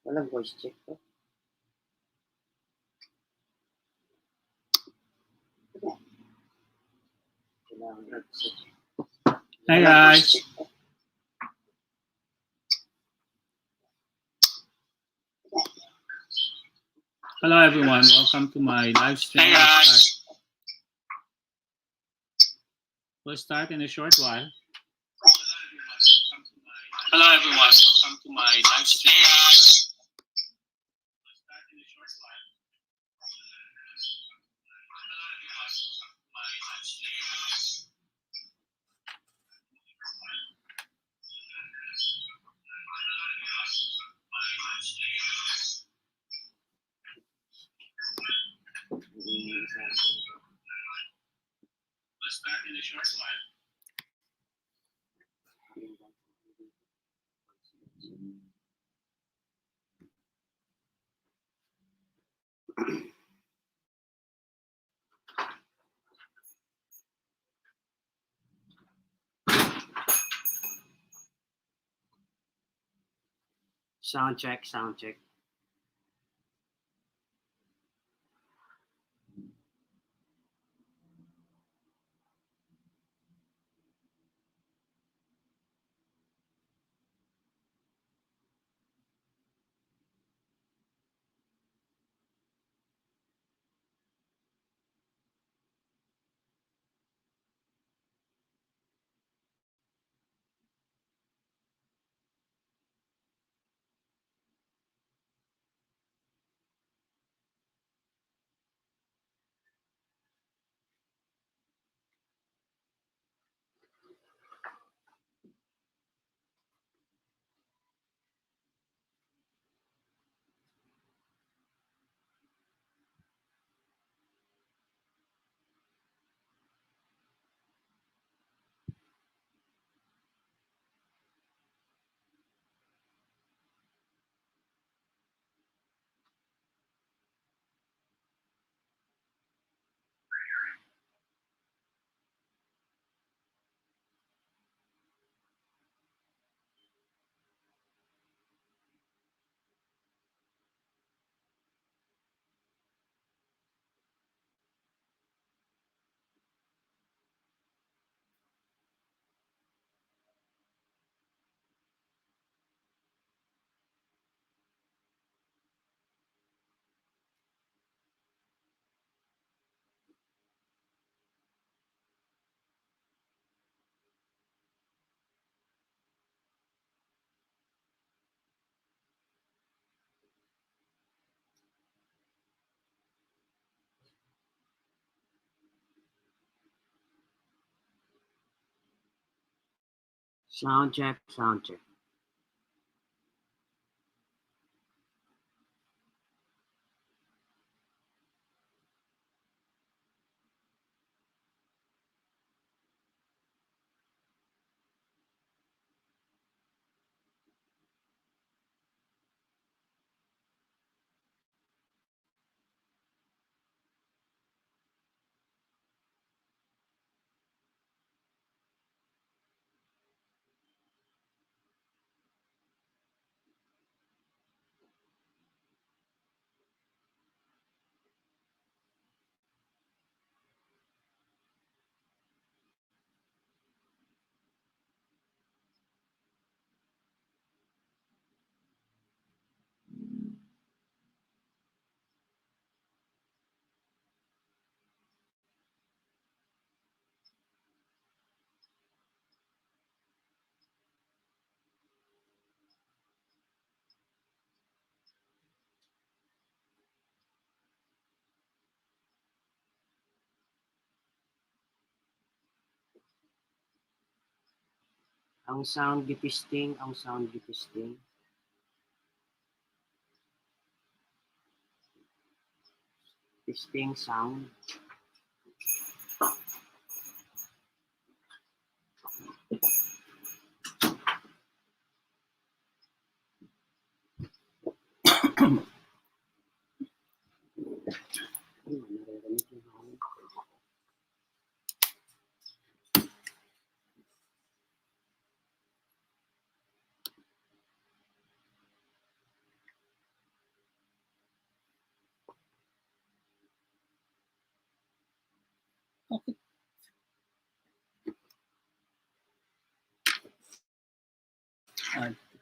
Walang voice check to. Hi guys. Hello everyone. Welcome to my live stream. We'll start in a short while. Hello everyone. Welcome to my live stream. We'll start in a short while. Sound check, sound check. Sound check, sound check. Ang sound gipisting, ang sound gipisting. Pisting sound.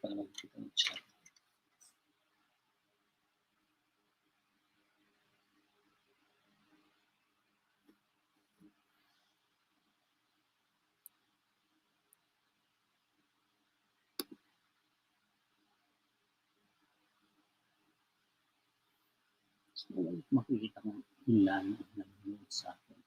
pa naman kita ng chat. So, makikita kong ilan ang nanonood sa akin.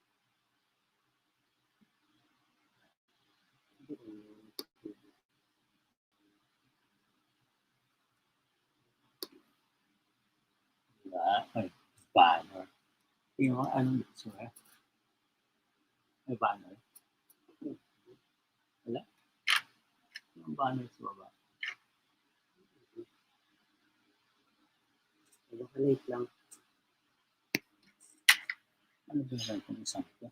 Diba? Ay, banner. Yung mga anong gusto eh? May banner? Wala? Yung banner sa baba. Naka-late lang. Ano ba naman itong isang ito?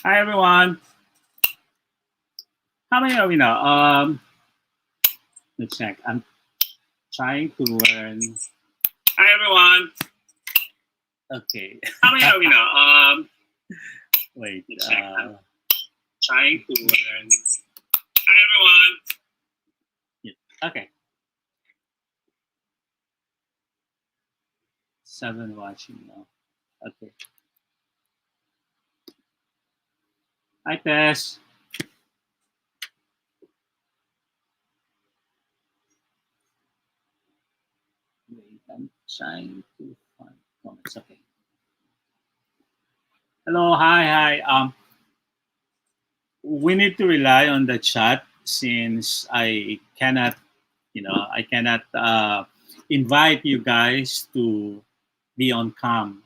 Hi everyone. How many are we now? Let's check. I'm trying to learn. Hi everyone. Okay. How many are we now? Wait. Let's check. I'm Trying to learn. Hi everyone. Yeah. Okay. 7 watching now. Okay. Hi Tess. Wait, I'm trying to find comments. Okay. Hello, hi. We need to rely on the chat since I cannot invite you guys to be on cam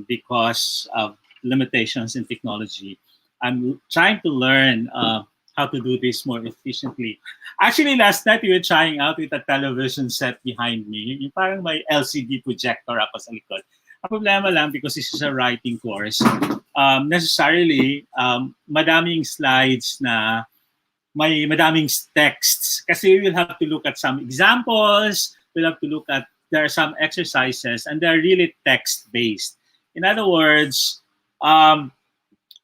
because of limitations in technology. I'm trying to learn how to do this more efficiently. Actually, last night we were trying out with a television set behind me. Yung parang may LCD projector ako sa likod. Ang problema lang, because this is a writing course, necessarily, madaming slides na may madaming texts. Kasi we'll have to look at some examples, we'll have to look at, there are some exercises, and they're really text-based. In other words,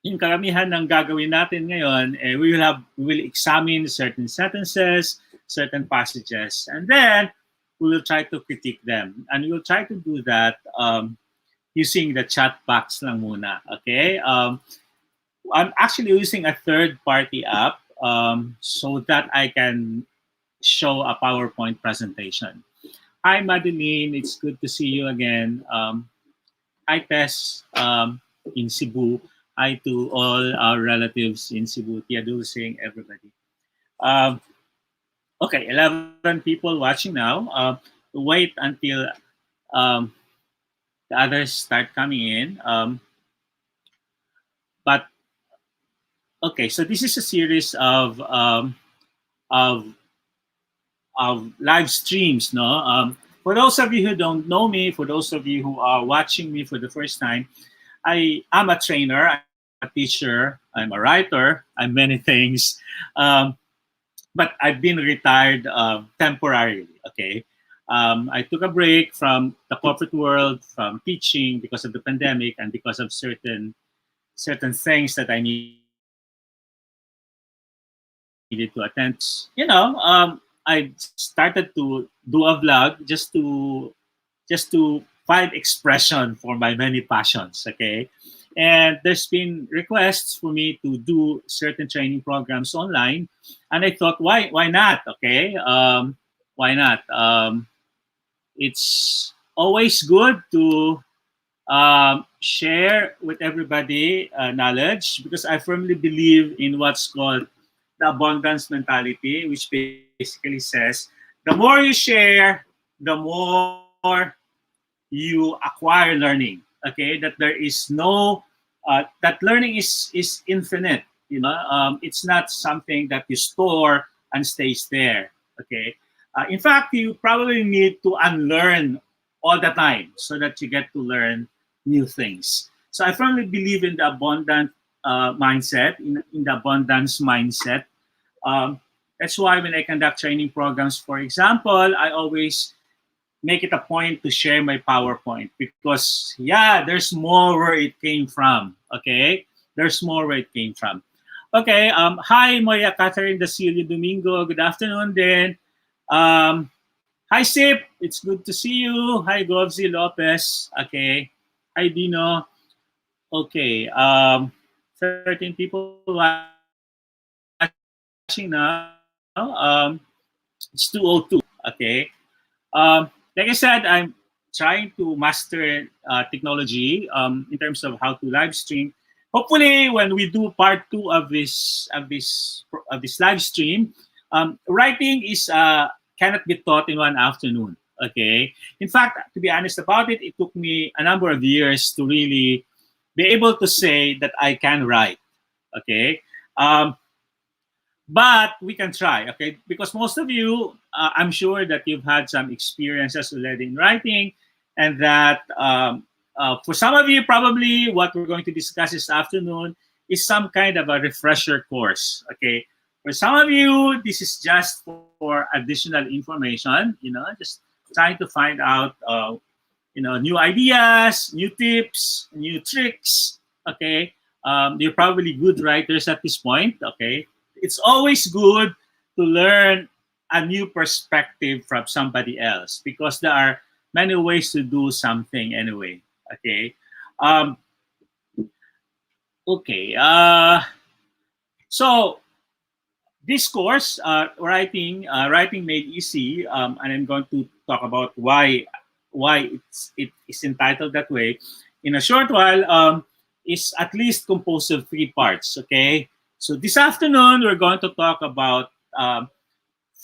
yung karamihan ng gagawin natin ngayon, we will examine certain sentences, certain passages, and then we will try to critique them. And we will try to do that using the chat box lang muna. Okay? I'm actually using a third-party app so that I can show a PowerPoint presentation. Hi, Madeline. It's good to see you again. Hi, Tess in Cebu. Hi to all our relatives in Cebu. Tia Dulcing, everybody. Okay, 11 people watching now. Wait until the others start coming in. But okay, so this is a series of live streams. No, for those of you who don't know me, for those of you who are watching me for the first time, I am a trainer, I'm a teacher, I'm a writer, I'm many things, but I've been retired temporarily. Okay, I took a break from the corporate world, from teaching because of the pandemic and because of certain things that I needed to attend. I started to do a vlog just to find expression for my many passions. Okay, and there's been requests for me to do certain training programs online, and I thought, why not? Okay, why not? It's always good to share with everybody knowledge, because I firmly believe in what's called the abundance mentality, which basically says the more you share, the more you acquire learning. Okay, that there is no that learning is infinite. It's not something that you store and stays there. Okay, in fact, you probably need to unlearn all the time so that you get to learn new things. So I firmly believe in the abundant mindset, in the abundance mindset. That's why when I conduct training programs, for example, I always make it a point to share my PowerPoint, because there's more where it came from. Okay, there's more where it came from. Okay, hi Maria Catherine Dasilio Domingo. Good afternoon, then. Hi Sip, it's good to see you. Hi Govzi Lopez. Okay, hi Dino. Okay, 13 people watching now. It's 2:02. Okay. Like I said, I'm trying to master technology in terms of how to live stream. Hopefully, when we do part 2 of this live stream, writing is cannot be taught in one afternoon. Okay. In fact, to be honest about it, it took me a number of years to really be able to say that I can write. Okay. But we can try, okay? Because most of you, I'm sure that you've had some experiences already in writing, and that for some of you, probably what we're going to discuss this afternoon is some kind of a refresher course. Okay, for some of you, this is just for additional information. Just trying to find out, new ideas, new tips, new tricks. Okay, you're probably good writers at this point. Okay, it's always good to learn a new perspective from somebody else because there are many ways to do something anyway. Okay. Um, okay. So this course, writing made easy, and I'm going to talk about why it is entitled that way. In a short while, is at least composed of 3 parts. Okay. So this afternoon we're going to talk about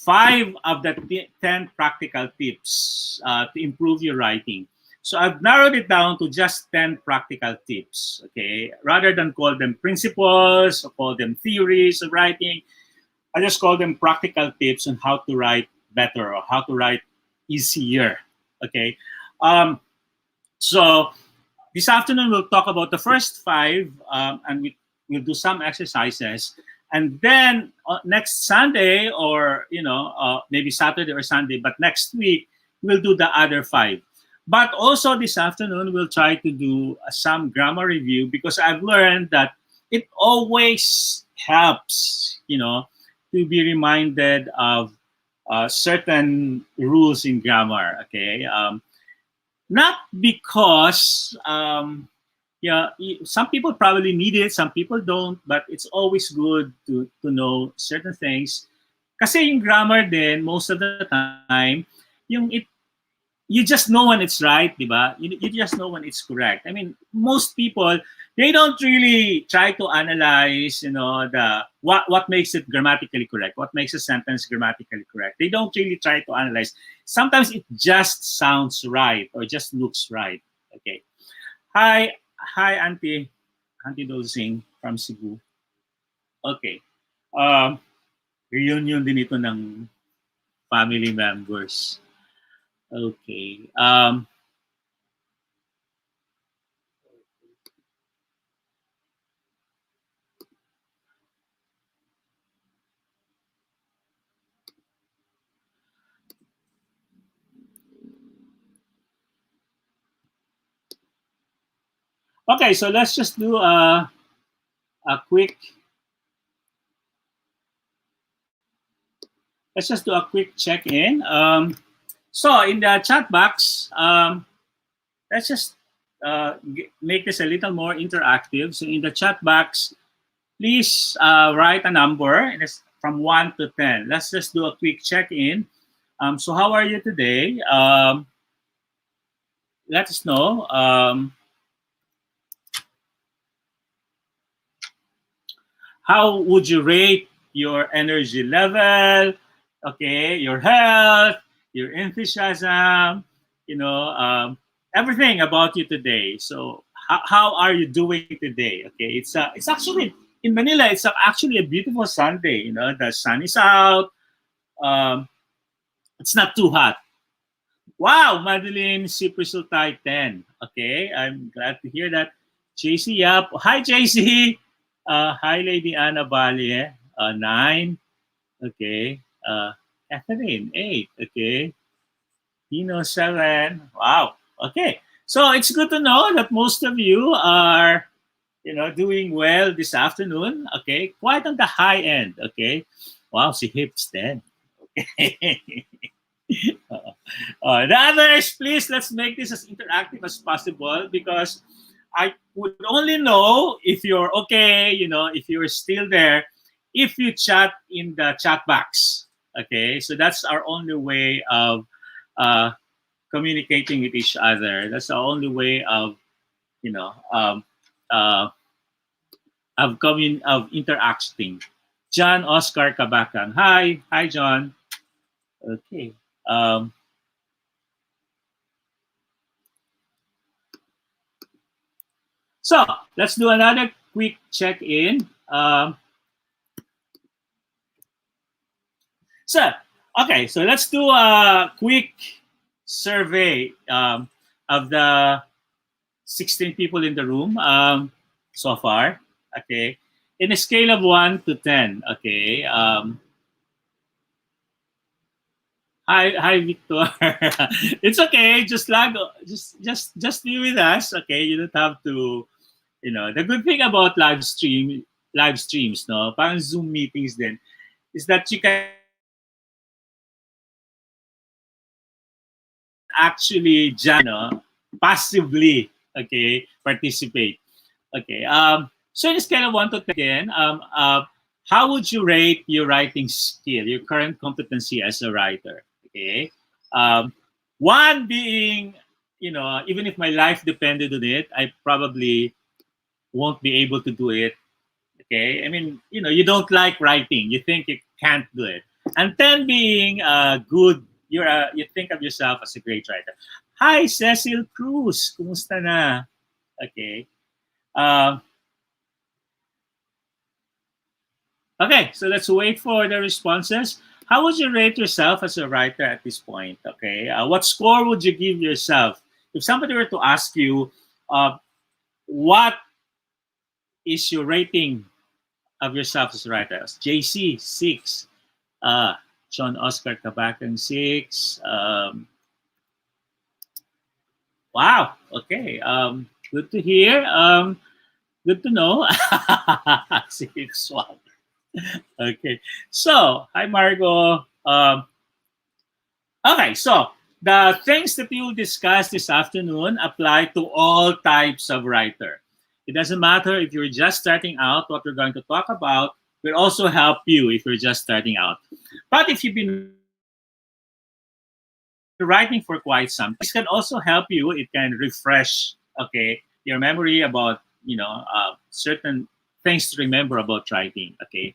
5 of the 10 practical tips to improve your writing. So I've narrowed it down to just 10 practical tips, okay? Rather than call them principles or call them theories of writing, I just call them practical tips on how to write better or how to write easier, okay? So this afternoon we'll talk about the first 5, and we'll do some exercises. And then next Sunday, or maybe Saturday or Sunday, but next week we'll do the other 5. But also this afternoon we'll try to do some grammar review because I've learned that it always helps, to be reminded of certain rules in grammar. Okay, not because. Some people probably need it, some people don't, but it's always good to know certain things. Kasi yung grammar din, most of the time, you just know when it's right, di ba? You just know when it's correct. I mean, most people, they don't really try to analyze, what makes it grammatically correct, what makes a sentence grammatically correct. They don't really try to analyze. Sometimes it just sounds right or just looks right. Okay. Hi, Auntie Dulcing from Cebu. Okay. Reunion din ito ng family members. Okay. Okay, so let's just do a quick check-in. So in the chat box, let's just make this a little more interactive. So in the chat box, please write a number from 1 to 10. Let's just do a quick check-in. So how are you today? Let us know. How would you rate your energy level? Okay, your health, your enthusiasm, everything about you today. So how are you doing today? Okay, it's actually in Manila. It's actually a beautiful Sunday. The sun is out. It's not too hot. Wow, Madeline, super sultai 10. Okay, I'm glad to hear that. JC Yap. Hi, JC. Hi, Lady Anna Valle. 9. Okay. Catherine, 8. Okay. Tino, 7. Wow. Okay. So it's good to know that most of you are, doing well this afternoon. Okay. Quite on the high end. Okay. Wow, si Hips 10. Okay. The others, please, let's make this as interactive as possible because I would only know if you're okay, if you're still there, if you chat in the chat box. Okay, so that's our only way of communicating with each other. That's our only way of, of interacting. John Oscar Kabakan. Hi, John. Okay. So let's do another quick check-in. So let's do a quick survey of the 16 people in the room so far. Okay, in a scale of 1 to 10. Okay. Hi, Victor. It's okay. Just just be with us. Okay, you don't have to. The good thing about live streams, no, parang Zoom meetings, then, is that you can actually just, passively, okay, participate. Okay. So in a scale of 1 to 10, again, how would you rate your writing skill, your current competency as a writer? Okay. Um, one being, even if my life depended on it, I probably won't be able to do it. Okay. I mean, you don't like writing. You think you can't do it. And 10 being good, you think of yourself as a great writer. Hi, Cecil Cruz. Kumusta na? Okay. Um, Okay, so let's wait for the responses. How would you rate yourself as a writer at this point? Okay, what score would you give yourself if somebody were to ask you, what is your rating of yourself as a writer? JC 6, John Oscar Kabakan 6. Wow. Okay. Good to hear. Good to know. 6-1. Okay. So, hi Margo. Okay, so the things that you will discuss this afternoon apply to all types of writer. It doesn't matter if you're just starting out, what we're going to talk about will also help you if you're just starting out. But if you've been writing for quite some time, this can also help you. It can refresh, okay, your memory about, certain things to remember about writing, okay.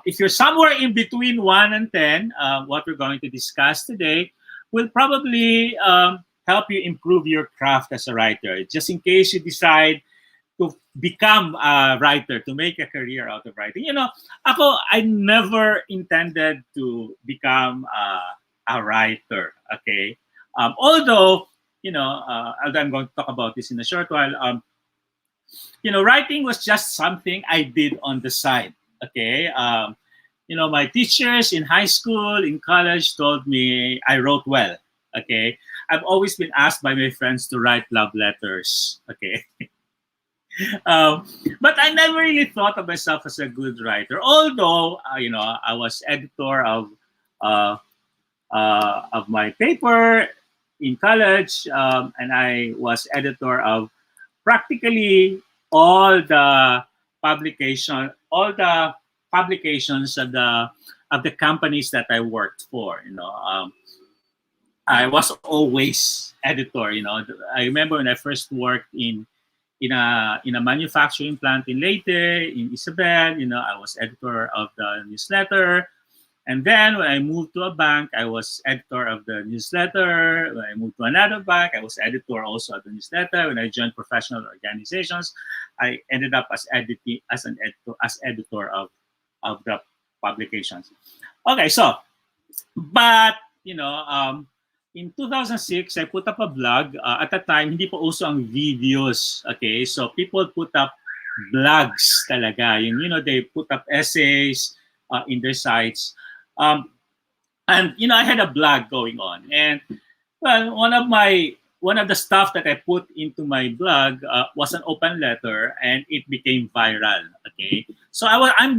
If you're somewhere in between 1 and 10, what we're going to discuss today will probably help you improve your craft as a writer. Just in case you decide to become a writer, to make a career out of writing. I never intended to become a writer, okay? Although, I'm going to talk about this in a short while, writing was just something I did on the side. Okay. My teachers in high school, in college told me I wrote well. Okay. I've always been asked by my friends to write love letters. Okay. um, but I never really thought of myself as a good writer. Although, I was editor of my paper in college, and I was editor of practically all the publications of the companies that I worked for. I was always editor. I remember when I first worked in a manufacturing plant in Leyte, in Isabel. I was editor of the newsletter. And then when I moved to a bank, I was editor of the newsletter. When I moved to another bank, I was editor also of the newsletter. When I joined professional organizations, I ended up as editor of the publications. Okay, so but in 2006, I put up a blog. At the time, hindi pa uso ang videos. Okay, so people put up blogs talaga. They put up essays in their sites. And I had a blog going on, and well, one of the stuff that I put into my blog was an open letter, and it became viral. Okay, so I'm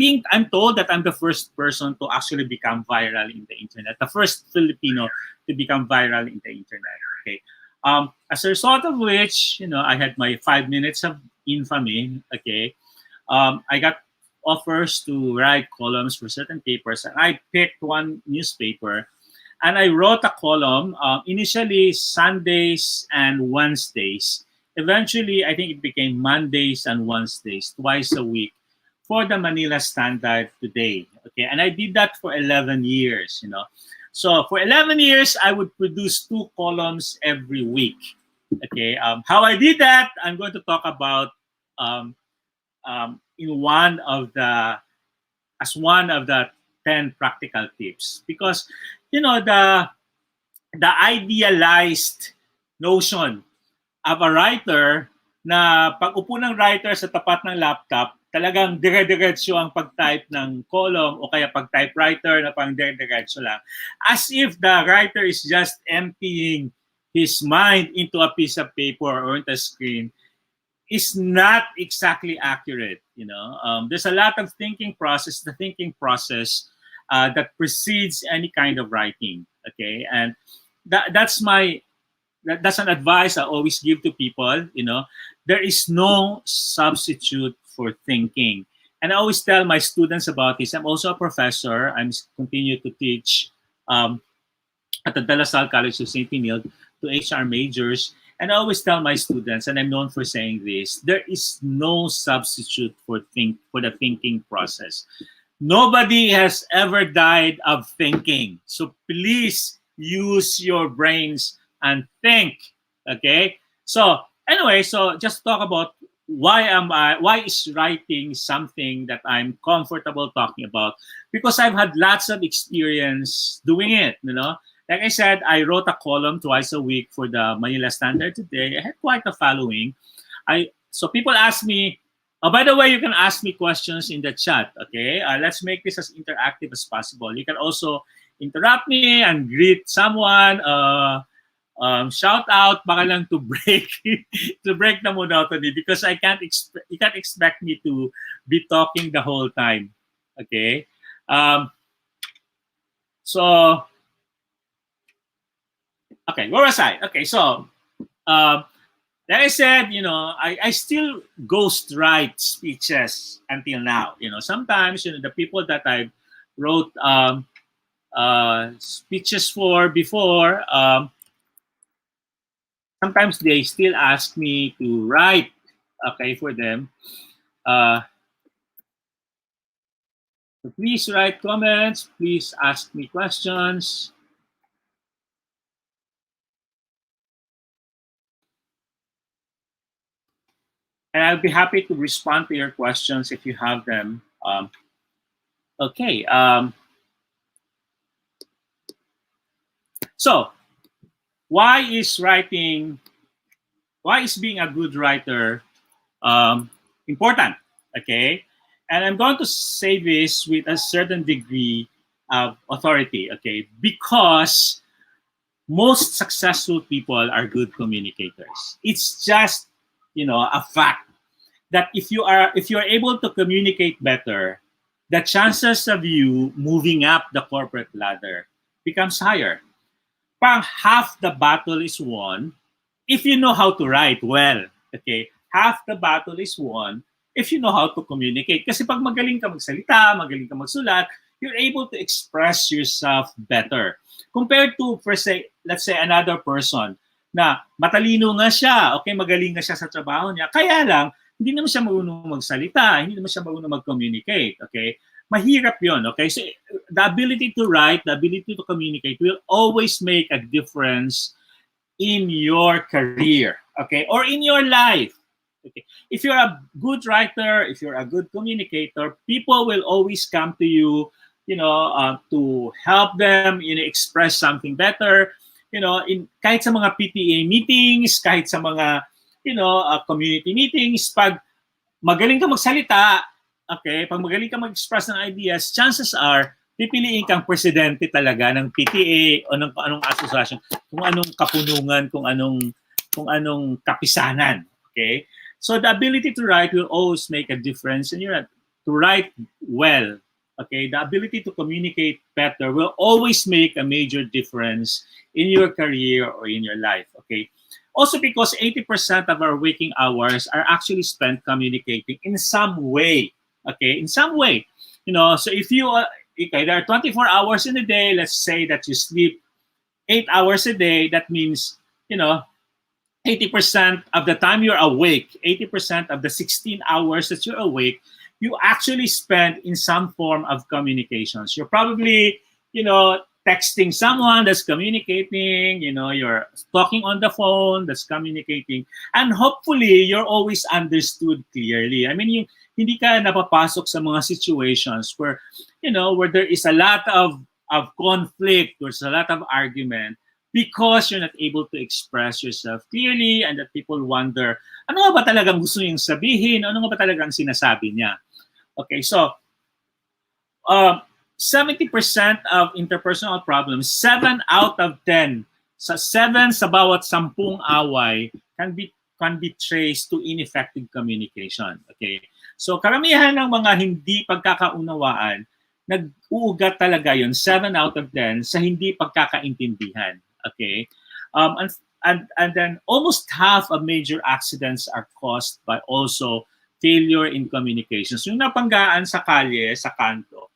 told that I'm the first person to actually become viral in the internet, the first Filipino to become viral in the internet. Okay, as a result of which, I had my 5 minutes of infamy. Okay, I got offers to write columns for certain papers, and I picked one newspaper, and I wrote a column, initially Sundays and Wednesdays. Eventually, I think it became Mondays and Wednesdays, twice a week, for the Manila Standard today. Okay, and I did that for 11 years. So for 11 years, I would produce 2 columns every week. Okay, how I did that, I'm going to talk about in one of the 10 practical tips, because the idealized notion of a writer na pag upo ng writer sa tapat ng laptop, talagang dire-diretso ang pag-type ng column o kaya pag-typewriter na pang dire-diretso lang. As if the writer is just emptying his mind into a piece of paper or into a screen is not exactly accurate. There's a lot of thinking process, the thinking process that precedes any kind of writing. Okay, and that's an advice I always give to people. There is no substitute for thinking. And I always tell my students about this. I'm also a professor. I'm continue to teach at the De La Salle College of St. Emile to HR majors. And I always tell my students, and I'm known for saying this, there is no substitute for the thinking process. Nobody has ever died of thinking. So please use your brains and think. Okay? So anyway, so just talk about why is writing something that I'm comfortable talking about? Because I've had lots of experience doing it, Like I said, I wrote a column twice a week for the Manila Standard today. I had quite a following. So people ask me, oh, by the way, you can ask me questions in the chat, okay? Let's make this as interactive as possible. You can also interrupt me and greet someone, shout out, baka lang to break the monotony because you can't expect me to be talking the whole time, okay? Okay, where was I? Okay, so like I said, I still ghost write speeches until now. Sometimes the people that I wrote speeches for before, sometimes they still ask me to write, okay, for them. So please write comments. Please ask me questions. And I'll be happy to respond to your questions if you have them. Okay. So, why is being a good writer important? Okay. And I'm going to say this with a certain degree of authority. Okay. Because most successful people are good communicators. It's just a fact that if you are able to communicate better, the chances of you moving up the corporate ladder becomes higher. Parang half the battle is won if you know how to write well. Okay, half the battle is won if you know how to communicate. Kasi pag magaling ka magsalita, magaling ka magsulat, you're able to express yourself better compared to, let's say, another person na matalino nga siya, okay, magaling nga siya sa trabaho niya, kaya lang, hindi naman siya marunong magsalita, hindi naman siya marunong mag-communicate, okay? Mahirap yon, okay? So, the ability to write, the ability to communicate will always make a difference in your career, okay? Or in your life, okay? If you're a good writer, if you're a good communicator, people will always come to you, to help them, express something better, kahit sa mga PTA meetings, kahit sa mga, community meetings, pag magaling ka magsalita, okay, pag magaling ka mag-express ng ideas, chances are, pipiliin kang presidente talaga ng PTA o ng anong association, kung anong kapunungan, kung anong kapisanan, okay? So the ability to write will always make a difference, and to write well, okay, the ability to communicate better will always make a major difference in your career or in your life, okay? Also because 80% of our waking hours are actually spent communicating in some way, okay? In some way. So if you, okay, there are 24 hours in a day, let's say that you sleep 8 hours a day, that means, 80% of the time you're awake, 80% of the 16 hours that you're awake, you actually spend in some form of communications. You're probably, texting someone that's communicating, you're talking on the phone that's communicating, and hopefully you're always understood clearly. I mean, hindi ka napapasok sa mga situations where, where there is a lot of conflict, there's a lot of argument, because you're not able to express yourself clearly and that people wonder, ano nga ba talagang gusto niyang sabihin? Ano nga ba talagang sinasabi niya? Okay, so 70% of interpersonal problems, 7 out of 10, sa 7 sa bawat 10 away can be traced to ineffective communication. Okay? So karamihan ng mga hindi pagkakaunawaan, nag-uugat talaga yon 7 out of 10 sa hindi pagkakaintindihan. Okay? And then almost half of major accidents are caused by also failure in communications. Yung napanggaan sa kalye, sa kanto,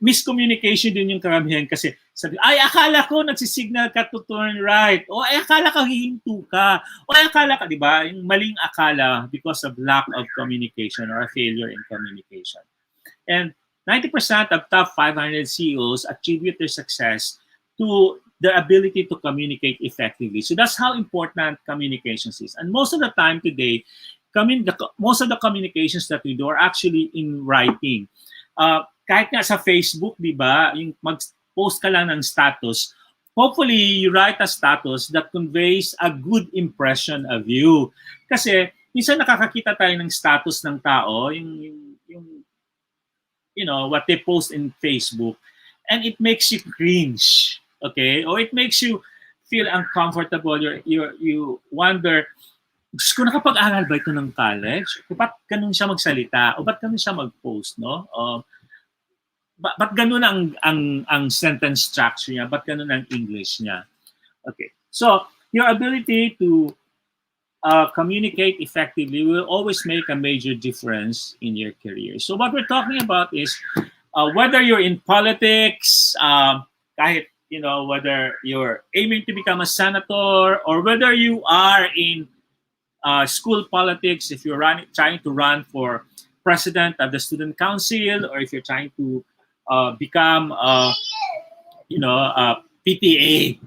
miscommunication din yung karamihan kasi sabi, ay akala ko nagsisignal ka to turn right, o ay akala ka hihinto ka, o ay akala ka, di ba? Yung maling akala because of lack of communication or a failure in communication. And 90% of top 500 CEOs attribute their success to their ability to communicate effectively. So that's how important communications is. And most of the time today, most of the communications that we do are actually in writing. Kahit nga sa Facebook, di ba, yung mag-post ka lang ng status, hopefully you write a status that conveys a good impression of you. Kasi minsan nakakakita tayo ng status ng tao, yung you know, what they post in Facebook, and it makes you cringe, okay? Or it makes you feel uncomfortable. You wonder, Diyos ko, nakapag-aral ba ito ng college? O ba't ganun siya magsalita? O ba't ganun siya mag-post, no? Ba't ganun ang sentence structure niya? Ba't ganun ang English niya? Okay. So, your ability to communicate effectively will always make a major difference in your career. So what we're talking about is whether you're in politics, kahit, you know, whether you're aiming to become a senator, or whether you are in school politics, if you're trying to run for president of the student council, or if you're trying to become, you know, a PTA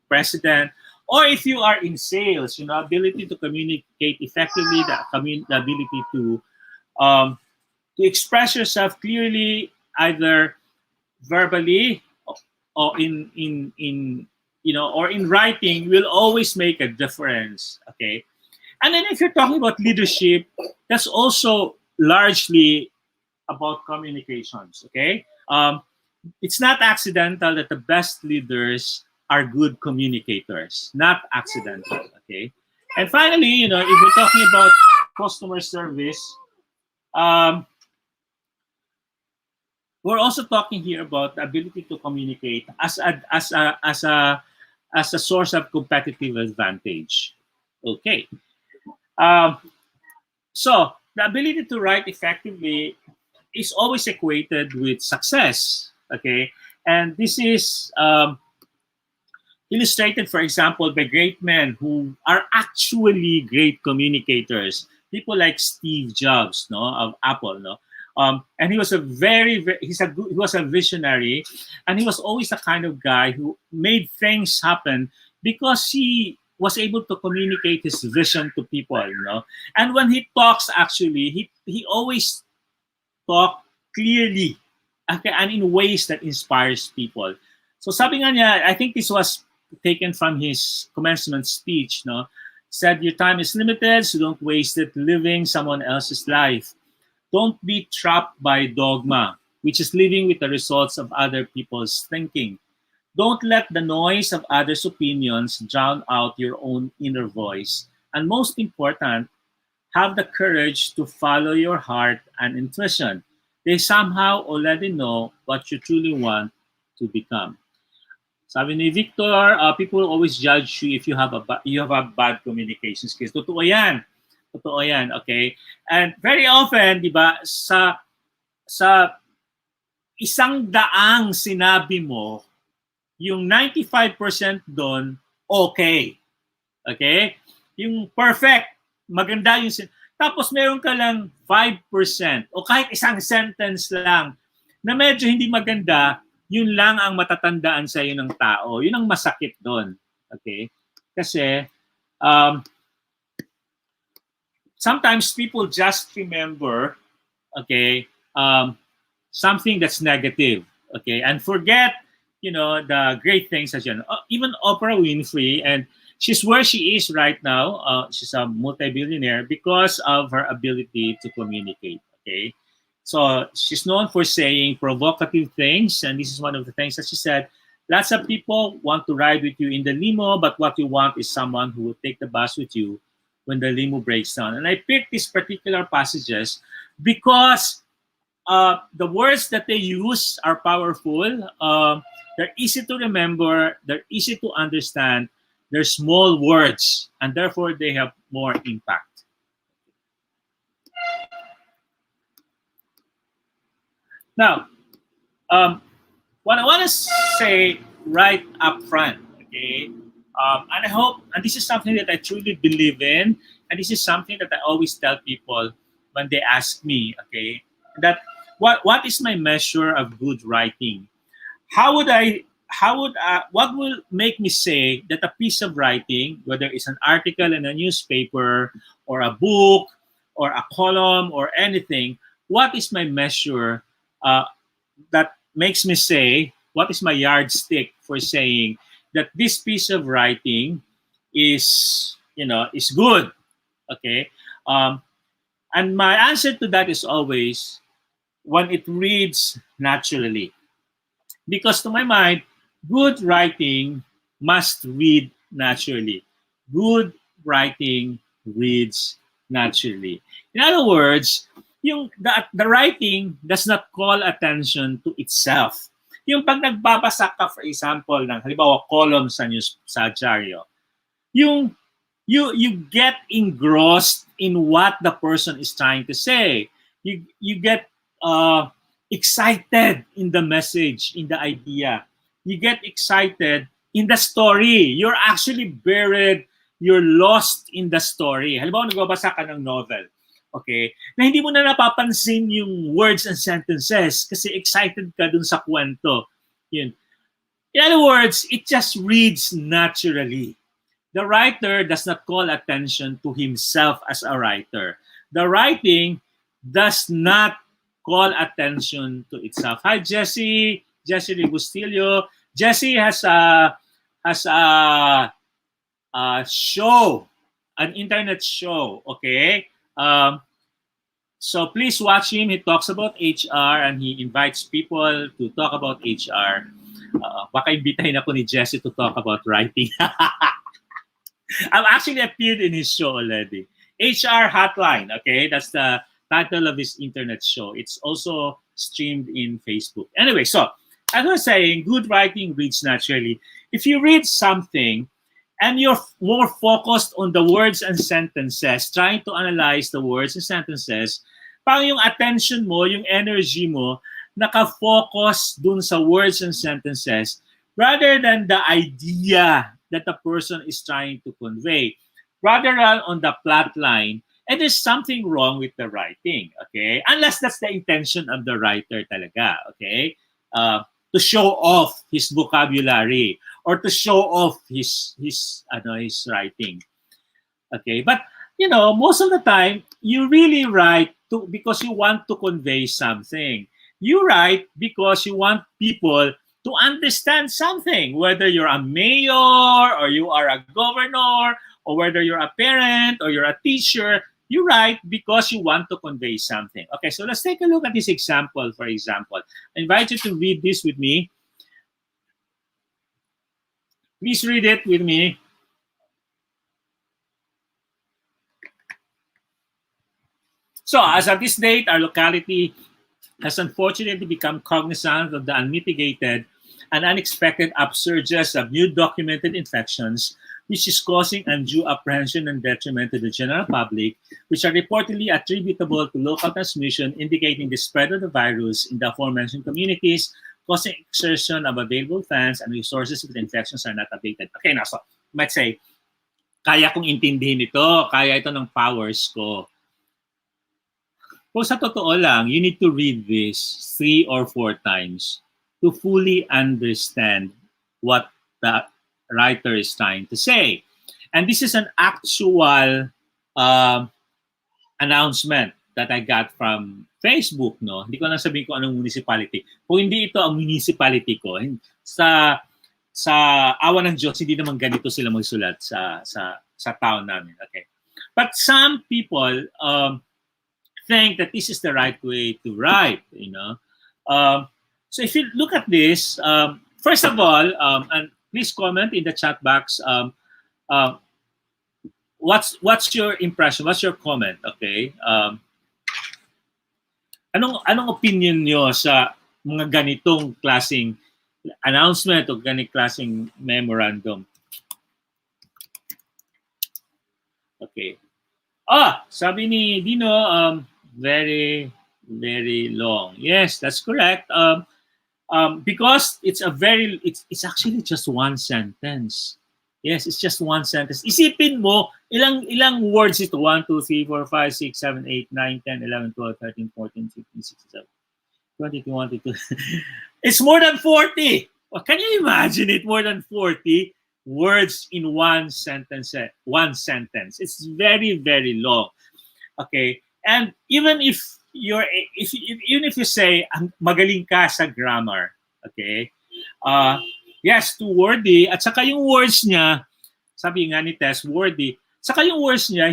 president, or if you are in sales, you know, ability to communicate effectively, the ability to express yourself clearly, either verbally or in you know, or in writing, will always make a difference. Okay, and then if you're talking about leadership, that's also largely about communications. Okay, it's not accidental that the best leaders are good communicators, not accidental, okay? And finally, you know, if we're talking about customer service, we're also talking here about the ability to communicate as a source of competitive advantage, okay? So the ability to write effectively is always equated with success, okay? And this is illustrated, for example, by great men who are actually great communicators. People like Steve Jobs, no, of Apple, no, and he was he was a visionary, and he was always the kind of guy who made things happen because he was able to communicate his vision to people, you know. And when he talks, actually, he always talk clearly, okay, and in ways that inspires people. So sabi nga niya, I think this was taken from his commencement speech, no? Said, your time is limited, so don't waste it living someone else's life. Don't be trapped by dogma, which is living with the results of other people's thinking. Don't let the noise of others' opinions drown out your own inner voice. And most important, have the courage to follow your heart and intuition. They somehow already know what you truly want to become. Sabi ni Victor, people always judge you if you have a bad communication skills. Totoo yan. Totoo yan, okay? And very often, di ba, sa 100 sinabi mo, yung 95% doon, okay. Okay? Yung perfect, maganda yung tapos meron ka lang 5% o kahit isang sentence lang na medyo hindi maganda, yun lang ang matatandaan sa iyo ng tao. Yun ang masakit doon. Okay? Kasi sometimes people just remember, okay, something that's negative, okay, and forget the great things that even Oprah Winfrey, and she's where she is right now. She's a multi-billionaire because of her ability to communicate. Okay, so she's known for saying provocative things, and this is one of the things that she said. Lots of people want to ride with you in the limo, but what you want is someone who will take the bus with you when the limo breaks down. And I picked these particular passages because the words that they use are powerful. They're easy to remember. They're easy to understand. They're small words, and therefore they have more impact. Now, what I want to say right up front, okay, and I hope, and this is something that I truly believe in, and this is something that I always tell people when they ask me, okay, that what is my measure of good writing? What will make me say that a piece of writing, whether it's an article in a newspaper or a book or a column or anything, what is my measure that makes me say, what is my yardstick for saying that this piece of writing is good? Okay. And my answer to that is always when it reads naturally. Because to my mind, good writing must read naturally. Good writing reads naturally. In other words, the writing does not call attention to itself. Yung pag nagbabasa ka, for example, ng halimbawa column sa dyaryo, you get engrossed in what the person is trying to say. You get excited in the message, in the idea. You get excited in the story. You're actually buried. You're lost in the story. Halimbawa, nagbabasa ka ng novel. Okay? Na hindi mo na napapansin yung words and sentences kasi excited ka dun sa kwento. Yun. In other words, it just reads naturally. The writer does not call attention to himself as a writer. The writing does not call attention to itself. Hi, Jessie. Jessie Rigustillo. Jessie has a show, an internet show. Okay. So please watch him. He talks about HR and he invites people to talk about HR. Baka imbitahin ako ni Jessie to talk about writing. I've actually appeared in his show already. HR Hotline. Okay, that's the title of this internet show. It's also streamed in Facebook. Anyway, so as I was saying, good writing reads naturally. If you read something and you're more focused on the words and sentences, trying to analyze the words and sentences, parang yung attention mo, yung energy mo, nakafocus dun sa words and sentences rather than the idea that the person is trying to convey, rather than on the plot line. And there's something wrong with the writing, okay? Unless that's the intention of the writer talaga, okay? To show off his vocabulary or to show off his writing, okay? But most of the time you really write because you want to convey something. You write because you want people to understand something, whether you're a mayor or you are a governor or whether you're a parent or you're a teacher. You write because you want to convey something. Okay, so let's take a look at this example, for example. I invite you to read this with me. Please read it with me. So, as of this date, our locality has unfortunately become cognizant of the unmitigated and unexpected upsurges of new documented infections, which is causing undue apprehension and detriment to the general public, which are reportedly attributable to local transmission, indicating the spread of the virus in the aforementioned communities, causing exertion of available funds and resources if the infections are not abated. Okay, now, so you might say, kaya kong intindihin ito, kaya ito ng powers ko. Kung sa totoo lang, you need to read this 3 or 4 times to fully understand what the writer is trying to say. And this is an actual announcement that I got from Facebook, no? Hindi ko lang sabihin kung anong municipality. Kung hindi ito ang municipality ko, sa awa ng Diyos, hindi naman ganito sila magsulat sa town namin. Okay. But some people think that this is the right way to write, you know. So if you look at this, first of all, and please comment in the chat box, what's your impression? What's your comment? Okay. Anong opinion nyo sa mga ganitong klaseng announcement o ganitong klaseng memorandum? Okay. Sabi ni Dino, very, very long. Yes, that's correct. Because it's actually just one sentence. Yes, it's just one sentence. Isipin mo, ilang words ito? 1, 2, 3, 4, 5, 6, 7, 8, 9, 10, 11, 12, 13, 14, 15, 16, 17, 20, 22. It's more than 40. Well, can you imagine it? More than 40 words in one sentence. It's very, very long. Okay, and even if you say magaling ka sa grammar, okay, yes, too wordy, at saka yung words niya, sabi nga ni Tess, wordy, saka yung words niya,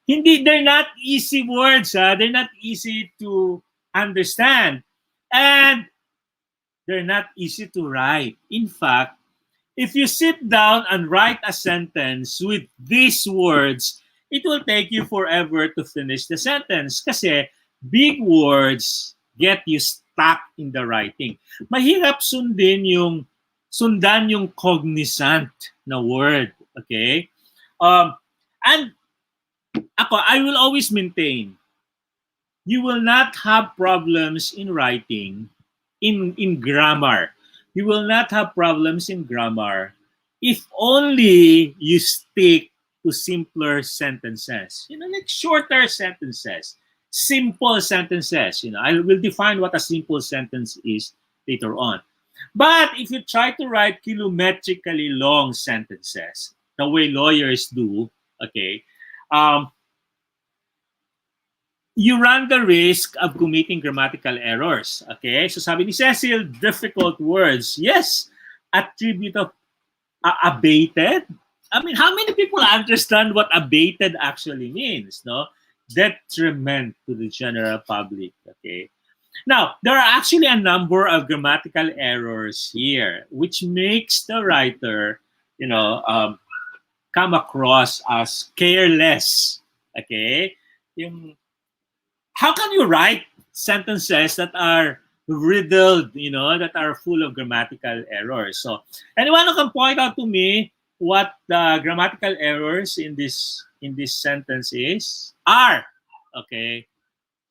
they're not easy words, they're not easy to understand, and they're not easy to write. In fact, if you sit down and write a sentence with these words, it will take you forever to finish the sentence kasi big words get you stuck in the writing. Mahirap sundan yung cognizant na word, okay? And I will always maintain, you will not have problems in writing, in grammar. You will not have problems in grammar if only you stick to simpler sentences. Like shorter sentences, simple sentences. I will define what a simple sentence is later on. But if you try to write kilometrically long sentences, the way lawyers do, okay, you run the risk of committing grammatical errors. Okay, so sabi ni Cecil, difficult words. Yes, attribute of abated. I mean, how many people understand what abated actually means? No, detriment to the general public. Okay, now there are actually a number of grammatical errors here, which makes the writer, come across as careless. Okay, how can you write sentences that are riddled, that are full of grammatical errors? So anyone who can point out to me what the grammatical errors in this sentence are? Okay.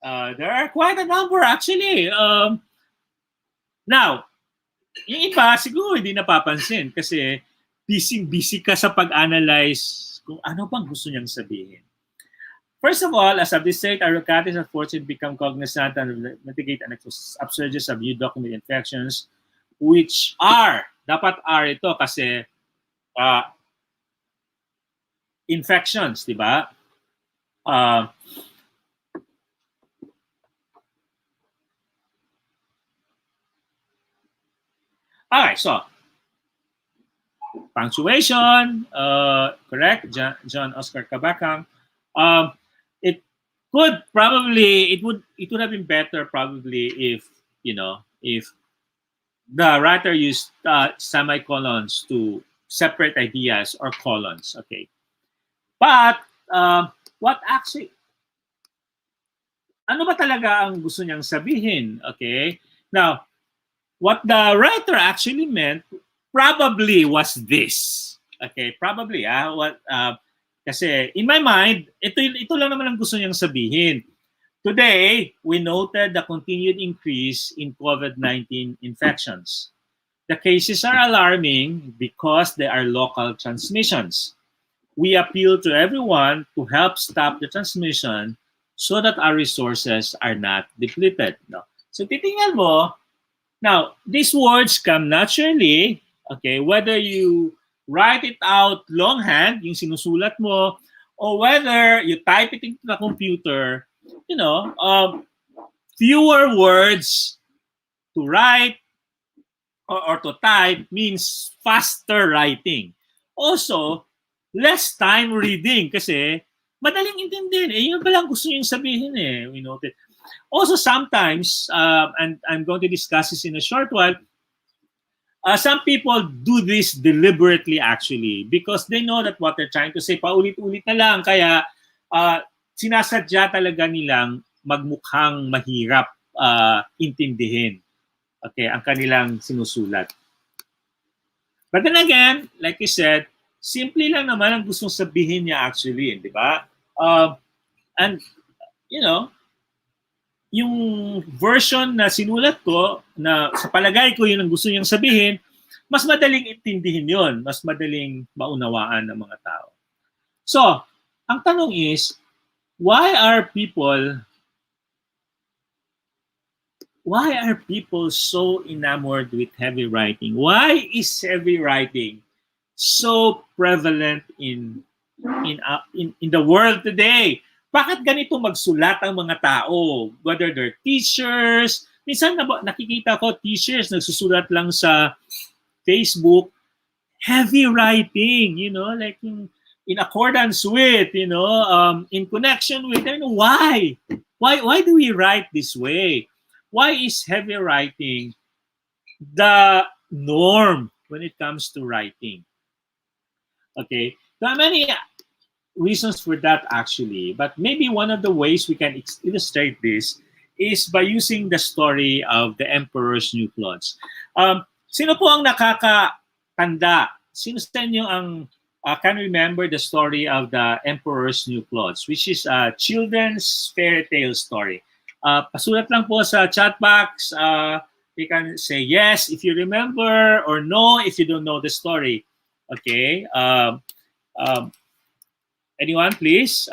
There are quite a number actually. Now, yung iba siguro hindi napapansin kasi busy ka sa pag-analyze kung ano bang gusto niyang sabihin. First of all, as of this state, Arrocatis are forced to become cognizant and mitigate an upsurges of new document infections, which dapat ito kasi infections, di ba? Alright, so punctuation, correct? John Oscar Kabakang. It would have been better probably if the writer used semicolons to separate ideas or colons. Okay, but what actually, ano ba talaga ang gusto niyang sabihin? Okay, now what the writer actually meant probably was this. Okay, probably kasi in my mind, ito lang naman ang gusto niyang sabihin. Today, we noted the continued increase in COVID-19 infections. The cases are alarming because they are local transmissions. We appeal to everyone to help stop the transmission so that our resources are not depleted. No? So titingnan mo, now, these words come naturally, okay, whether you write it out longhand, yung sinusulat mo, or whether you type it into the computer, fewer words to write, or to type means faster writing. Also, less time reading kasi madaling intindihin. Yun pa lang gusto nyo sabihin eh. We noted. Also, sometimes, and I'm going to discuss this in a short while, some people do this deliberately actually because they know that what they're trying to say, paulit-ulit na lang. Kaya sinasadya talaga nilang magmukhang mahirap intindihin. Okay, ang kanilang sinusulat. But then again, like you said, simple lang naman ang gustong sabihin niya actually, di ba? And, you know, yung version na sinulat ko, na sa palagay ko yun ang gusto niyang sabihin, mas madaling intindihin yon, mas madaling maunawaan ng mga tao. So, ang tanong is, why are people so enamored with heavy writing? Why is heavy writing so prevalent in the world today? Bakit ganito magsulat ang mga tao? Whether they're teachers, minsan nakikita ko teachers nagsusulat lang sa Facebook, heavy writing, you know, like in accordance with, you know, in connection with, you know, why? Why do we write this way? Why is heavy writing the norm when it comes to writing? Okay, there are many reasons for that actually, but maybe one of the ways we can illustrate this is by using the story of the Emperor's New Clothes. Sino po ang nakakatanda? Sino sa inyo ang can remember the story of the Emperor's New Clothes, which is a children's fairy tale story? Pasulat lang po sa chat box. You can say yes if you remember or no if you don't know the story. Okay. Anyone, please?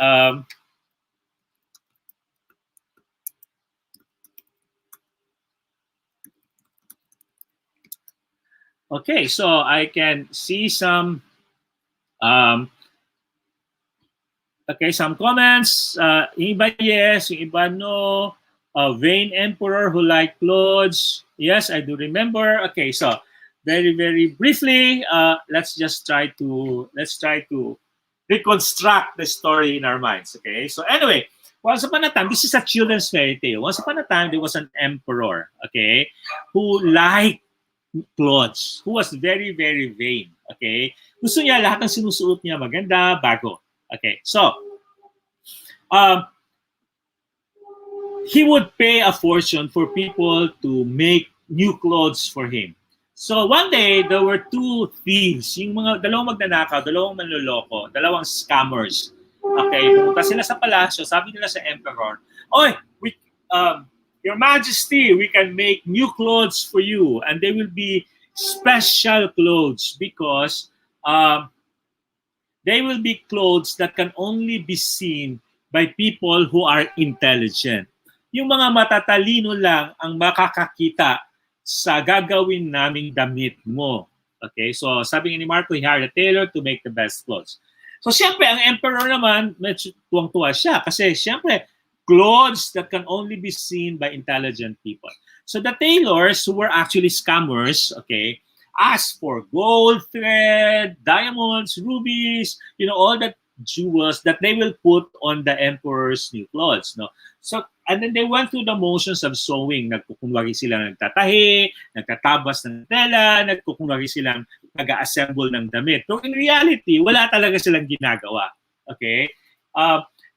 Okay, so I can see some some comments. Yung iba yes, yung iba no. Vain Emperor who liked clothes. Yes, I do remember. Okay, so very, very briefly, let's try to reconstruct the story in our minds. Okay, so anyway, once upon a time, this is a children's fairy tale. Once upon a time, there was an emperor, okay, who liked clothes, who was very, very vain. Okay, gusto niya lahat ng sinusuot niya maganda, bago. Okay, so he would pay a fortune for people to make new clothes for him. So one day, there were two thieves, yung mga dalawang magnanakaw, dalawang manloloko, dalawang scammers. Okay, pumunta sila sa palasyo, sabi nila sa emperor, "Oy, Your Majesty, we can make new clothes for you, and they will be special clothes because they will be clothes that can only be seen by people who are intelligent." Yung mga matatalino lang ang makakakita sa gagawin naming damit mo. Okay, so sabi ni Marco, he hired a tailor to make the best clothes. So siyempre, ang emperor naman, medyo tuwang-tuwa siya kasi siyempre, clothes that can only be seen by intelligent people. So the tailors, who were actually scammers, okay, asked for gold thread, diamonds, rubies, you know, all that jewels that they will put on the emperor's new clothes, no? So, and then they went through the motions of sewing. Nagkukunwari silang nagtatahi, nagtatabas ng tela, nagkukunwari silang nag-assemble ng damit. So in reality, wala talaga silang ginagawa. Okay?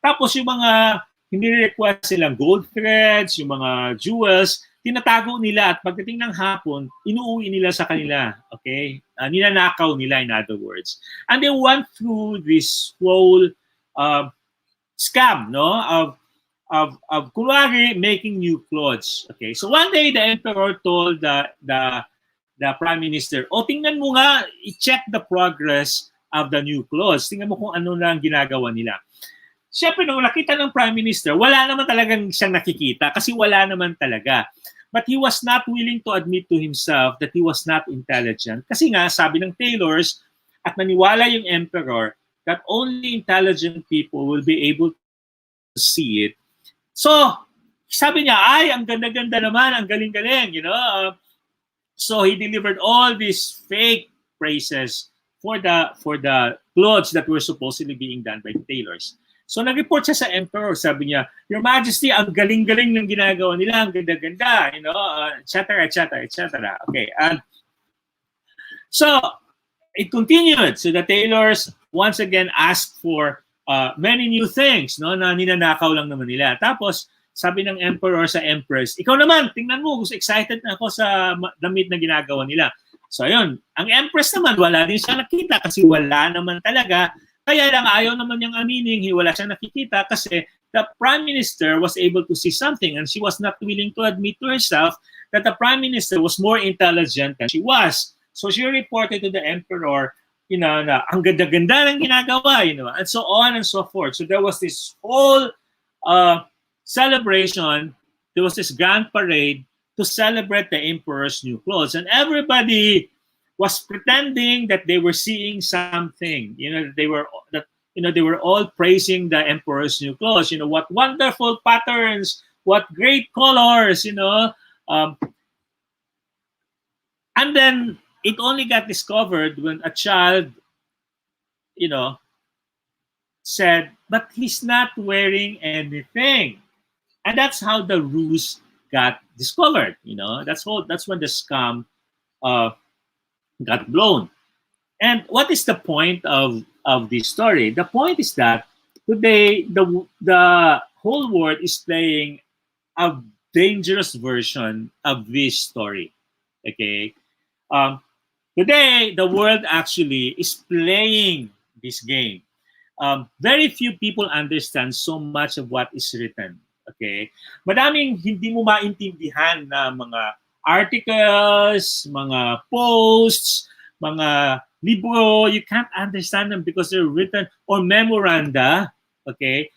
Tapos yung mga hindi request silang gold threads, yung mga jewels, tinatago nila at pagdating ng hapon, inuuwi nila sa kanila. Okay? Ninanakaw nila, in other words. And they went through this whole scam, no? Of kunwari making new clothes. Okay, so one day the emperor told the prime minister, tingnan mo nga, i-check the progress of the new clothes. Tingnan mo kung ano lang ginagawa nila. Siyempre, nung nakita ng prime minister, wala naman talagang siyang nakikita kasi wala naman talaga. But he was not willing to admit to himself that he was not intelligent. Kasi nga, sabi ng tailors, at naniwala yung emperor that only intelligent people will be able to see it. So, sabi niya, ay, ang ganda-ganda naman, ang galing-galing, you know. So he delivered all these fake praises for the clothes that were supposedly being done by the tailors. So nag-report siya sa emperor, sabi niya, Your Majesty, ang galing-galing ng ginagawa nila, ang ganda-ganda, et cetera, et cetera, et cetera. Okay, and so it continued. So the tailors once again asked for many new things, no, na ninanakaw lang naman nila. Tapos sabi ng emperor sa empress, ikaw naman, tingnan mo, gusto excited na ako sa damit na ginagawa nila. So ayun, ang empress naman, wala din siya nakita kasi wala naman talaga. Kaya lang ayaw naman niyang aminin, wala siyang nakikita kasi the prime minister was able to see something and she was not willing to admit to herself that the prime minister was more intelligent than she was. So she reported to the emperor, na ang ganda-ganda ng ginagawa, and so on and so forth. So there was this whole celebration. There was this grand parade to celebrate the emperor's new clothes, and everybody was pretending that they were seeing something. They were all praising the emperor's new clothes. What wonderful patterns, what great colors. And then it only got discovered when a child, said, but he's not wearing anything. And that's how the ruse got discovered. That's when the scam got blown. And what is the point of this story? The point is that today the whole world is playing a dangerous version of this story. Okay, today the world actually is playing this game. Very few people understand so much of what is written. Okay, madaming hindi mo maintindihan na mga articles, mga posts, mga libro. You can't understand them because they're written or memoranda. Okay,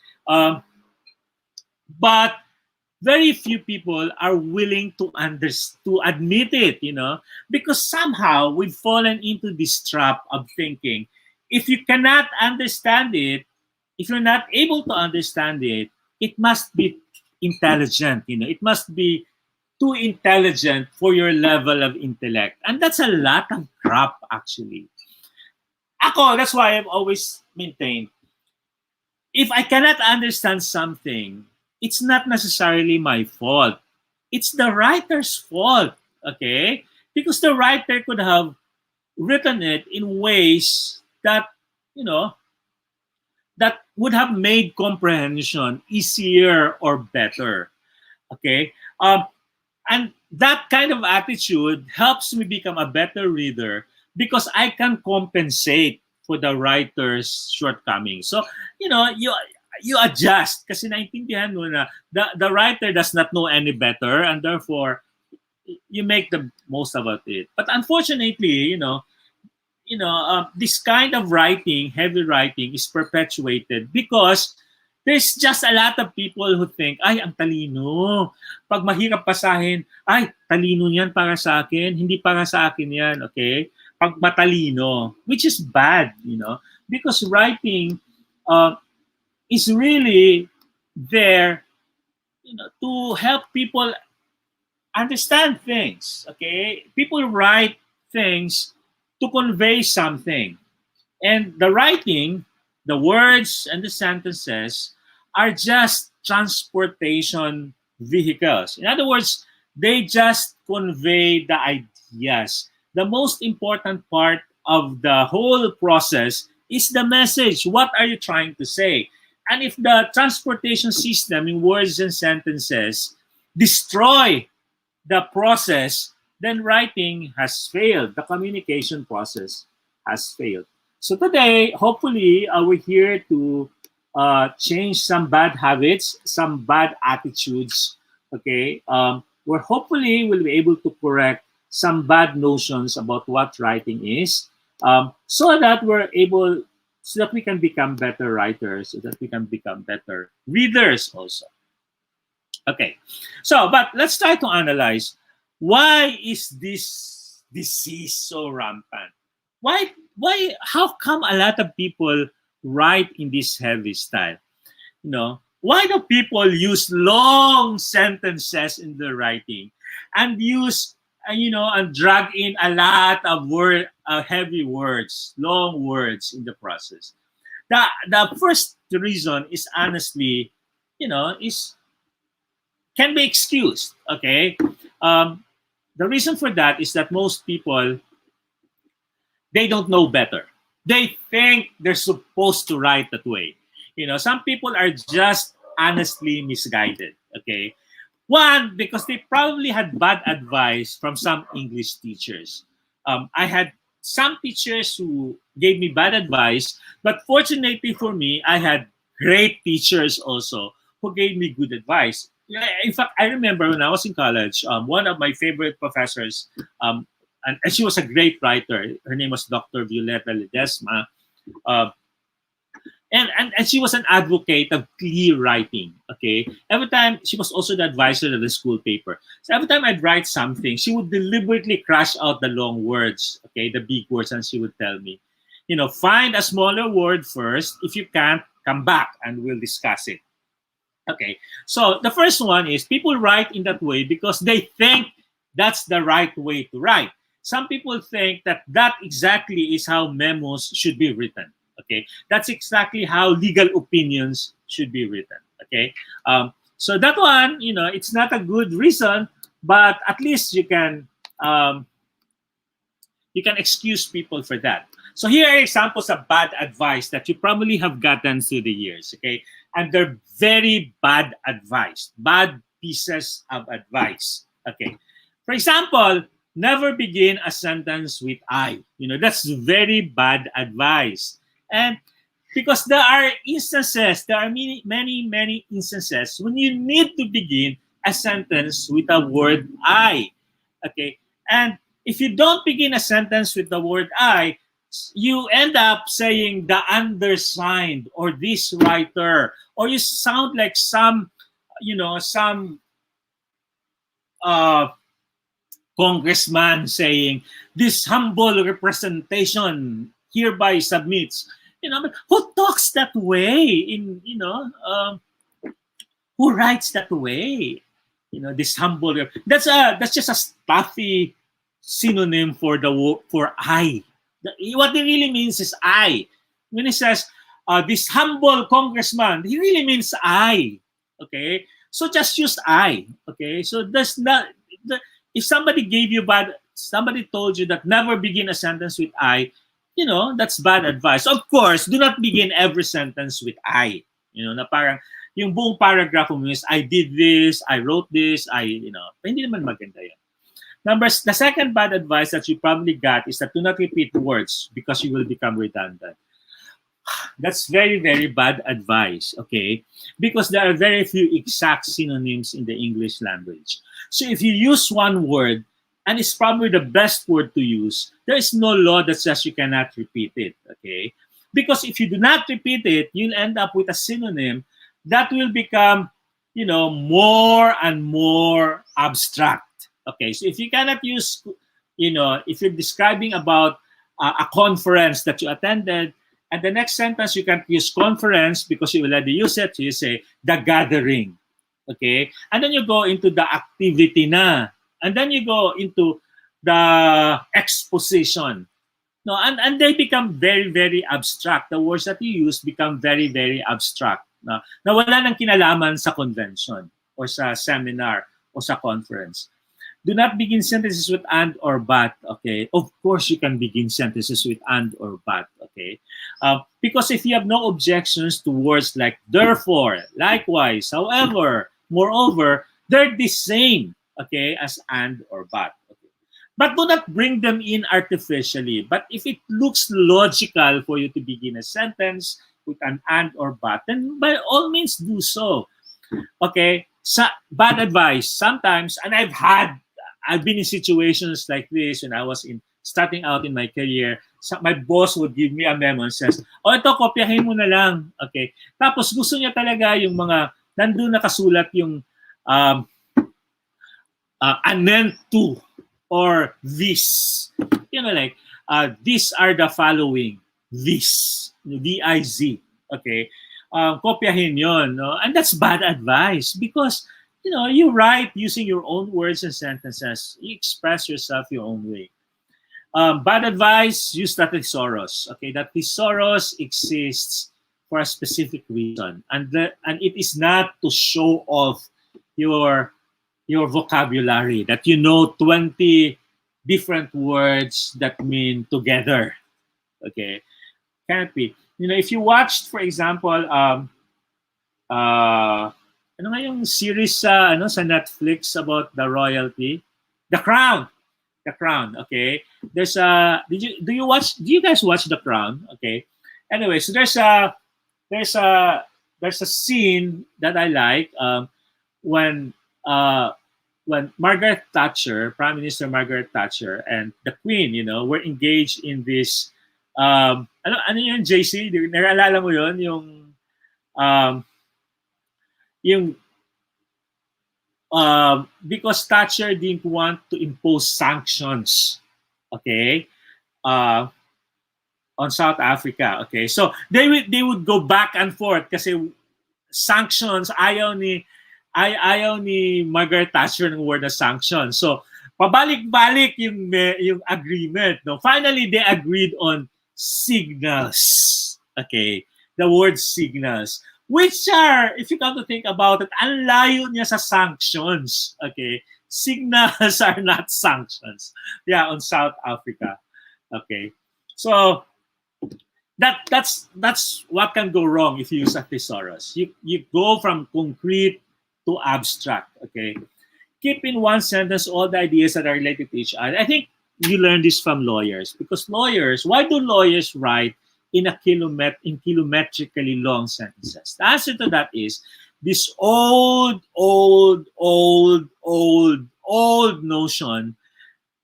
but very few people are willing to admit it, because somehow we've fallen into this trap of thinking if you cannot understand it, if you're not able to understand it, it must be intelligent, it must be too intelligent for your level of intellect. And that's a lot of crap, actually. That's why I've always maintained, if I cannot understand something, it's not necessarily my fault. It's the writer's fault, okay? Because the writer could have written it in ways that, that would have made comprehension easier or better, okay? And that kind of attitude helps me become a better reader because I can compensate for the writer's shortcomings. So, you adjust kasi naintindihan mo na the writer does not know any better and therefore you make the most about it. But unfortunately, this kind of writing, heavy writing, is perpetuated because there's just a lot of people who think, ay, ang talino. Pag mahirap basahin, ay, talino niyan para sa akin, hindi para sa akin yan, okay? Pag matalino, which is bad, because writing is really there, to help people understand things, okay? People write things to convey something. And the writing, the words and the sentences are just transportation vehicles. In other words, they just convey the ideas. The most important part of the whole process is the message. What are you trying to say? And if the transportation system in words and sentences destroy the process, then writing has failed. The communication process has failed. So today, hopefully, we're here to change some bad habits, some bad attitudes, okay? We're hopefully will be able to correct some bad notions about what writing is, so that we can become better writers, so that we can become better readers also. Okay, but let's try to analyze, why is this disease so rampant? How come a lot of people write in this heavy style? Why do people use long sentences in their writing and use and drag in a lot of heavy words, long words in the process. The first reason is honestly, is can be excused. Okay, um, the reason for that is that most people, they don't know better. They think they're supposed to write that way. Some people are just honestly misguided. Okay, one, because they probably had bad advice from some English teachers. I had some teachers who gave me bad advice, but fortunately for me, I had great teachers also who gave me good advice. Yeah, in fact, I remember when I was in college, one of my favorite professors, um, and she was a great writer. Her name was Dr. Violeta Ledesma. Uh, and she was an advocate of clear writing. Okay, every time she was also the advisor of the school paper. So every time I'd write something, she would deliberately crash out the long words, okay, the big words, and she would tell me, find a smaller word first. If you can't, come back and we'll discuss it. Okay, so the first one is people write in that way because they think that's the right way to write. Some people think that that exactly is how memos should be written. Okay, that's exactly how legal opinions should be written. Okay, so that one, it's not a good reason, but at least you can excuse people for that. So here are examples of bad advice that you probably have gotten through the years, okay? And they're very bad advice, bad pieces of advice, okay? For example, never begin a sentence with I. That's very bad advice. And because there are many instances when you need to begin a sentence with a word I, okay? And if you don't begin a sentence with the word I, you end up saying the undersigned or this writer, or you sound like some uh, congressman saying, this humble representation hereby submits. But who talks that way? Who writes that way? This humble. That's just a stuffy synonym for for I. What it really means is I. When he says this humble congressman, he really means I. Okay, so just use I. Okay, so that's not. If somebody told you that never begin a sentence with I, that's bad advice. Of course, do not begin every sentence with I. Na parang yung buong paragraph mo is I did this, I wrote this, hindi naman maganda yan. The second bad advice that you probably got is that do not repeat words because you will become redundant. That's very, very bad advice, okay? Because there are very few exact synonyms in the English language. So if you use one word, and it's probably the best word to use, there is no law that says you cannot repeat it, okay? Because if you do not repeat it, you'll end up with a synonym that will become, more and more abstract. Okay, so if you cannot use, if you're describing about a conference that you attended, and the next sentence you can't use conference because you already use it, so you say the gathering. Okay, and then you go into the activity na, and then you go into the exposition. No, and they become very, very abstract. The words that you use become very, very abstract. Na wala nang kinalaman sa convention or sa seminar or sa conference. Do not begin sentences with and or but, okay? Of course, you can begin sentences with and or but, okay? Because if you have no objections to words like therefore, likewise, however, moreover, they're the same, okay, as and or but. Okay? But do not bring them in artificially. But if it looks logical for you to begin a sentence with an and or but, then by all means do so. Okay? Bad advice. Sometimes, and I've been in situations like this when I was starting out in my career. My boss would give me a memo and says, ito, kopyahin mo na lang. Okay. Tapos gusto niya talaga yung mga, nandun nakasulat yung anent to or this. Like, these are the following. This. V-I-Z. Okay. Kopyahin yon, no? And that's bad advice because you write using your own words and sentences. You express yourself your own way. Bad advice, use that thesaurus. Okay, that thesaurus exists for a specific reason, and it is not to show off your vocabulary, that you know 20 different words that mean together. Okay, can't be. If you watched, for example, ano nga yung series sa Netflix about the royalty, The Crown. The Crown. Okay, there's a. Do you guys watch The Crown? Okay. Anyway, so there's a scene that I like when Margaret Thatcher, Prime Minister Margaret Thatcher, and the Queen, were engaged in this. Ano yun, JC? Naalala mo yun? Yung because Thatcher didn't want to impose sanctions, okay, on South Africa, okay. So they would go back and forth kasi sanctions, ayaw ni Margaret Thatcher ng word na sanctions. So pabalik-balik yung agreement. No, finally they agreed on signals, okay, the word signals, which are, if you come to think about it, ang layo niya sa sanctions. Okay, signals are not sanctions. Yeah, on South Africa. Okay, so that's what can go wrong if you use a thesaurus. You go from concrete to abstract. Okay, keep in one sentence all the ideas that are related to each other. I think you learn this from lawyers, because why do lawyers write in kilometrically long sentences? The answer to that is this old notion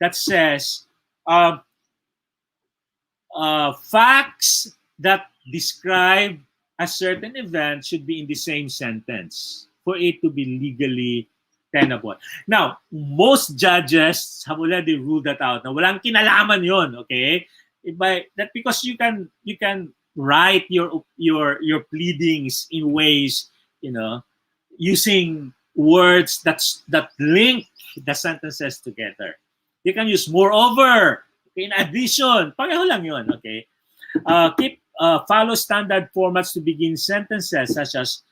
that says facts that describe a certain event should be in the same sentence for it to be legally tenable. Now, most judges have already ruled that out. Na walang kinalaman yon, okay? That because you can write your pleadings in ways, using words that link the sentences together. You can use moreover, in addition, pareho lang yon, okay? Follow standard formats to begin sentences, such as,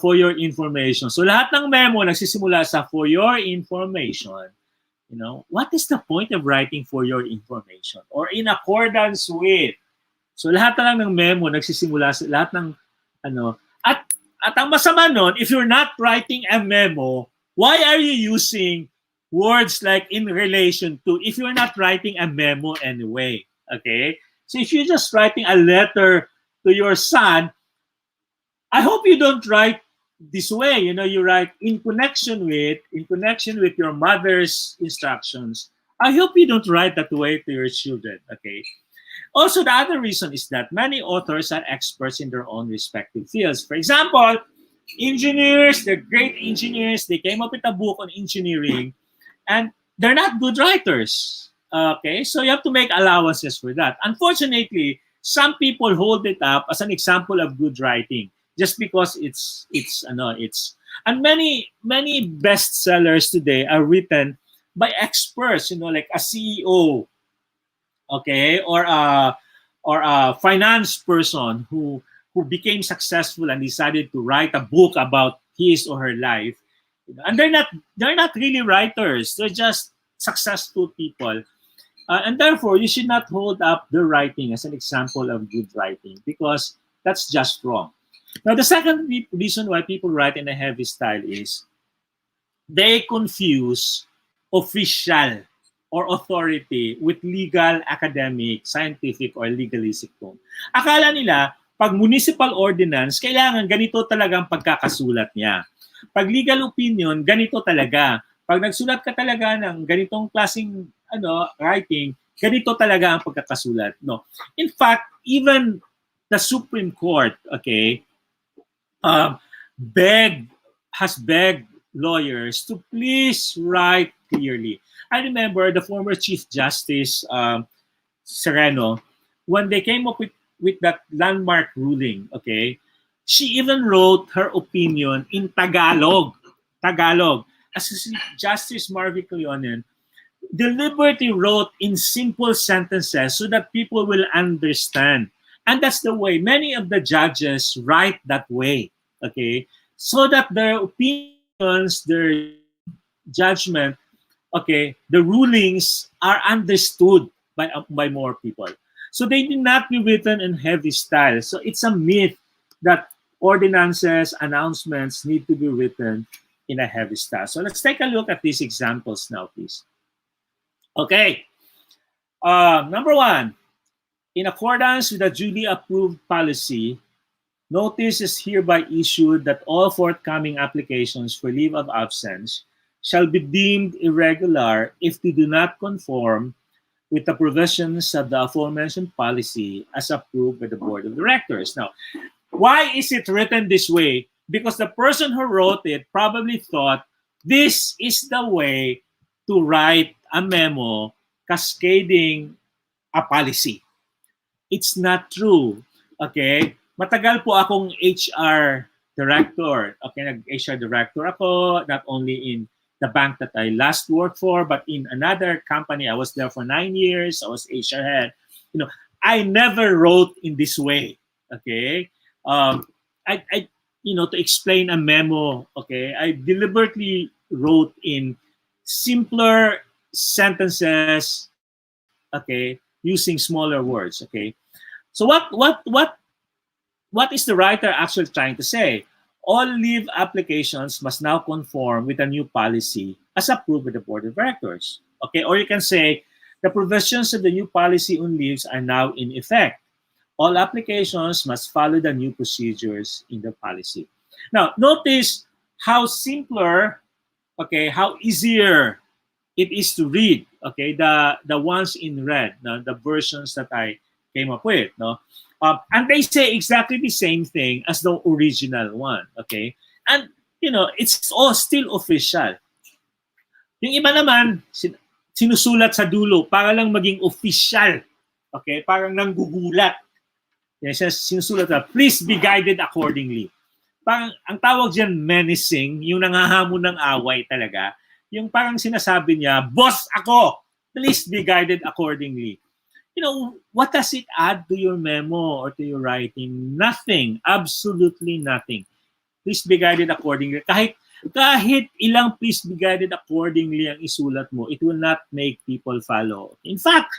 for your information. So lahat ng memo nagsisimula sa for your information. What is the point of writing for your information or in accordance with? So lahat na lang ng memo nagsisimula sa lahat ng at ang masama nun, if you're not writing a memo, why are you using words like in relation to if you're not writing a memo anyway? Okay? So if you're just writing a letter to your son, I hope you don't write this way. You write in connection with your mother's instructions. I hope you don't write that way to your children. Okay. Also, the other reason is that many authors are experts in their own respective fields. For example, engineers, they're great engineers. They came up with a book on engineering, and they're not good writers. Okay, so you have to make allowances for that. Unfortunately, some people hold it up as an example of good writing, just because it's and many bestsellers today are written by experts, like a CEO, okay, or a finance person who became successful and decided to write a book about his or her life, and they're not really writers. They're just successful people, and therefore you should not hold up their writing as an example of good writing, because that's just wrong. Now, the second reason why people write in a heavy style is they confuse official or authority with legal, academic, scientific, or legalistic tone. Akala nila, pag municipal ordinance, kailangan ganito talaga ang pagkakasulat niya. Pag legal opinion, ganito talaga. Pag nagsulat ka talaga ng ganitong klaseng writing, ganito talaga ang pagkakasulat. No. In fact, even the Supreme Court, okay, has begged lawyers to please write clearly. I remember the former Chief Justice Sereno, when they came up with that landmark ruling, okay, she even wrote her opinion in Tagalog. Tagalog. As si Justice Marvin Cleonen deliberately wrote in simple sentences so that people will understand. And that's the way many of the judges write that way, okay? So that their opinions, their judgment, okay, the rulings are understood by more people. So they did not be written in heavy style. So it's a myth that ordinances, announcements need to be written in a heavy style. So let's take a look at these examples now, please. Okay. Number one, in accordance with a duly approved policy, notice is hereby issued that all forthcoming applications for leave of absence shall be deemed irregular if they do not conform with the provisions of the aforementioned policy as approved by the Board of Directors. Now, why is it written this way? Because the person who wrote it probably thought this is the way to write a memo cascading a policy. It's not true. Okay? Matagal po akong HR director. Okay, nag-HR director ako, not only in the bank that I last worked for, but in another company. I was there for 9 years. I was HR head. You know, I never wrote in this way. Okay? To explain a memo, okay, I deliberately wrote in simpler sentences, okay, using smaller words, okay. So what is the writer actually trying to say? All leave applications must now conform with a new policy as approved by the Board of Directors, okay. Or you can say the provisions of the new policy on leaves are now in effect. All applications must follow the new procedures in the policy. Now, notice how simpler, okay, how easier it is to read, okay, the ones in red, the versions that I came up with, no? And they say exactly the same thing as the original one, okay? And, it's all still official. Yung iba naman, sinusulat sa dulo para lang maging official, okay? Parang nanggugulat. Yes, sinusulat na, please be guided accordingly. Parang, ang tawag dyan, menacing, yung nangahamon ng away talaga. Yung parang sinasabi niya, boss ako, please be guided accordingly. What does it add to your memo or to your writing? Nothing. Absolutely nothing. Please be guided accordingly. Kahit ilang please be guided accordingly ang isulat mo, it will not make people follow. In fact,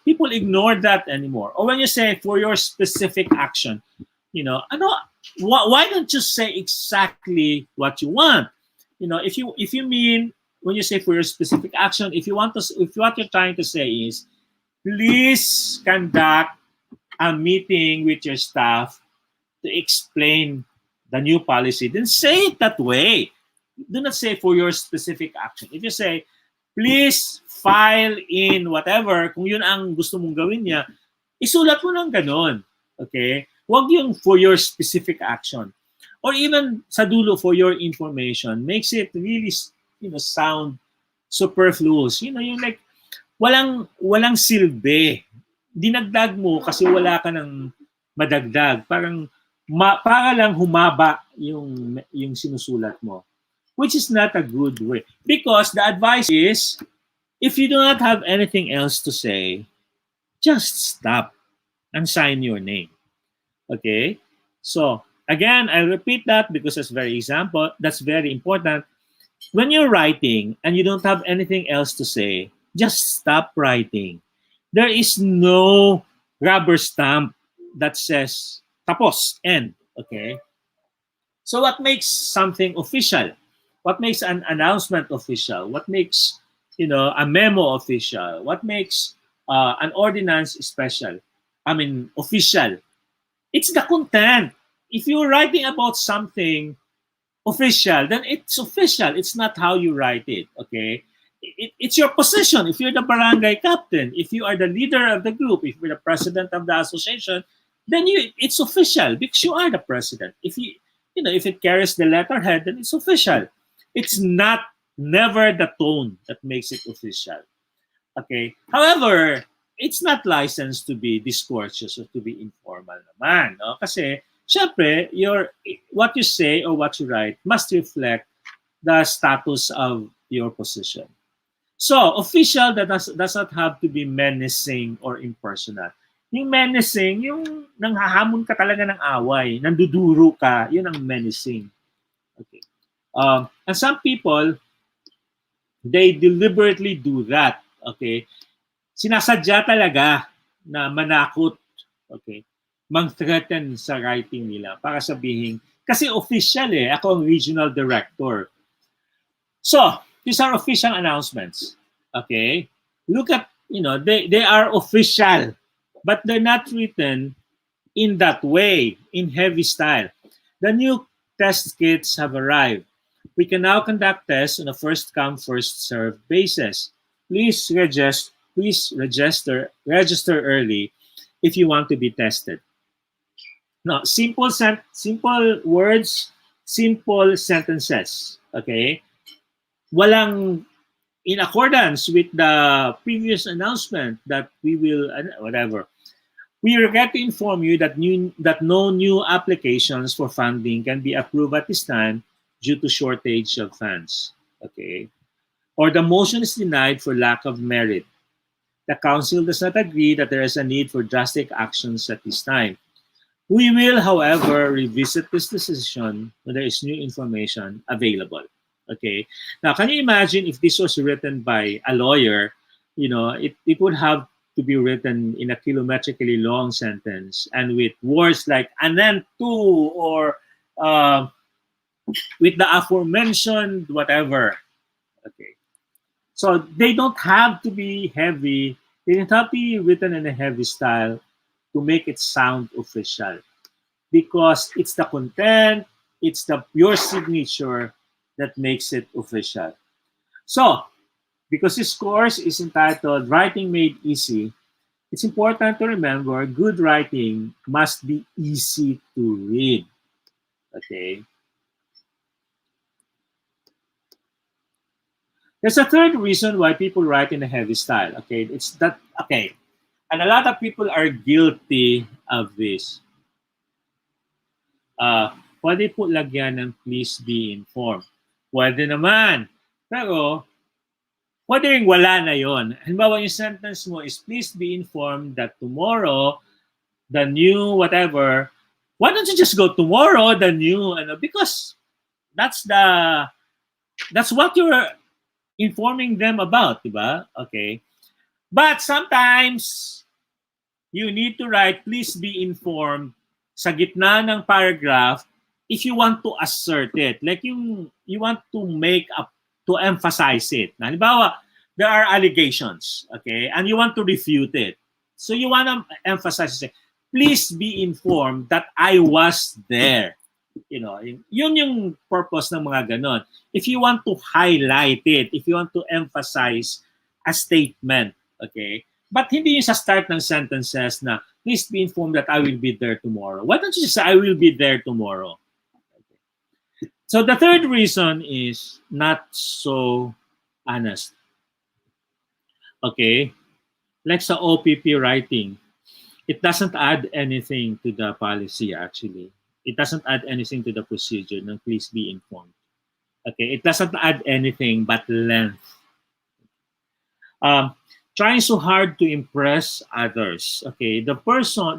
people ignore that anymore. Or when you say for your specific action, why don't you say exactly what you want? If you mean when you say for your specific action, if what you're trying to say is, please conduct a meeting with your staff to explain the new policy, then say it that way. Do not say for your specific action. If you say, please file in whatever, kung yun ang gusto mong gawin niya, isulat mo ng ganon. Okay? Huwag yung for your specific action. Or even sa dulo for your information, makes it really, sound superfluous. Yung like, walang silbi. Dinagdag mo kasi wala ka ng madagdag. Para lang humaba yung sinusulat mo. Which is not a good way. Because the advice is, if you do not have anything else to say, just stop and sign your name. Okay? So, again, I'll repeat that because that's very important. When you're writing and you don't have anything else to say, just stop writing. There is no rubber stamp that says, tapos, end. Okay? So what makes something official? What makes an announcement official? What makes, a memo official? What makes an ordinance special? Official. It's the content. If you're writing about something official, then it's official. It's not how you write it, okay? It's your position. If you're the barangay captain, if you are the leader of the group, if you're the president of the association, then it's official because you are the president. If if it carries the letterhead, then it's official. It's never the tone that makes it official. Okay? However, it's not licensed to be discourteous or to be informal naman. No? Kasi, syempre, what you say or what you write must reflect the status of your position. So, official that does not have to be menacing or impersonal. Yung menacing, yung nanghahamon ka talaga ng away, nanduduro ka, yun ang menacing. Okay. And some people, they deliberately do that. Okay. Sinasadya talaga na manakot. Okay. Mang-threaten sa writing nila para sabihin, kasi official ako ang regional director. So, these are official announcements. Okay? Look at, they are official, but they're not written in that way, in heavy style. The new test kits have arrived. We can now conduct tests on a first come, first served basis. Please register early if you want to be tested. No, simple words, simple sentences. Okay? Walang in accordance with the previous announcement that we will, whatever. We regret to inform you that no new applications for funding can be approved at this time due to shortage of funds. Okay? Or the motion is denied for lack of merit. The Council does not agree that there is a need for drastic actions at this time. We will, however, revisit this decision when there is new information available. Okay. Now, can you imagine if this was written by a lawyer? It would have to be written in a kilometrically long sentence and with words like "and then too" or with the aforementioned whatever. Okay. So they don't have to be heavy. They don't have to be written in a heavy style to make it sound official, because it's the content, it's your signature that makes it official. So, because this course is entitled Writing Made Easy, it's important to remember good writing must be easy to read. Okay? There's a third reason why people write in a heavy style. Okay? And a lot of people are guilty of this. Pwede po lagyan ng please be informed. Pwede naman. Pero, pwede rin wala na yon. Halimbawa, yung sentence mo is, please be informed that tomorrow, the new whatever, why don't you just go tomorrow, the new, because that's what you're informing them about, diba? Okay. But sometimes, you need to write, please be informed, sa gitna ng paragraph, if you want to assert it, like you want to to emphasize it. Na, halimbawa, there are allegations, okay, and you want to refute it. So you want to emphasize, say, please be informed that I was there. Yun yung purpose ng mga ganon. If you want to highlight it, if you want to emphasize a statement, okay, but hindi yung sa start ng sentences na, please be informed that I will be there tomorrow. Why don't you just say, I will be there tomorrow? So the third reason is not so honest. Okay? Like sa OPP writing, it doesn't add anything to the policy actually. It doesn't add anything to the procedure ng please be informed. Okay? It doesn't add anything but length. Trying so hard to impress others. Okay? The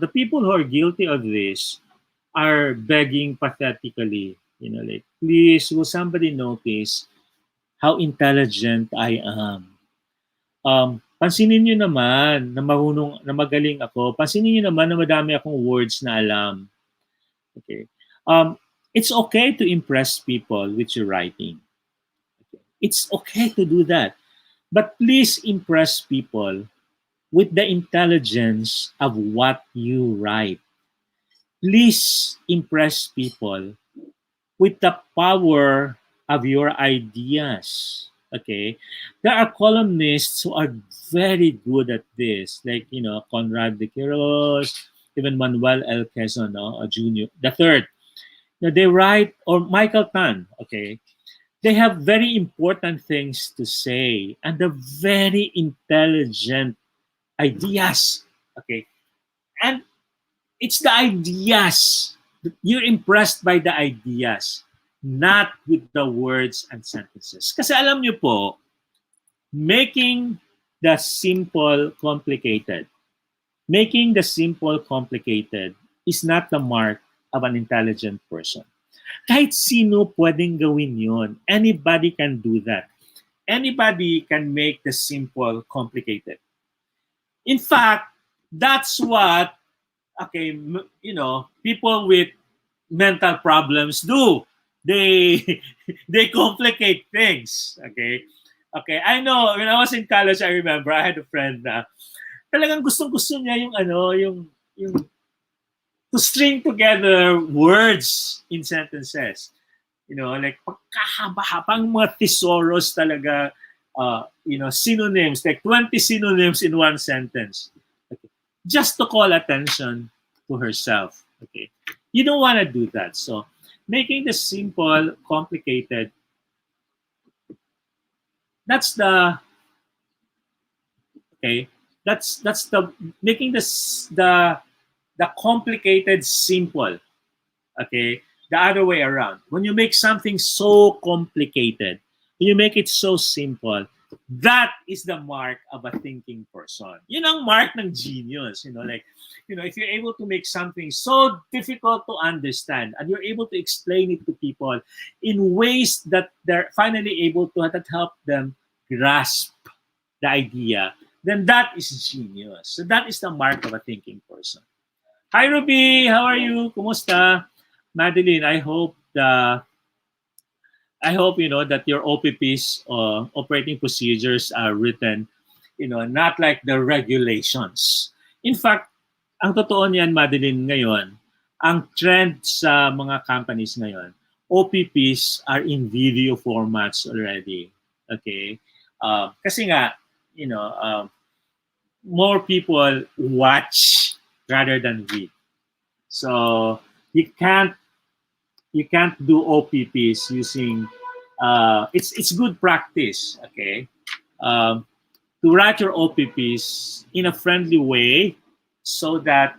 people who are guilty of this are begging pathetically, like, please, will somebody notice how intelligent I am? Pansinin nyo naman na magaling ako. Pansinin nyo naman na madami akong words na alam. Okay. It's okay to impress people with your writing. Okay. It's okay to do that. But please impress people with the intelligence of what you write. Please impress people with the power of your ideas. Okay? There are columnists who are very good at this, like, Conrad de Quiros, even Manuel L. Quezon, Jr., the third. They write, or Michael Tan, okay? They have very important things to say, and they're very intelligent ideas, okay? And it's the ideas. You're impressed by the ideas. not with the words and sentences. Kasi alam niyo po, making the simple complicated. Making the simple complicated is not the mark of an intelligent person. Kahit sino pwedeng gawin yun. Anybody can do that. Anybody can make the simple complicated. In fact, that's what, okay, people with mental problems do. They they complicate things. Okay, I know when I was in college, I remember I had a friend na talagang gustong-gusto niya yung to string together words in sentences. Like pagkahaba-habang mga thesaurus talaga, synonyms, like 20 synonyms in one sentence. Okay. Just to call attention to herself. Okay. You don't want to do that. So, making the simple complicated, that's the, okay, that's the, making the complicated simple. Okay. The other way around. When you make something so complicated, you make it so simple, that is the mark of a thinking person. Yun ang mark ng genius. If you're able to make something so difficult to understand and you're able to explain it to people in ways that they're finally able to help them grasp the idea, then that is genius. So that is the mark of a thinking person. Hi, Ruby. How are you? Kumusta? Madeline, I hope that your OPPs, operating procedures, are written, not like the regulations. In fact, ang totoo niyan, Madeline, ngayon, ang trend sa mga companies ngayon, OPPs are in video formats already. Okay? Kasi nga, more people watch rather than read. So you can't do OPPs using it's good practice, okay, to write your OPPs in a friendly way so that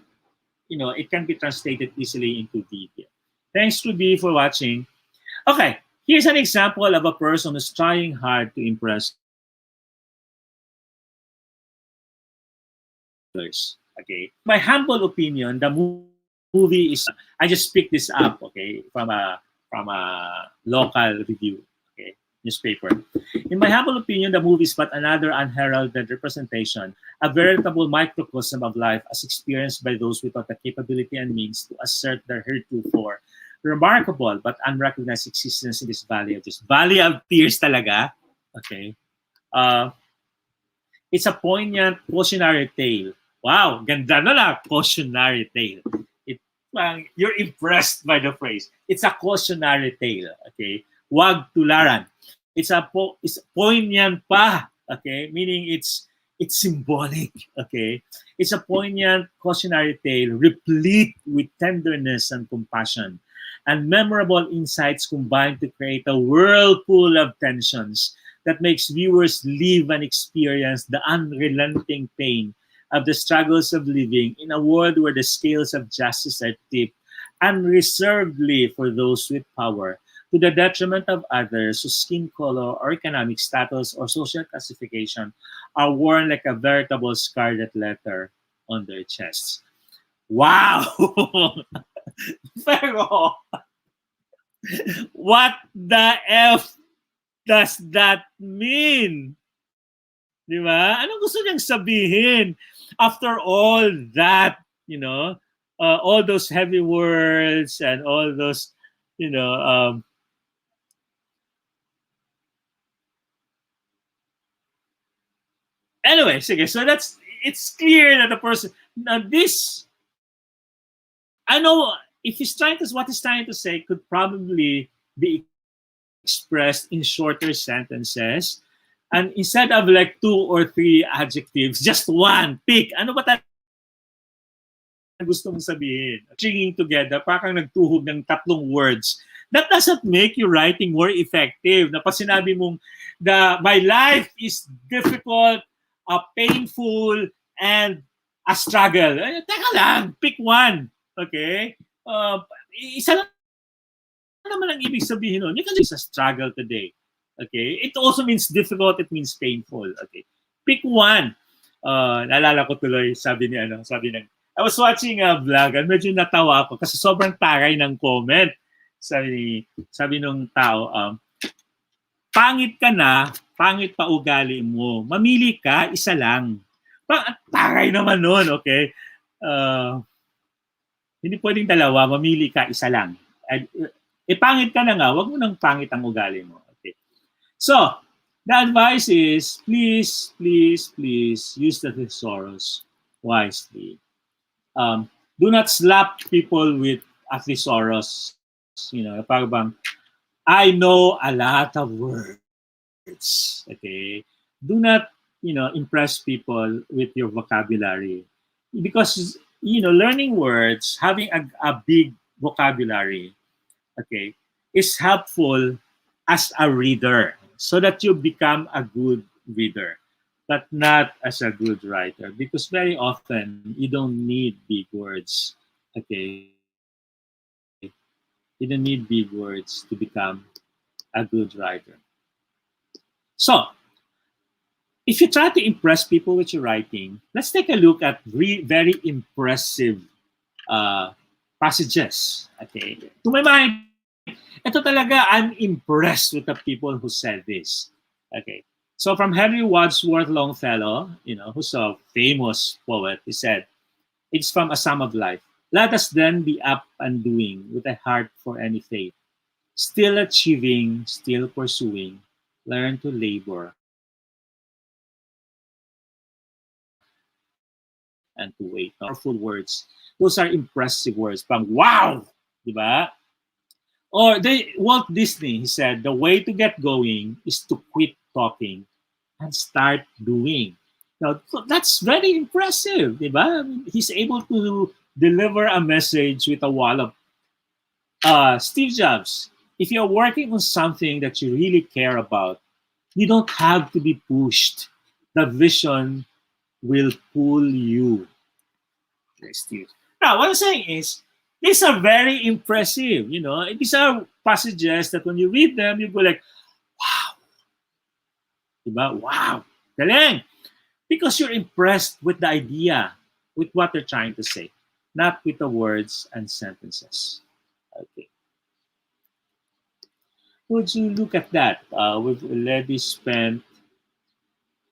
it can be translated easily into video. Thanks, Ruby, for watching. Okay, here's an example of a person who's trying hard to impress others. Okay, my humble opinion, the movie is, I just picked this up, okay, from a local review, okay, newspaper. In my humble opinion, the movie is but another unheralded representation, a veritable microcosm of life as experienced by those without the capability and means to assert their heretofore remarkable but unrecognized existence in this valley of tears talaga. Okay. It's a poignant cautionary tale. Wow, ganda na cautionary tale. You're impressed by the phrase. It's a cautionary tale. Okay, wag tularan. It's poignant pa. Okay, meaning it's symbolic. Okay, it's a poignant cautionary tale, replete with tenderness and compassion, and memorable insights combined to create a whirlpool of tensions that makes viewers live and experience the unrelenting pain of the struggles of living in a world where the scales of justice are tipped unreservedly for those with power, to the detriment of others whose skin color or economic status or social classification are worn like a veritable scarlet letter on their chests. Wow! Pero, what the F does that mean? Di ba? Anong gusto niyang sabihin? After all that, all those heavy words and all those, anyway, sige, so it's clear that the person, now this, I know if what he's trying to say could probably be expressed in shorter sentences. And instead of like 2 or 3 adjectives, just one, pick. Ano ba talaga gusto mong sabihin? Stringing together, parang nagtuhog ng 3 words. That doesn't make your writing more effective. Na pa sinabi mong, my life is difficult, painful, and a struggle. Teka lang, pick one. Okay? Isa lang naman ang ibig sabihin nun? You can just struggle today. Okay? It also means difficult, it means painful. Okay? Pick one. Naalala ko tuloy, sabi ng, I was watching a vlog and medyo natawa ako kasi sobrang taray ng comment. Sabi nung tao, pangit ka na, pangit pa ugali mo. Mamili ka, isa lang. Taray naman nun, okay? Hindi pwedeng dalawa, mamili ka, isa lang. Pangit ka na nga, wag mo nang pangit ang ugali mo. Okay. So, the advice is, please, please, please use the thesaurus wisely. Do not slap people with a thesaurus. Parang I know a lot of words. Okay. Do not, impress people with your vocabulary. Because, learning words, having a big vocabulary, okay, is helpful as a reader so that you become a good reader, but not as a good writer. Because very often, you don't need big words, okay? You don't need big words to become a good writer. So, if you try to impress people with your writing, let's take a look at very impressive passages. Okay. To my mind, ito talaga, I'm impressed with the people who said this. Okay. So from Henry Wadsworth Longfellow, who's a famous poet, he said, it's from A Sum of Life. Let us then be up and doing with a heart for any fate. Still achieving, still pursuing, learn to labor and to wait. Powerful words. Those are impressive words. Pang wow! Diba? Or Walt Disney, he said, the way to get going is to quit talking and start doing. Now, that's very impressive, diba? He's able to deliver a message with a wallop. Steve Jobs, if you're working on something that you really care about, you don't have to be pushed. The vision will pull you. Steve. Now, what I'm saying is, these are very impressive. These are passages that when you read them, you go like, wow. Diba? Wow. Galing. Because you're impressed with the idea, with what they're trying to say, not with the words and sentences. Okay. Would you look at that? We've already spent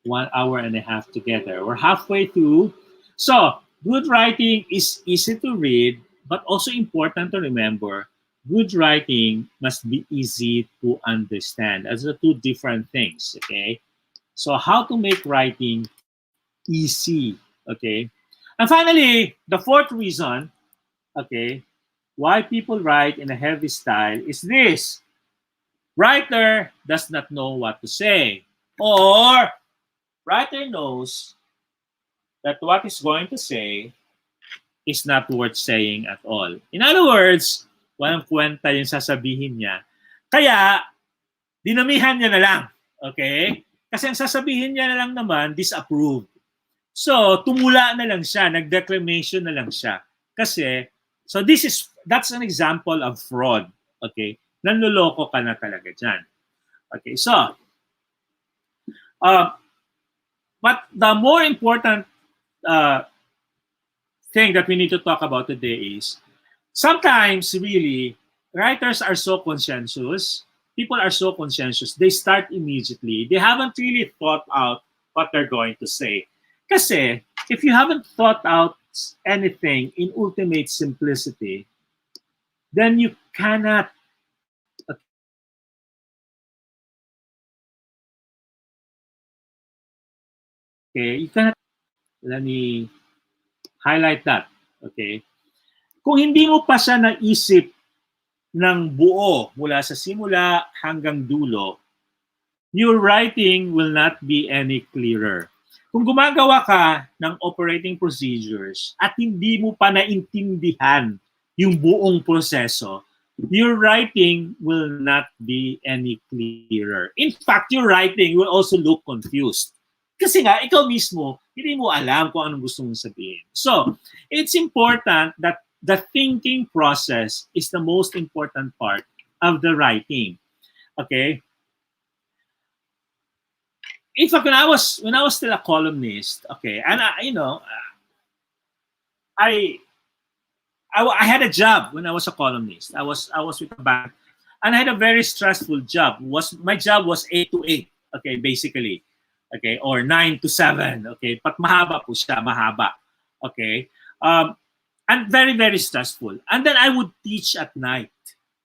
1 hour and a half together. We're halfway through. So, good writing is easy to read, but also important to remember, good writing must be easy to understand. Those are two different things, okay? So how to make writing easy, okay? And finally, the fourth reason, okay, why people write in a heavy style is this. Writer does not know what to say. Or writer knows that what he's going to say is not worth saying at all. In other words, walang kwenta yung sasabihin niya. Kaya, dinamihan niya na lang. Okay? Kasi ang sasabihin niya na lang naman, disapproved. So, tumula na lang siya, nag-declamation na lang siya. Kasi, so that's an example of fraud. Okay? Nanloloko ka na talaga dyan. Okay, so, but the more important thing that we need to talk about today is sometimes really writers are so conscientious, people are so conscientious, they start immediately. They haven't really thought out what they're going to say. Kasi if you haven't thought out anything in ultimate simplicity, then you cannot let me highlight that. Okay? Kung hindi mo pa siya naisip ng buo mula sa simula hanggang dulo, your writing will not be any clearer. Kung gumagawa ka ng operating procedures at hindi mo pa naintindihan yung buong proseso, your writing will not be any clearer. In fact, your writing will also look confused. Kasi nga, ikaw mismo, hindi mo alam kung anong gusto mong sabihin. So, it's important that the thinking process is the most important part of the writing. Okay. In fact, when I was still a columnist, okay, and I I had a job when I was a columnist. I was with a bank, and I had a very stressful job. Was my job was 8 to 8, okay, basically, okay, or 9 to 7, okay. But mahaba po siya, mahaba, okay. And very very stressful. And then I would teach at night.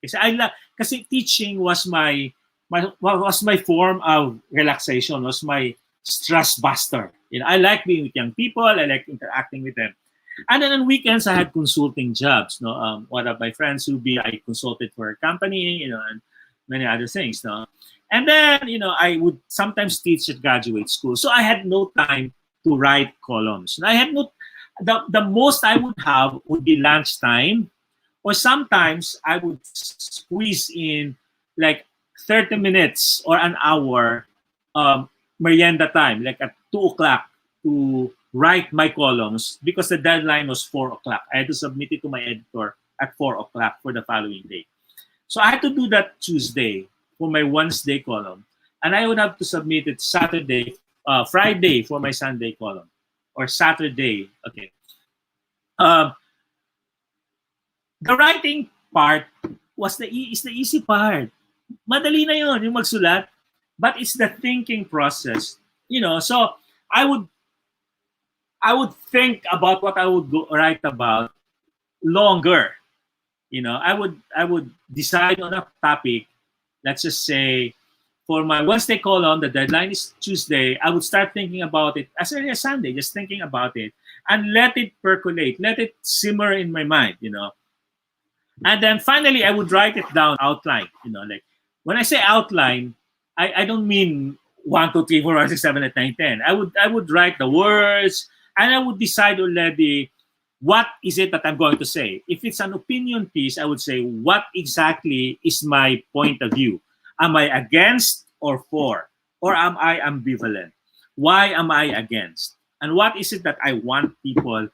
Kasi teaching was my form of relaxation, was my stress buster. I like being with young people. I like interacting with them. And then on weekends, I had consulting jobs. No, one of my friends who I consulted for a company, and many other things. No, and then I would sometimes teach at graduate school, so I had no time to write columns. And I had no the most I would have would be lunchtime, or sometimes I would squeeze in like 30 minutes or an hour merienda time, like at 2 o'clock, to write my columns because the deadline was 4 o'clock. I had to submit it to my editor at 4 o'clock for the following day. So I had to do that Tuesday for my Wednesday column, and I would have to submit it Friday for my Sunday column, or Saturday. Okay. Um, the writing part is the easy part. Madali na yun, yung magsulat, but it's the thinking process. So I would think about what I would write about longer. I would decide on a topic. Let's just say for my Wednesday column, the deadline is Tuesday. I would start thinking about it as early as Sunday, just thinking about it, and let it percolate, let it simmer in my mind. And then finally, I would write it down, outline. Like when I say outline, I don't mean 1, 2, 3, 4, 5, 6, 7, 8, 9, 10. I would write the words, and I would decide already what is it that I'm going to say. If it's an opinion piece, I would say, what exactly is my point of view? Am I against or for? Or am I ambivalent? Why am I against? And what is it that I want people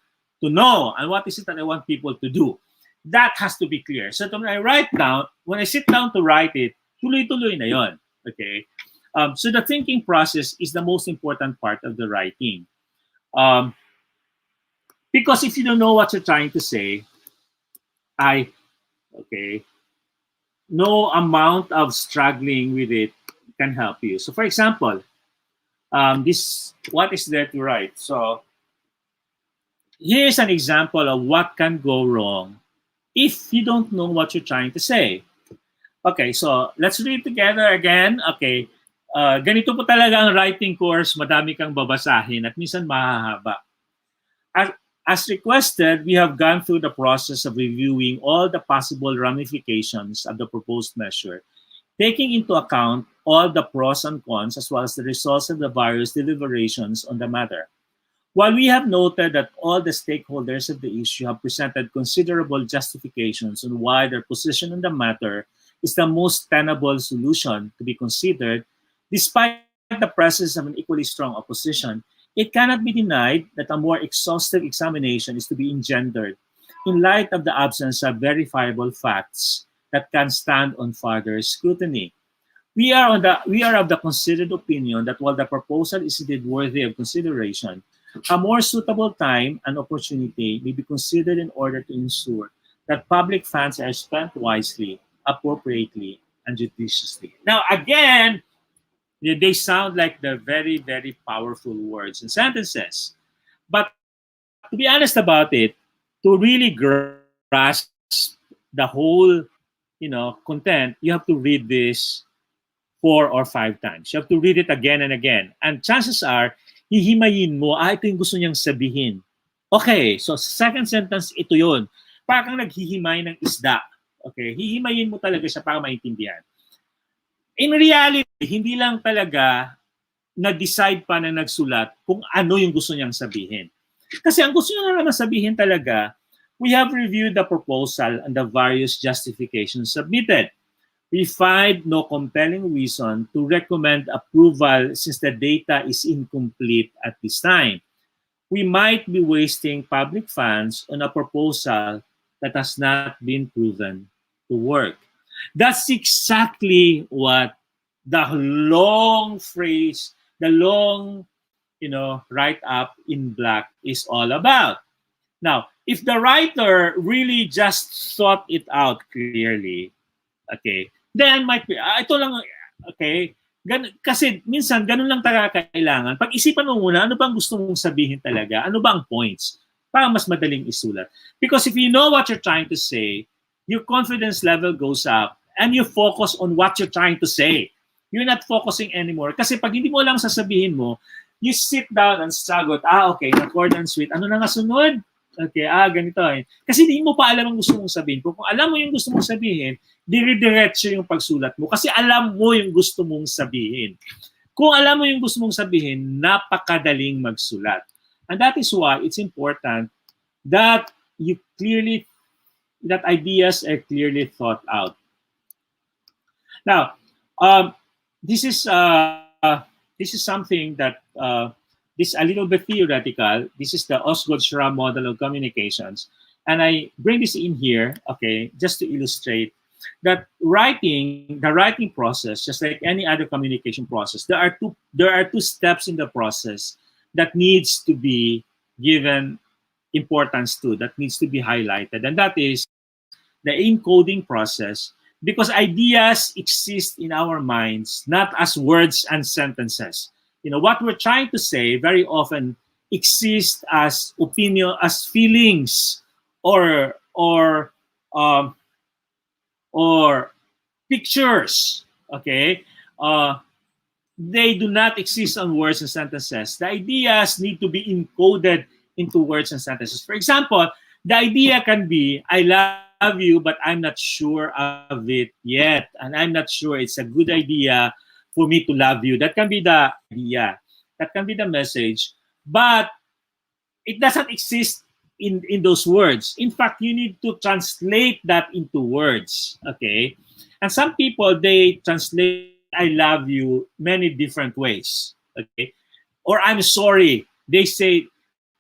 to know? And what is it that I want people to do? That has to be clear. So when I sit down to write it, tuloy-tuloy na yon. Okay? So the thinking process is the most important part of the writing. Because if you don't know what you're trying to say, no amount of struggling with it can help you. So for example, what is there to write? So here's an example of what can go wrong if you don't know what you're trying to say. Okay, so let's read together again. Okay, ganito po talaga ang writing course. Madami kang babasahin at minsan mahahaba. As requested, we have gone through the process of reviewing all the possible ramifications of the proposed measure, taking into account all the pros and cons as well as the results of the various deliberations on the matter. While we have noted that all the stakeholders of the issue have presented considerable justifications on why their position on the matter is the most tenable solution to be considered, despite the presence of an equally strong opposition, it cannot be denied that a more exhaustive examination is to be engendered in light of the absence of verifiable facts that can stand on further scrutiny. We are of the considered opinion that while the proposal is indeed worthy of consideration, a more suitable time and opportunity may be considered in order to ensure that public funds are spent wisely, appropriately, and judiciously. Now, again, they sound like they're very, very powerful words and sentences. But to be honest about it, to really grasp the whole, content, you have to read this 4 or 5 times. You have to read it again and again. And chances are, hihimayin mo, ito yung gusto niyang sabihin. Okay, so second sentence, ito yun. Parang naghihimay ng isda. Okay, hihimayin mo talaga siya para maintindihan. In reality, hindi lang talaga na-decide pa na nagsulat kung ano yung gusto niyang sabihin. Kasi ang gusto niya naman sabihin talaga, we have reviewed the proposal and the various justifications submitted. We find no compelling reason to recommend approval since the data is incomplete at this time. We might be wasting public funds on a proposal that has not been proven to work. That's exactly what the long phrase, the long, write up in black is all about. Now, if the writer really just thought it out clearly, okay, then might be, ito lang, okay, kasi minsan ganun lang talaga kailangan. Pag-isipan mo muna, ano bang gusto mong sabihin talaga? Ano bang points? Para mas madaling isulat. Because if you know what you're trying to say, your confidence level goes up and you focus on what you're trying to say. You're not focusing anymore. Kasi pag hindi mo lang sasabihin mo, you sit down and struggle. Okay, na short and sweet. Ano na nga sunod? Okay, ganito eh. Kasi hindi mo pa alam ang gusto mong sabihin. Kung alam mo yung gusto mong sabihin, dire-diretso yung pagsulat mo. Kasi alam mo yung gusto mong sabihin. Kung alam mo yung gusto mong sabihin, napakadaling magsulat. And that is why it's important that that ideas are clearly thought out. Now, this is something that this is a little bit theoretical. This is the Osgood-Schramm model of communications. And I bring this in here, okay, just to illustrate that the writing process, just like any other communication process, there are two steps in the process that needs to be given importance to, that needs to be highlighted. And that is the encoding process, because ideas exist in our minds, not as words and sentences. What we're trying to say very often exists as opinion, as feelings, or pictures. Okay, they do not exist on words and sentences. The ideas need to be encoded into words and sentences. For example, the idea can be, I love you, but I'm not sure of it yet, and I'm not sure it's a good idea for me to love you. That can be the idea. That can be the message. But it doesn't exist in those words. In fact, you need to translate that into words. Okay? And some people, they translate I love you many different ways. Okay? Or I'm sorry. They say,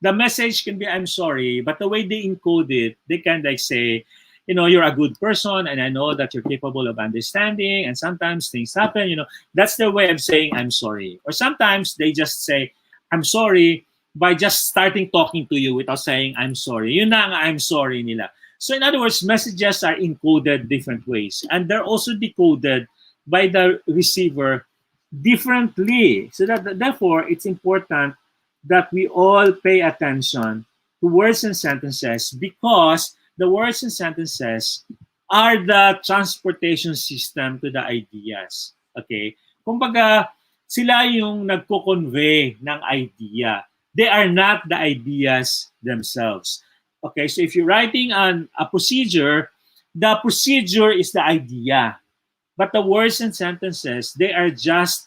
the message can be I'm sorry, but the way they encode it, they can like say, you're a good person, and I know that you're capable of understanding, and sometimes things happen, that's their way of saying I'm sorry. Or sometimes they just say, I'm sorry, by just starting talking to you without saying I'm sorry. Yun na ang I'm sorry nila. So in other words, messages are encoded different ways, and they're also decoded by the receiver differently. So that therefore, it's important that we all pay attention to words and sentences, because the words and sentences are the transportation system to the ideas. Okay? Kumbaga, sila yung nagko-convey ng idea. They are not the ideas themselves. Okay? So if you're writing on a procedure, the procedure is the idea. But the words and sentences, they are just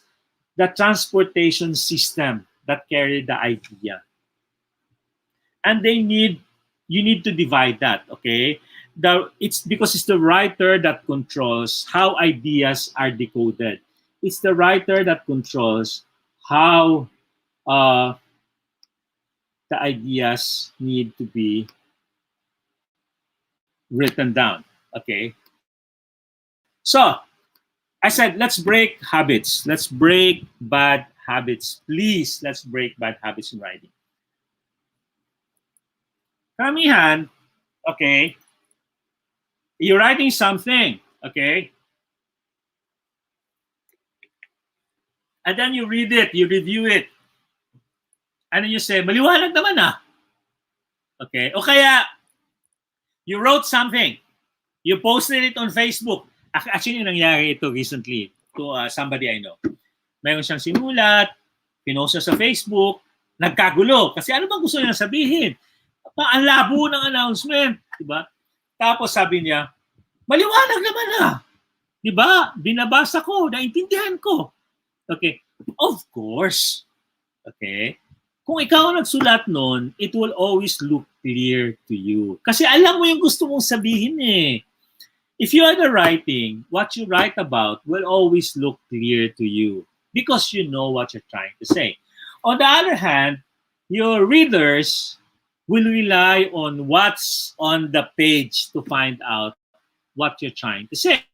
the transportation system that carry the idea. And you need to divide that, okay? It's because it's the writer that controls how ideas are decoded. It's the writer that controls how the ideas need to be written down, okay? So, I said, let's break habits. Let's break bad habits. Please, let's break bad habits in writing. Karamihan, okay, you're writing something, okay, and then you read it, you review it, and then you say, maliwanag naman okay, o kaya, you wrote something, you posted it on Facebook. Actually, nangyari ito recently to somebody I know. Mayroon siyang sinulat, pinost sa Facebook, nagkagulo. Kasi ano bang gusto niya sabihin? Ang labo ng announcement. Diba? Tapos sabi niya, maliwanag naman Diba? Binabasa ko, naintindihan ko. Okay. Of course. Okay. Kung ikaw nagsulat nun, it will always look clear to you. Kasi alam mo yung gusto mong sabihin eh. If you are the writing, what you write about will always look clear to you because you know what you're trying to say. On the other hand, your readers will rely on what's on the page to find out what you're trying to say.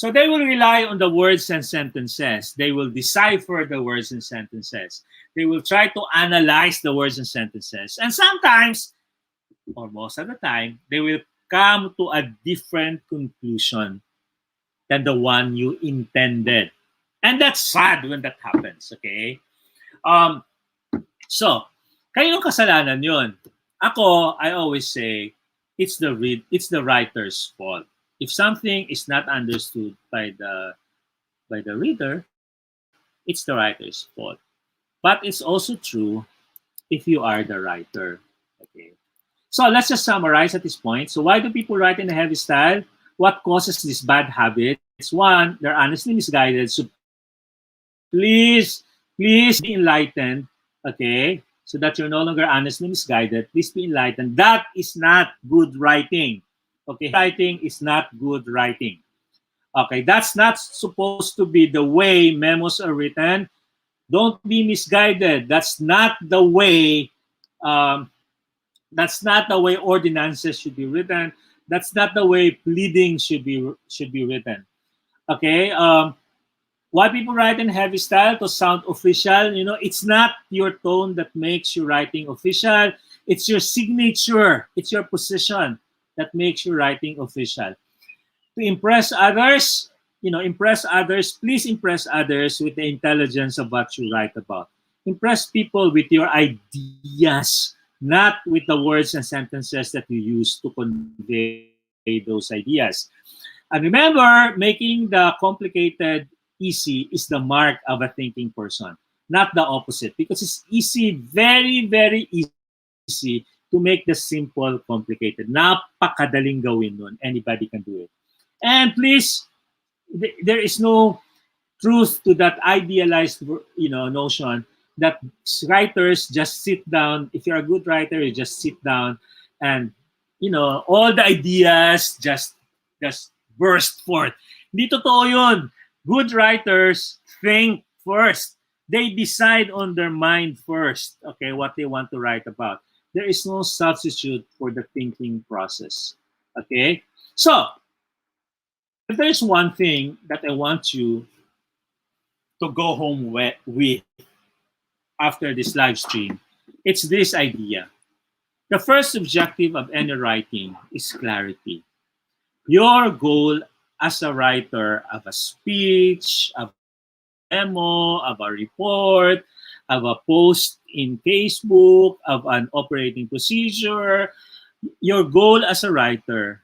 So they will rely on the words and sentences. They will decipher the words and sentences. They will try to analyze the words and sentences. And sometimes, or most of the time, they will come to a different conclusion than the one you intended. And that's sad when that happens, okay? Um, so, kaninong kasalanan yun? Ako, I always say, it's the writer's fault. If something is not understood by the reader, it's the writer's fault. But it's also true if you are the writer. Okay. So let's just summarize at this point. So why do people write in a heavy style? What causes these bad habits? One, they're honestly misguided. So please be enlightened. Okay. So that you're no longer honestly misguided. Please be enlightened. That is not good writing. Okay. Writing is not good writing. Okay. That's not supposed to be the way memos are written. Don't be misguided. That's not the way ordinances should be written. That's not the way pleading should be written. Okay. Why people write in heavy style to sound official? You know, it's not your tone that makes your writing official. It's your signature. It's your position that makes your writing official. To impress others, please impress others with the intelligence of what you write about. Impress people with your ideas, not with the words and sentences that you use to convey those ideas. And remember, making the complicated easy is the mark of a thinking person, not the opposite. Because it's easy, very, very easy to make the simple complicated. Napakadaling gawin nun. Anybody can do it. And please, there is no truth to that idealized, notion that writers just sit down. If you're a good writer, you just sit down and, all the ideas just burst forth. Hindi totoo yun. Good writers think first. They decide on their mind first, okay, what they want to write about. There is no substitute for the thinking process, okay? So, if there's one thing that I want you to go home with after this live stream, it's this idea. The first objective of any writing is clarity. Your goal as a writer of a speech, of a memo, of a report, of a post in Facebook, of an operating procedure, your goal as a writer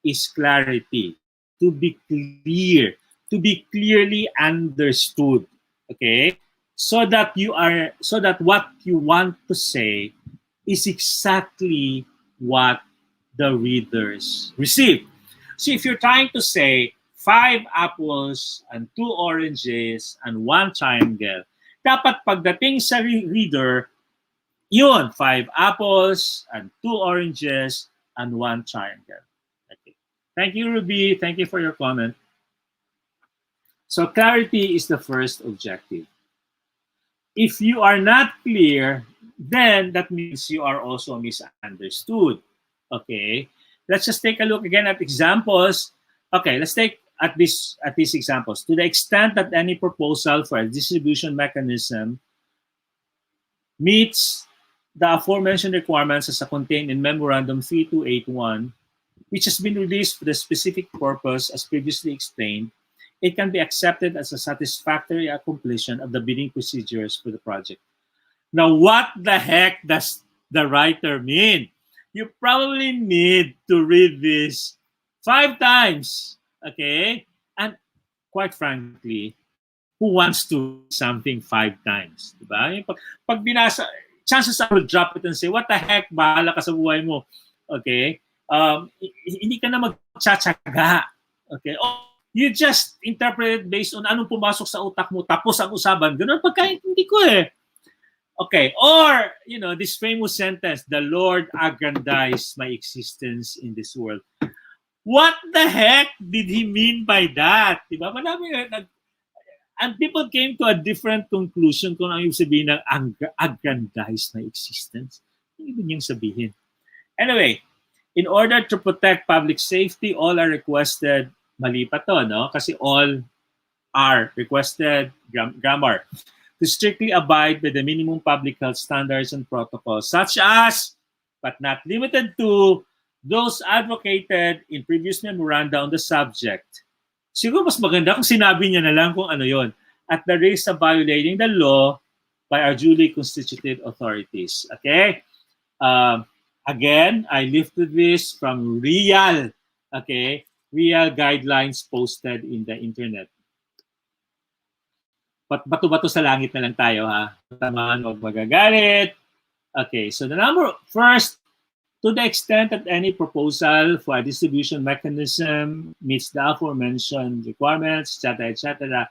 is clarity, to be clear, to be clearly understood, okay? So that what you want to say is exactly what the readers receive. So if you're trying to say 5 apples and 2 oranges and 1 triangle, dapat pagdating sa reader, yun, 5 apples and 2 oranges and 1 triangle. Okay. Thank you, Ruby. Thank you for your comment. So clarity is the first objective. If you are not clear, then that means you are also misunderstood. Okay? Let's just take a look again at examples. Okay, let's take at these examples. To the extent that any proposal for a distribution mechanism meets the aforementioned requirements as contained in Memorandum 3281, which has been released for the specific purpose as previously explained, it can be accepted as a satisfactory completion of the bidding procedures for the project. Now, what the heck does the writer mean? You probably need to read this 5 times, okay? And quite frankly, who wants to read something 5 times? Diba? Pag binasa, chances are will drop it and say, what the heck, bahala ka sa buhay mo. Okay? Hindi ka na magtsatsaga. Okay? You just interpret it based on anong pumasok sa utak mo, tapos ang usapan. Ganun pagkaintindi ko eh. Okay, or, this famous sentence, the Lord aggrandized my existence in this world. What the heck did he mean by that? Diba? And people came to a different conclusion kung ano yung sabihin ng aggrandized my existence. Ano yun yung sabihin? Anyway, in order to protect public safety, all are requested Mali pa to, no? Kasi all are requested grammar to strictly abide by the minimum public health standards and protocols, such as, but not limited to, those advocated in previous memoranda on the subject. Siguro mas maganda kung sinabi niya na lang kung ano yon. At the risk of violating the law by our duly constituted authorities. Okay? Again, I lifted this from real guidelines posted in the internet. Bato-bato sa langit na lang tayo, ha? Tamaan, huwag magagalit. Okay, so the first, to the extent that any proposal for a distribution mechanism meets the aforementioned requirements, etc.,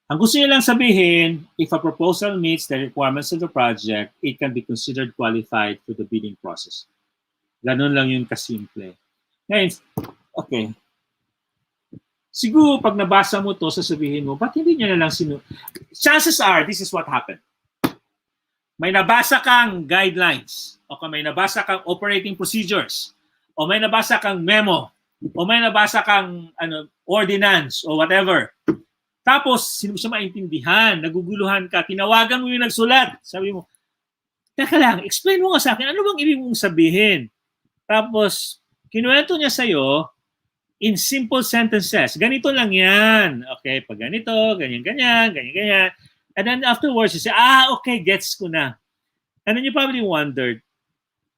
ang gusto niyo lang sabihin, if a proposal meets the requirements of the project, it can be considered qualified for the bidding process. Ganun lang yun kasimple. Ngayon, okay. Siguro, pag nabasa mo to, sasabihin mo, ba't hindi niya na lang Chances are, this is what happened. May nabasa kang guidelines, o may nabasa kang operating procedures, o may nabasa kang memo, o may nabasa kang ordinance, o whatever. Tapos, sino siya maintindihan, naguguluhan ka, tinawagan mo yung nagsulat. Sabi mo, teka lang, explain mo nga sa akin, ano bang ibig mong sabihin? Tapos, kinuwento niya sa'yo, in simple sentences. Ganito lang yan. Okay, pag ganito, ganyan-ganyan, ganyan-ganyan. And then afterwards, you say, okay, gets ko na. And then you probably wondered,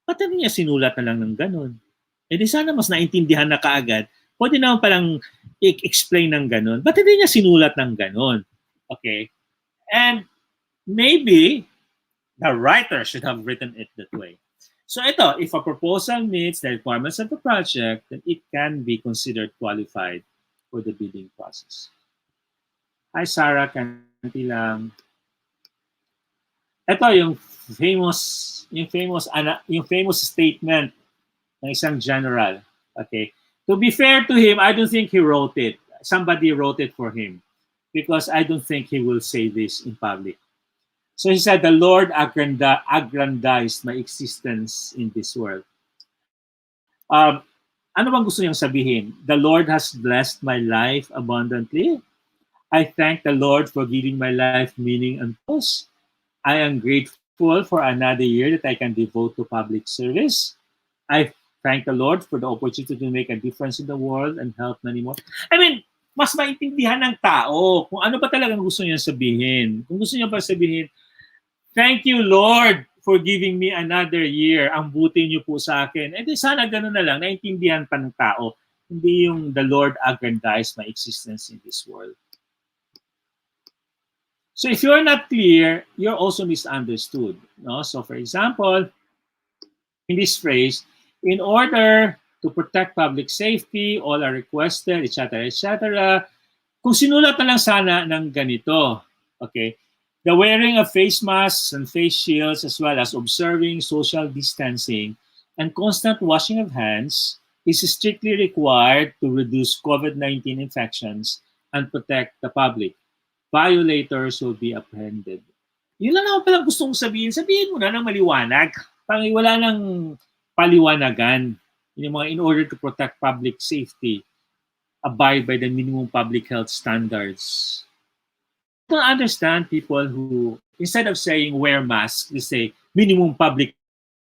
ba't niya sinulat na lang ng ganun? Eh di sana mas naintindihan na kaagad. Pwede naman palang i-explain ng ganun. Ba't hindi niya sinulat ng ganun? Okay? And maybe the writer should have written it that way. So ito, if a proposal meets the requirements of the project, then it can be considered qualified for the bidding process. Hi, Sarah, kanti lang. Ito yung famous statement ng isang general. Okay. To be fair to him, I don't think he wrote it. Somebody wrote it for him because I don't think he will say this in public. So he said, the Lord aggrandized my existence in this world. Ano bang gusto niyang sabihin? The Lord has blessed my life abundantly. I thank the Lord for giving my life meaning and purpose. I am grateful for another year that I can devote to public service. I thank the Lord for the opportunity to make a difference in the world and help many more. I mean, mas maintindihan ng tao kung ano ba talagang gusto niya sabihin. Kung gusto niya pa sabihin, thank you, Lord, for giving me another year. Ang buti niyo po sa akin. Eh di sana ganun na lang, naintindihan pa ng tao. Hindi yung the Lord aggrandized my existence in this world. So if you're not clear, you're also misunderstood. No? So for example, in this phrase, in order to protect public safety, all are requested, etc., etc., kung sinulat na lang sana ng ganito, okay, the wearing of face masks and face shields as well as observing social distancing and constant washing of hands is strictly required to reduce COVID-19 infections and protect the public. Violators will be apprehended. Yun lang naman palang gustong sabihin. Sabihin mo na ng maliwanag. Parang wala nang paliwanagan. Yung mga in order to protect public safety, abide by the minimum public health standards. I don't understand people who, instead of saying wear masks, they say minimum public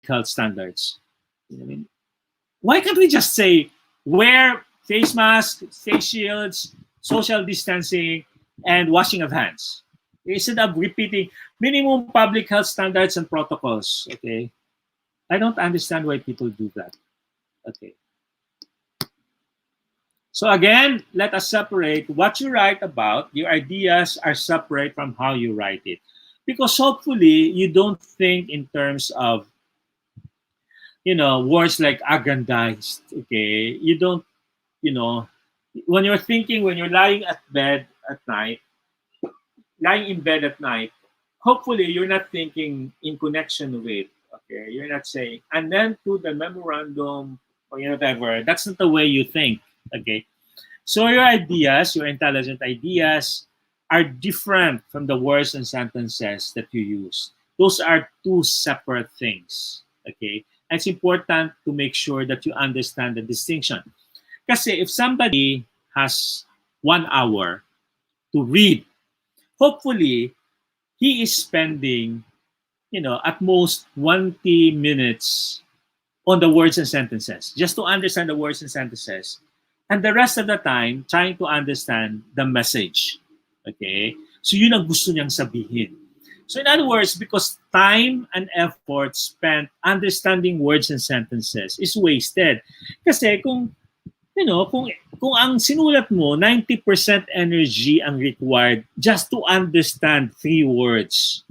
health standards. You know what I mean? Why can't we just say wear face masks, face shields, social distancing, and washing of hands? Instead of repeating minimum public health standards and protocols, okay? I don't understand why people do that. Okay. So again, let us separate what you write about. Your ideas are separate from how you write it. Because hopefully, you don't think in terms of, words like aggrandized, okay? You don't, when you're thinking, when you're lying in bed at night, hopefully you're not thinking in connection with, okay? You're not saying, and then to the memorandum, or whatever. That's not the way you think, okay? So your ideas, your intelligent ideas, are different from the words and sentences that you use. Those are two separate things, okay? And it's important to make sure that you understand the distinction. Kasi if somebody has 1 hour to read, hopefully he is spending, at most 20 minutes on the words and sentences, just to understand the words and sentences. And the rest of the time, trying to understand the message. Okay? So yun ang gusto niyang sabihin. So in other words, because time and effort spent understanding words and sentences is wasted. Kasi kung ang sinulat mo, 90% energy ang required just to understand 3 words.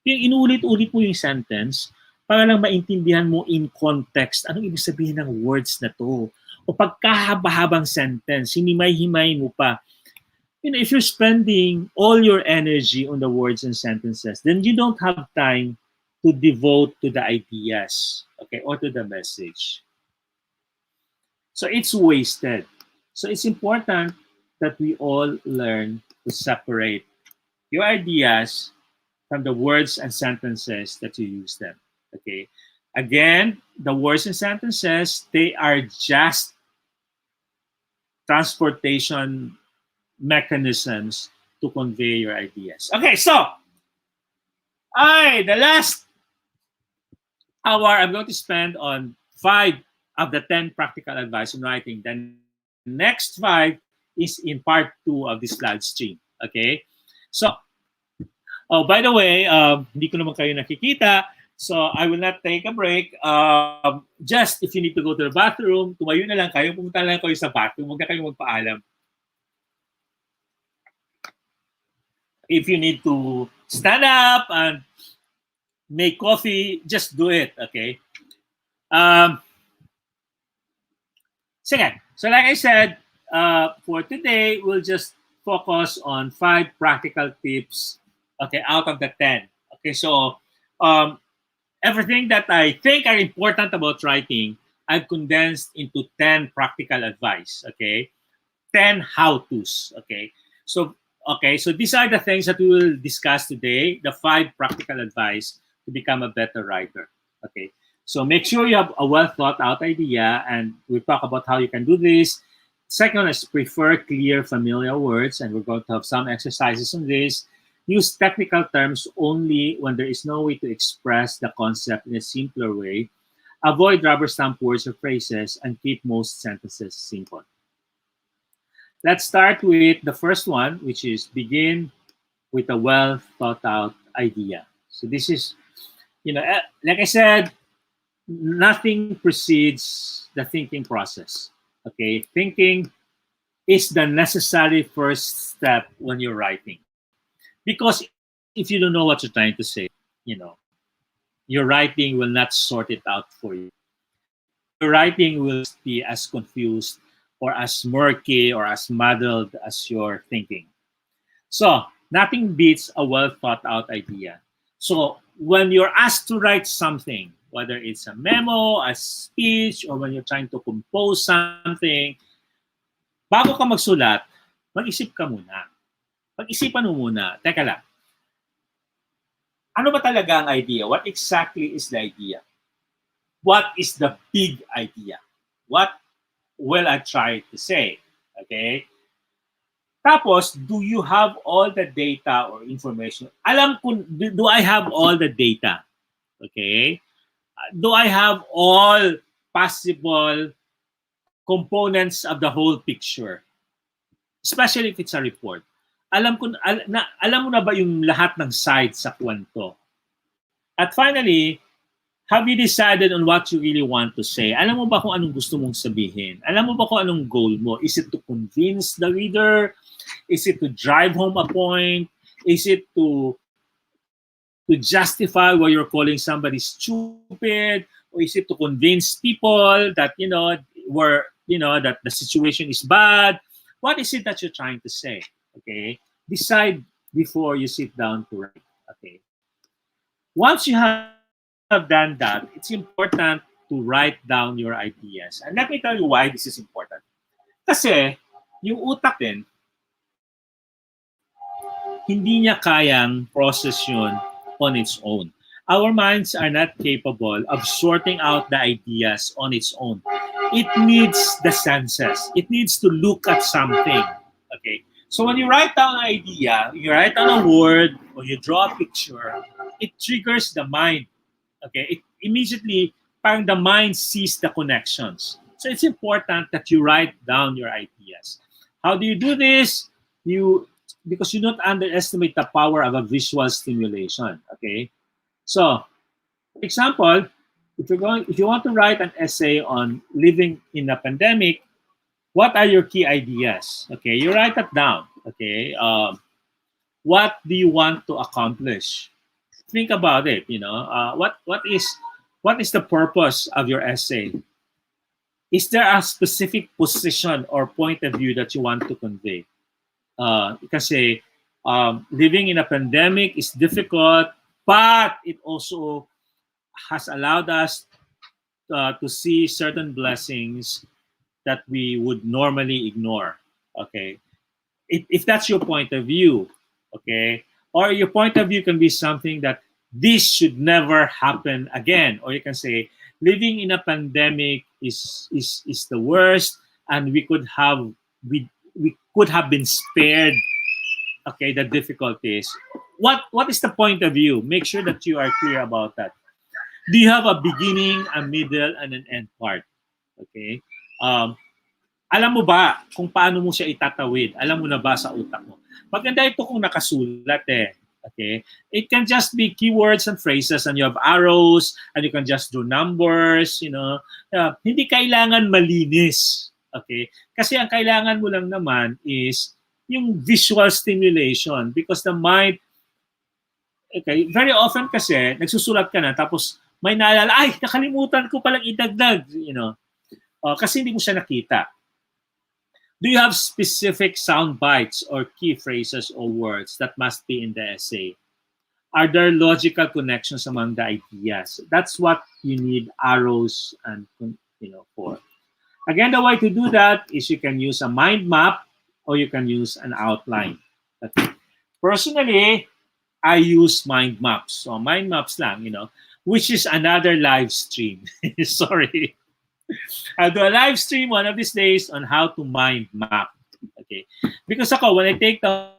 Yung inulit-ulit mo yung sentence para lang maintindihan mo in context anong ibig sabihin ng words na to. O pagkahaba-habang sentence, hinimay-himay mo pa. If you're spending all your energy on the words and sentences, then you don't have time to devote to the ideas, okay, or to the message. So it's wasted. So it's important that we all learn to separate your ideas from the words and sentences that you use them, okay? Again, the words and sentences, they are just transportation mechanisms to convey your ideas. Okay, so, the last hour I'm going to spend on 5 of the 10 practical advice on writing. The next 5 is in part 2 of this live stream. Okay? So, by the way, hindi ko naman kayo nakikita, so I will not take a break. Just if you need to go to the bathroom, tumayo na lang kayo, pumunta lang kayo sa bathroom, huwag na kayong magpaalam. If you need to stand up and make coffee, just do it, okay? Sige. So like I said, for today, we'll just focus on 5 practical tips, okay, out of the 10. Okay, so everything that I think are important about writing, I've condensed into 10 practical advice, okay? 10 how-tos, okay? So these are the things that we will discuss today, the 5 practical advice to become a better writer, okay? So make sure you have a well-thought-out idea, and we'll talk about how you can do this. Second is prefer clear, familiar words, and we're going to have some exercises on this. Use technical terms only when there is no way to express the concept in a simpler way. Avoid rubber stamp words or phrases, and keep most sentences simple. Let's start with the first one, which is begin with a well-thought-out idea. So this is, like I said, nothing precedes the thinking process. Okay, thinking is the necessary first step when you're writing. Because if you don't know what you're trying to say, your writing will not sort it out for you. Your writing will be as confused or as murky or as muddled as your thinking. So, nothing beats a well-thought-out idea. So, when you're asked to write something, whether it's a memo, a speech, or when you're trying to compose something, bago ka magsulat, mag-isip ka muna. Pag-isipan mo muna, teka lang, ano ba talaga ang idea? What exactly is the idea? What is the big idea? What will I try to say? Okay? Tapos, do you have all the data or information? Do I have all the data? Okay? Do I have all possible components of the whole picture? Especially if it's a report. Alam mo na ba yung lahat ng sides sa kwento? At finally, have you decided on what you really want to say? Alam mo ba kung anong gusto mong sabihin? Alam mo ba kung anong goal mo? Is it to convince the reader? Is it to drive home a point? Is it to justify why you're calling somebody stupid? Or is it to convince people that, that the situation is bad? What is it that you're trying to say? Okay? Decide before you sit down to write. Okay? Once you have done that, it's important to write down your ideas. And let me tell you why this is important. Kasi, yung utak din, hindi niya kayang process yun on its own. Our minds are not capable of sorting out the ideas on its own. it needs the senses. It needs to look at something. Okay. So when you write down an idea, you write down a word, or you draw a picture, it triggers the mind. Okay. It immediately, parang the mind sees the connections. So it's important that you write down your ideas. How do you do this? Because you don't underestimate the power of a visual stimulation. Okay. So, for example, if you want to write an essay on living in a pandemic, what are your key ideas? Okay, you write that down. Okay, what do you want to accomplish? Think about it. What is the purpose of your essay? Is there a specific position or point of view that you want to convey? Kasi living in a pandemic is difficult, but it also has allowed us to see certain blessings that we would normally ignore. Okay, if that's your point of view, okay, or your point of view can be something that this should never happen again, or you can say living in a pandemic is the worst, and we could have been spared. Okay, the difficulties. What is the point of view? Make sure that you are clear about that. Do you have a beginning, a middle, and an end part? Okay. Alam mo ba kung paano mo siya itatawid? Alam mo na ba sa utak mo? Maganda ito kung nakasulat eh. Okay? It can just be keywords and phrases, and you have arrows, and you can just do numbers, hindi kailangan malinis. Okay? Kasi ang kailangan mo lang naman is yung visual stimulation, because the mind, okay, very often kasi nagsusulat ka na tapos may naalala, ay, nakalimutan ko palang idagdag, kasi hindi mo siya nakita. Do you have specific sound bites or key phrases or words that must be in the essay? Are there logical connections among the ideas? That's what you need arrows and for. Again, the way to do that is you can use a mind map or you can use an outline. Okay. Personally, I use mind maps. So mind maps lang, which is another live stream. Sorry. I'll do a live stream one of these days on how to mind map. Okay. Because when I take down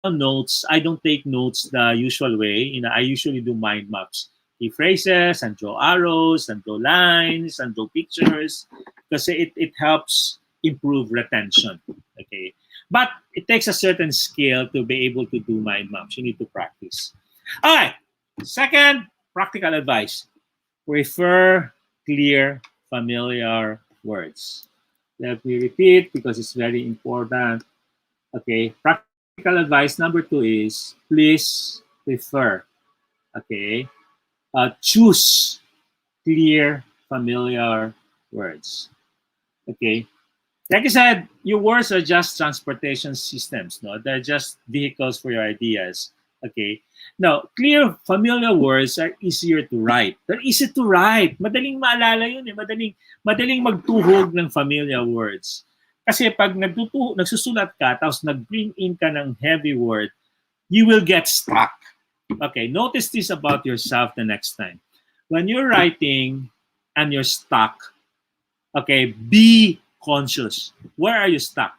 notes, I don't take notes the usual way. I usually do mind maps. Key phrases, and draw arrows, and draw lines, and draw pictures. Because it helps improve retention. Okay. But it takes a certain skill to be able to do mind maps. You need to practice. All right. Second, practical advice. Prefer clear, familiar words. Let me repeat because it's very important. Okay. Practical advice number 2 is please prefer. Okay. Choose clear, familiar words. Okay. Like I said, your words are just transportation systems. No, they're just vehicles for your ideas. Okay. Now, clear, familiar words are easier to write. They're easy to write. Madaling maalala yun eh. Madaling magtuhog ng familiar words. Kasi pag nagsusulat ka, tapos nag-bring in ka ng heavy word, you will get stuck. Okay, notice this about yourself the next time. When you're writing and you're stuck, okay, be conscious. Where are you stuck?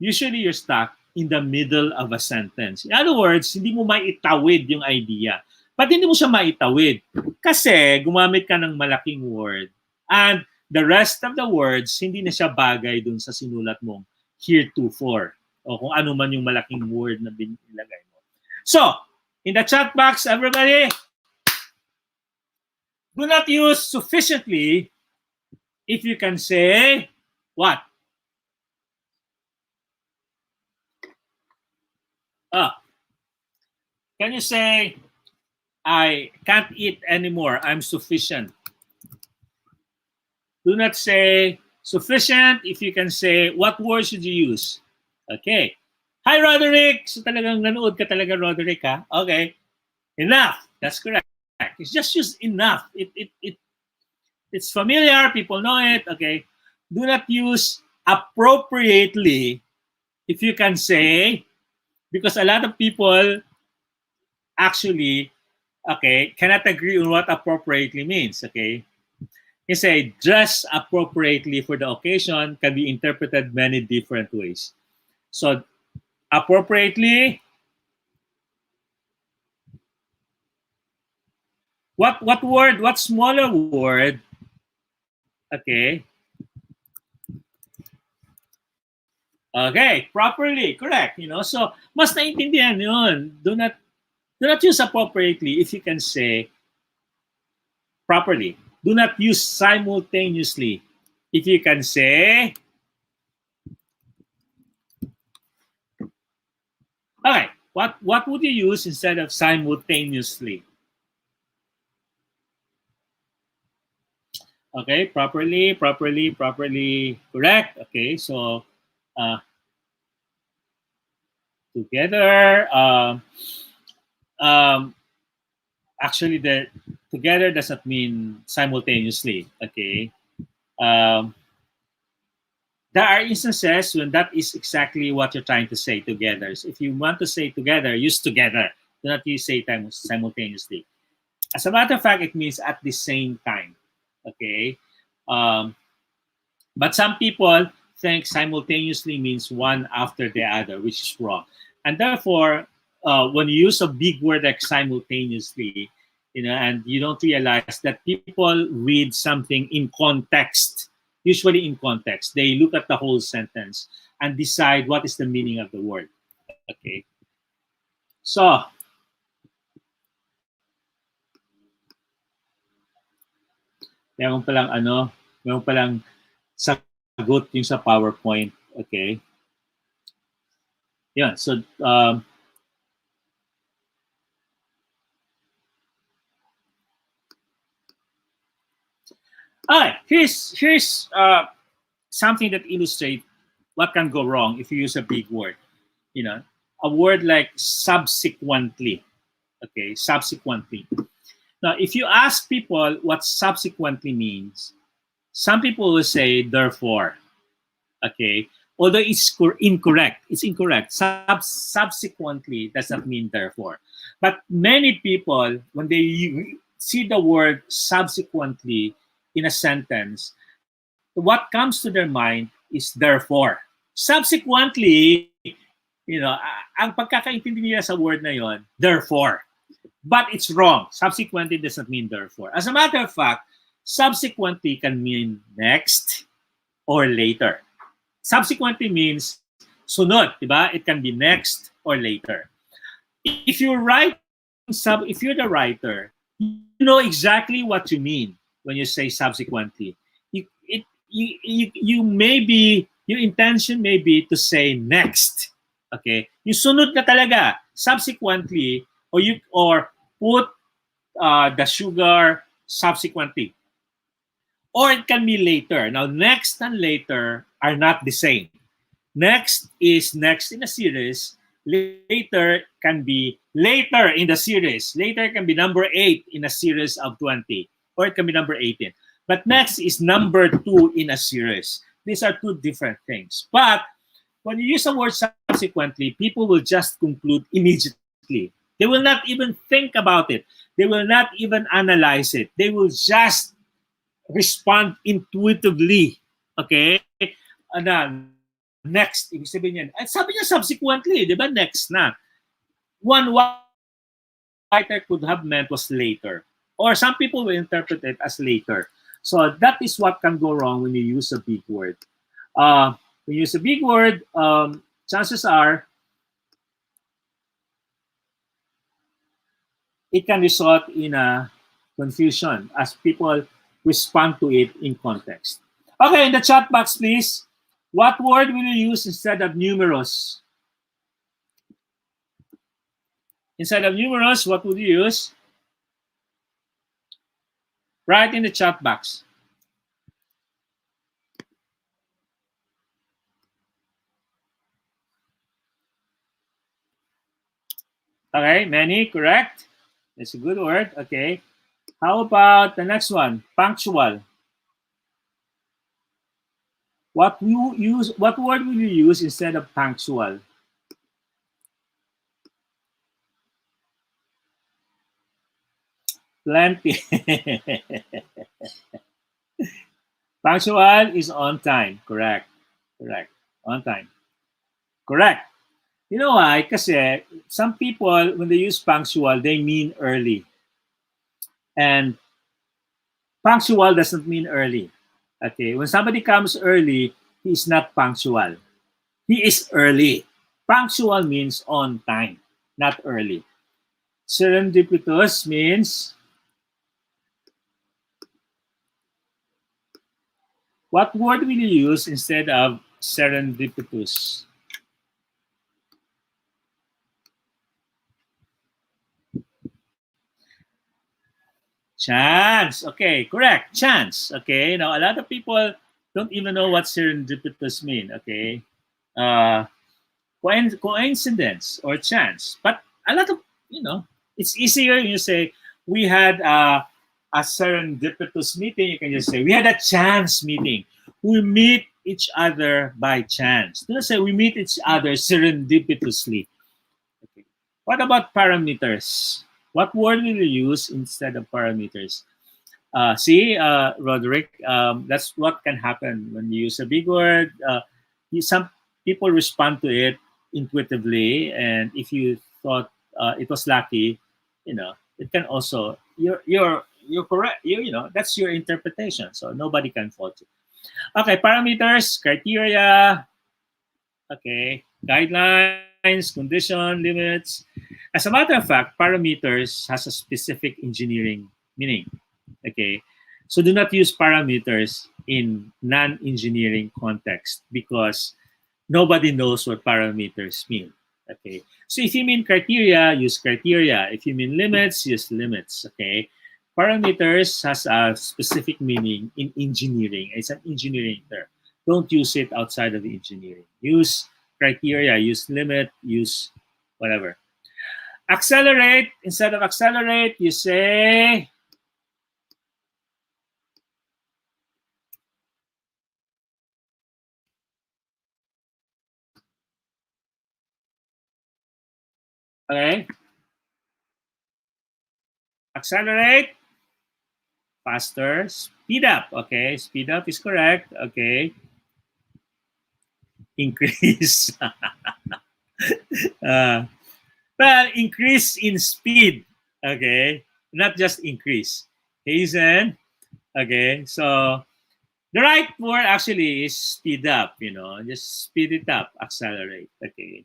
Usually you're stuck in the middle of a sentence. In other words, hindi mo maitawid yung idea. But hindi mo siya maitawid kasi gumamit ka ng malaking word and the rest of the words, hindi na siya bagay dun sa sinulat mong heretofore o kung ano man yung malaking word na binilagay mo. So, in the chat box, everybody, do not use sufficiently if you can say what? Can you say, I can't eat anymore, I'm sufficient? Do not say sufficient if you can say, what word should you use? Okay. Hi, Roderick! So talagang nanood ka talaga, Roderick, ha? Okay. Enough. That's correct. It's just use enough. It's familiar. People know it. Okay. Do not use appropriately if you can say, because a lot of people actually, okay, cannot agree on what appropriately means. Okay. You say dress appropriately for the occasion can be interpreted many different ways. So appropriately, what word, what smaller word, okay? Okay, properly, correct. So mas naintindihan yun. Do not use appropriately if you can say properly. Do not use simultaneously. If you can say, okay, what would you use instead of simultaneously? Okay, properly, correct. Okay, so uh, together, um, actually, the together doesn't mean simultaneously. Okay, um, there are instances when that is exactly what you're trying to say together. So if you want to say together, use together. Do not use say time simultaneously. As a matter of fact, it means at the same time. Okay. Um, but some people think simultaneously means one after the other, which is wrong. And therefore, when you use a big word like simultaneously, and you don't realize that people read something in context, usually in context. They look at the whole sentence and decide what is the meaning of the word. Okay. So, meron palang meron palang sagot yung sa PowerPoint. Okay. Yeah. So, all right. Here's something that illustrates what can go wrong if you use a big word. A word like subsequently. Okay, subsequently. Now, if you ask people what subsequently means, some people will say therefore. Okay, although it's incorrect. It's incorrect. Subsequently does not mean therefore. But many people, when they see the word subsequently in a sentence, what comes to their mind is therefore. Subsequently, ang pagkakaintindi nila sa word na yon, therefore. But it's wrong. Subsequently doesn't mean therefore. As a matter of fact, subsequently can mean next or later. Subsequently means sunod, diba? It can be next or later. If you write if you're the writer, you know exactly what you mean when you say subsequently. You may be, your intention may be to say next. Okay? Yung sunod na talaga, subsequently, or put the sugar subsequently. Or it can be later. Now, next and later are not the same. Next is next in a series. Later can be later in the series. Later can be number 8 in a series of 20. Or it can be number 18. But next is number 2 in a series. These are two different things. But when you use the word subsequently, people will just conclude immediately. They will not even think about it. They will not even analyze it. They will just respond intuitively. Okay? Next, ibig sabihin yan. At sabi niya subsequently, di ba? Next na. One writer could have meant was later. Or some people will interpret it as later. So that is what can go wrong when you use a big word. When you use a big word, chances are it can result in a confusion as people respond to it in context. Okay, in the chat box, please. What word will you use instead of numerous? Instead of numerous, what would you use? Write in the chat box. Okay, many, correct. That's a good word. Okay. How about the next one? Punctual. What word will you use instead of punctual? Plenty. Punctual is on time. Correct. Correct. On time. Correct. You know why? Kasi some people, when they use punctual, they mean early. And punctual doesn't mean early. Okay. When somebody comes early, he is not punctual. He is early. Punctual means on time, not early. Serendipitous means what word will you use instead of serendipitous? Chance. Okay, correct. Chance. Okay. Now, a lot of people don't even know what serendipitous mean. Okay. Uh, coincidence or chance. But a lot of, it's easier when you say, we had a serendipitous meeting. You can just say, we had a chance meeting. We meet each other by chance. Do not say, we meet each other serendipitously. Okay. What about parameters? What word will you use instead of parameters? See, Roderick, that's what can happen when you use a big word. Some people respond to it intuitively, and if you thought it was lucky, it can also you're correct. That's your interpretation, so nobody can fault you. Okay, parameters, criteria. Okay, guidelines, condition, limits. As a matter of fact, parameters has a specific engineering meaning. Okay, so do not use parameters in non-engineering context because nobody knows what parameters mean. Okay, so if you mean criteria, use criteria. If you mean limits, use limits. Okay, parameters has a specific meaning in engineering. It's an engineering term. Don't use it outside of the engineering. Use criteria, use limit, use whatever. Accelerate, instead of accelerate, you say, okay, accelerate, faster, speed up. Okay, speed up is correct. Okay, increase. uh, well, increase in speed. Okay, not just increase. Hasten. Okay, so the right word actually is speed up. Just speed it up, accelerate. Okay.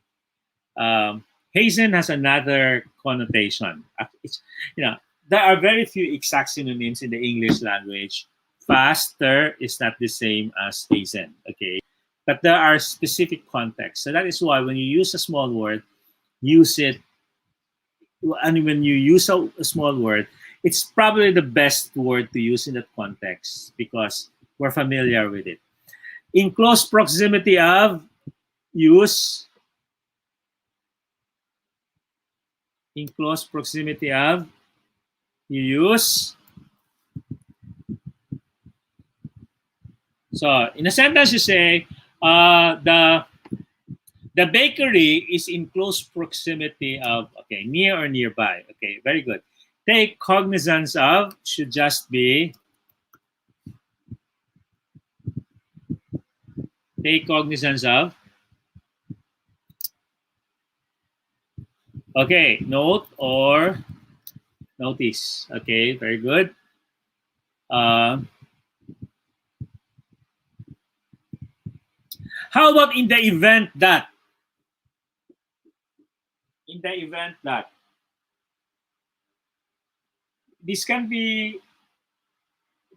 Hasten has another connotation. It's, you know, there are very few exact synonyms in the English language. Faster is not the same as hasten. Okay, but there are specific contexts. So that is why when you use a small word, use it. And when you use a small word, it's probably the best word to use in that context because we're familiar with it. In close proximity of, use in close proximity of, you use. So in a sentence, you say the bakery is in close proximity of. Okay, near or nearby. Okay, very good. Take cognizance of should just be take cognizance of. Okay, note or notice. Okay, very good. Uh, how about in the event that? In the event that this can be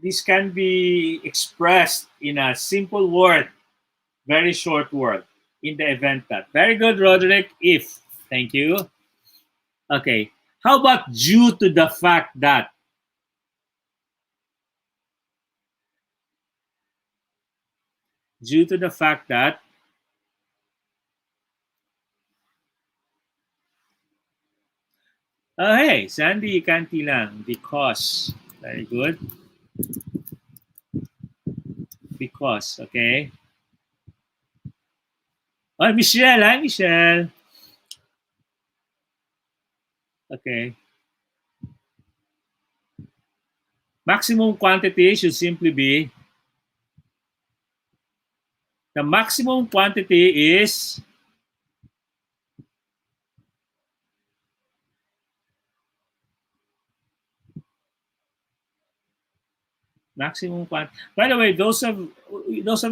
this can be expressed in a simple word, very short word. In the event that. Very good, Roderick. If. Thank you. Okay. How about due to the fact that? Due to the fact that. Oh, hey, Sandy, kanti lang. Because. Very good. Because. Okay. Oh, Michelle. Hi, Michelle. Okay. Maximum quantity should simply be, the maximum quantity is maximum quantity. By the way, those of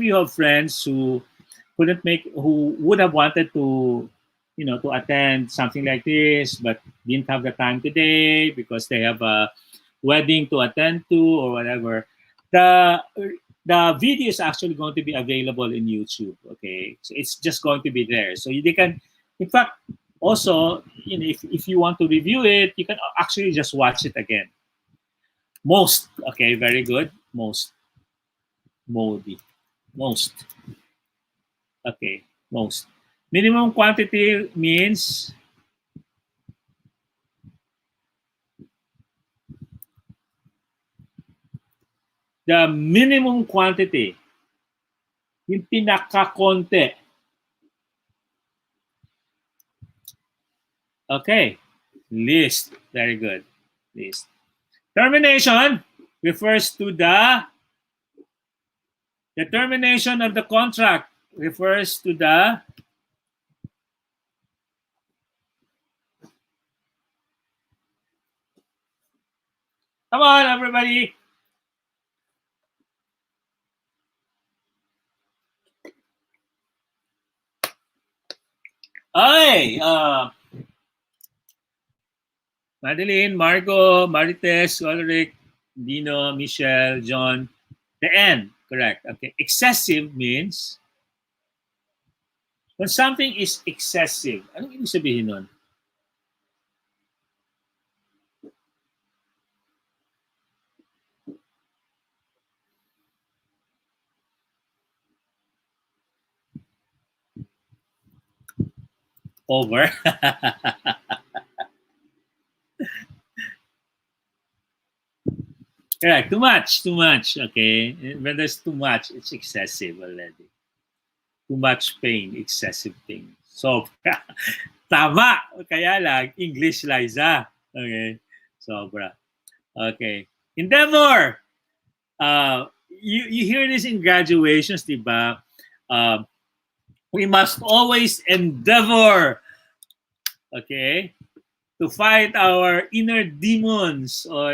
you who have friends who couldn't make, who would have wanted to, to attend something like this, but didn't have the time today because they have a wedding to attend to or whatever. The video is actually going to be available in YouTube. Okay, so it's just going to be there, so they can, in fact, also, if you want to review it, you can actually just watch it again. Most, okay, very good. Most, moldy, most. Okay, most. Minimum quantity means the minimum quantity, yung pinakakonte. Okay, least. Very good. Least. Termination refers to the termination of the contract, refers to the come on, everybody. Ay, Madeline, Marco, Marites, Ulrich, Dino, Michelle, John. The N, correct. Okay. Excessive means when something is excessive. Anong ibig sabihin nun? Over. Correct. Too much. Too much. Okay. When there's too much, it's excessive already. Too much pain, excessive pain. So, tama. Kaya lang, English, Liza. Okay. Sobra. Okay. Endeavor. You hear this in graduations, diba? We must always endeavor, okay, to fight our inner demons, or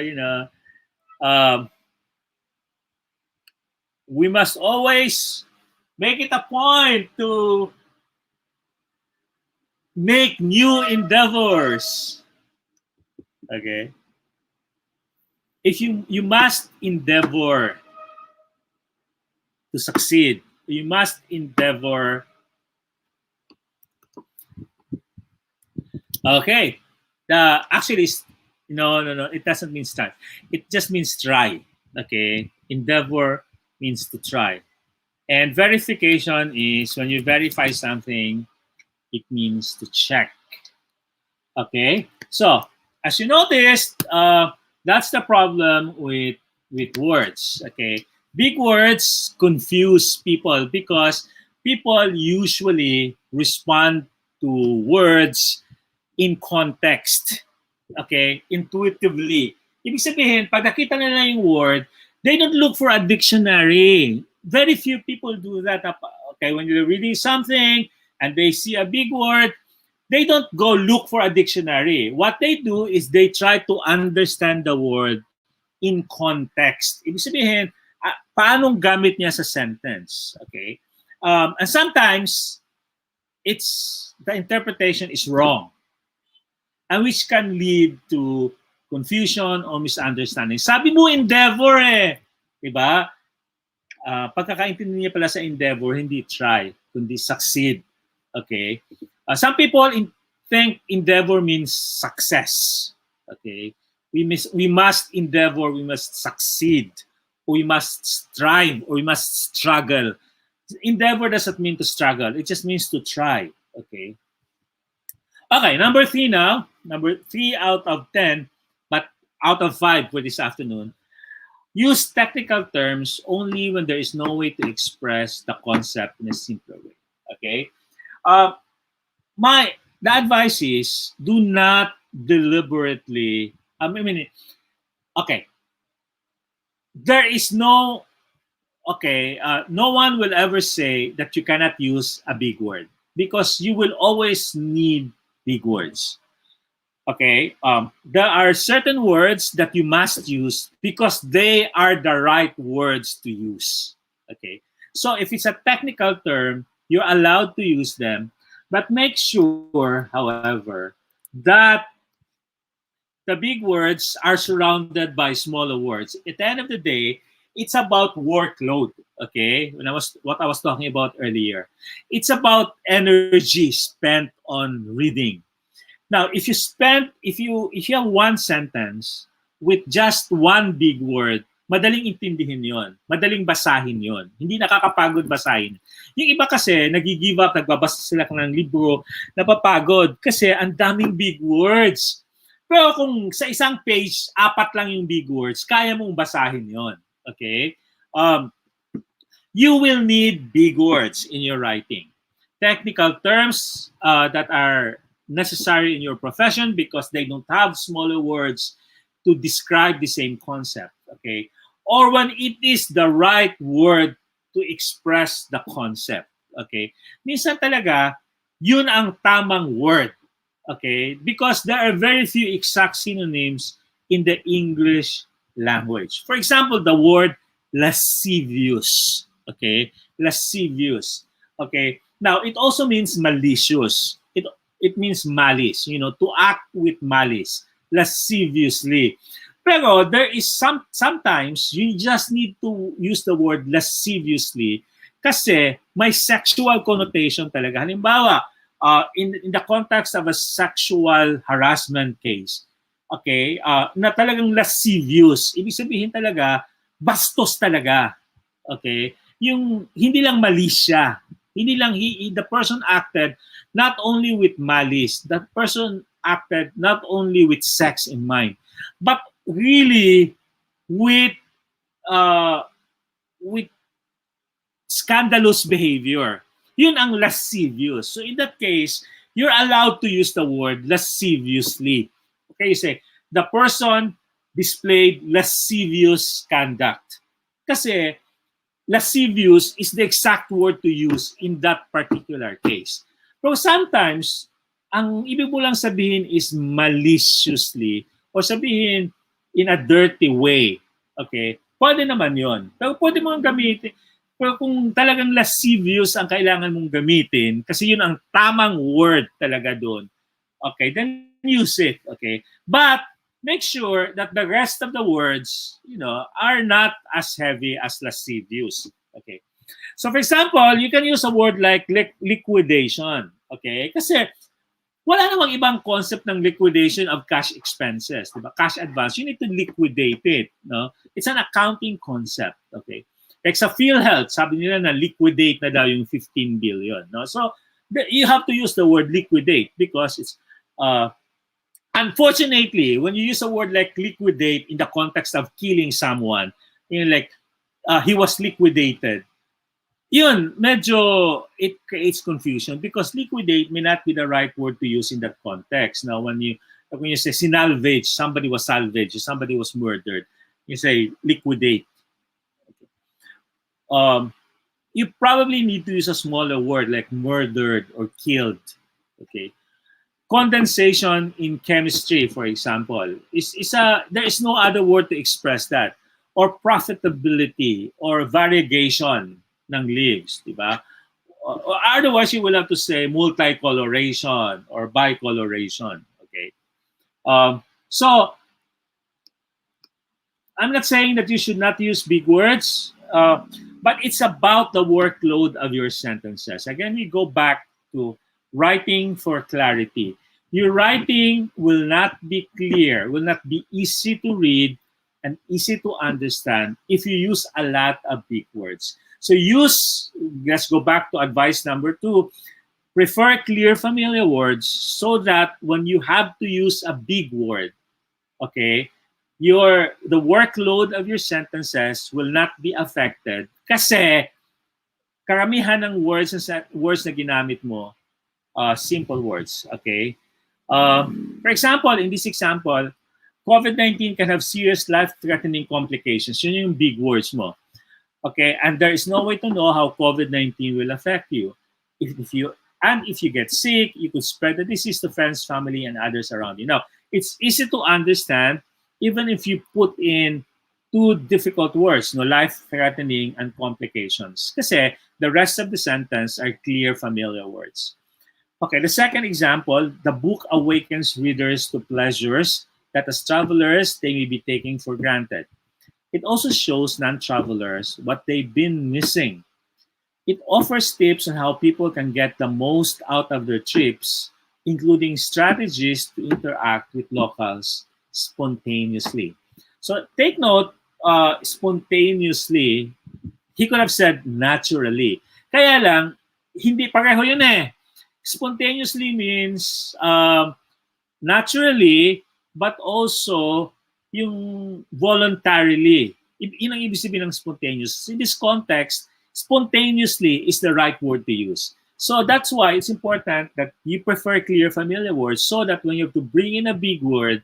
we must always make it a point to make new endeavors. Okay, if you must endeavor to succeed, you must endeavor. Okay, actually, no, it doesn't mean start. It just means try. Okay, endeavor means to try. And verification is when you verify something, it means to check. Okay, so as you noticed, that's the problem with words. Okay, big words confuse people because people usually respond to words in context. Okay, intuitively. Ibig sabihin, pag nakita nila yung word, they don't look for a dictionary. Very few people do that. Okay, when you're reading something and they see a big word, they don't go look for a dictionary. What they do is they try to understand the word in context. Ibig sabihin, paanong gamit niya sa sentence. Okay? And sometimes, the interpretation is wrong, and which can lead to confusion or misunderstanding. Sabi mo endeavor eh. Diba? Pagkakaintindi niya pala sa endeavor, hindi try, kundi succeed. Okay? Some people think endeavor means success. Okay? We must endeavor, we must succeed, or we must strive, or we must struggle. Endeavor doesn't mean to struggle. It just means to try. Okay? Okay, number 3 now. Number 3 out of 10, but out of 5 for this afternoon. Use technical terms only when there is no way to express the concept in a simpler way. Okay? The advice is do not deliberately, okay. there is no, okay, no one will ever say that you cannot use a big word because you will always need big words. Okay, there are certain words that you must use because they are the right words to use. Okay, so if it's a technical term, you're allowed to use them, but make sure, however, that the big words are surrounded by smaller words. At the end of the day, it's about workload. Okay, what I was talking about earlier, it's about energy spent on reading. Now, if you have one sentence with just one big word, madaling intindihin yon, madaling basahin yon, hindi nakakapagod basahin. Yung iba kasi, nag-give up, nagbabasa sila ng libro, napapagod kasi ang daming big words. Pero kung sa isang page, 4 lang yung big words, kaya mong basahin yon. Okay? You will need big words in your writing. Technical terms that are necessary in your profession because they don't have smaller words to describe the same concept. Okay? Or when it is the right word to express the concept. Okay? Minsan talaga, yun ang tamang word. Okay? Because there are very few exact synonyms in the English language. For example, the word lascivious. Okay? Lascivious. Okay? Now, it also means malicious. It means malice, to act with malice, lasciviously. Pero there is sometimes you just need to use the word lasciviously kasi may sexual connotation talaga. Halimbawa, in the context of a sexual harassment case, okay, na talagang lascivious, ibig sabihin talaga, bastos talaga. Okay? Yung hindi lang malisya, hindi lang the person acted not only with malice, that person acted not only with sex in mind, but really with scandalous behavior. Yun ang lascivious. So in that case, you're allowed to use the word lasciviously. Okay, you say, the person displayed lascivious conduct. Kasi lascivious is the exact word to use in that particular case. Pero sometimes, ang ibig mo lang sabihin is maliciously o sabihin in a dirty way. Okay? Pwede naman yon. Pero pwede mo gamitin. Pero kung talagang lascivious ang kailangan mong gamitin, kasi yun ang tamang word talaga doon, okay, then use it. Okay? But make sure that the rest of the words, are not as heavy as lascivious. Okay? So for example, you can use a word like liquidation. Okay? Kasi wala namang ibang concept ng liquidation of cash expenses. Diba? Cash advance, you need to liquidate it. No? It's an accounting concept. Okay? Like sa PhilHealth, sabi nila na liquidate na daw yung 15 billion. No? So you have to use the word liquidate because it's unfortunately, when you use a word like liquidate in the context of killing someone, like he was liquidated, yun, medyo it creates confusion because liquidate may not be the right word to use in that context. Now, when you say sinalvage, somebody was salvaged, somebody was murdered, you say liquidate. You probably need to use a smaller word like murdered or killed. Okay. Condensation in chemistry, for example, there is no other word to express that. Or profitability or variegation ng leaves, di ba? Or otherwise, you will have to say multicoloration or bicoloration. Okay. So I'm not saying that you should not use big words, but it's about the workload of your sentences. Again, we go back to writing for clarity. Your writing will not be clear, will not be easy to read and easy to understand if you use a lot of big words. So let's go back to advice number 2, prefer clear, familiar words so that when you have to use a big word, okay, the workload of your sentences will not be affected kasi karamihan ng words na ginamit mo, simple words, okay? For example, in this example, COVID-19 can have serious life-threatening complications. Yun yung big words mo. Okay, and there is no way to know how COVID-19 will affect you. If you get sick, you could spread the disease to friends, family, and others around you. Now, it's easy to understand, even if you put in two difficult words, no, life-threatening and complications. Kasi the rest of the sentence are clear, familiar words. Okay, the second example, the book awakens readers to pleasures that as travelers they may be taking for granted. It also shows non-travelers what they've been missing. It offers tips on how people can get the most out of their trips, including strategies to interact with locals spontaneously. So take note, spontaneously, he could have said naturally. Kaya lang, hindi pareho yun eh. Spontaneously means naturally, but also yung voluntarily. Yun ang ibig sabihin ng spontaneous. In this context, spontaneously is the right word to use. So that's why it's important that you prefer clear, familiar words so that when you have to bring in a big word,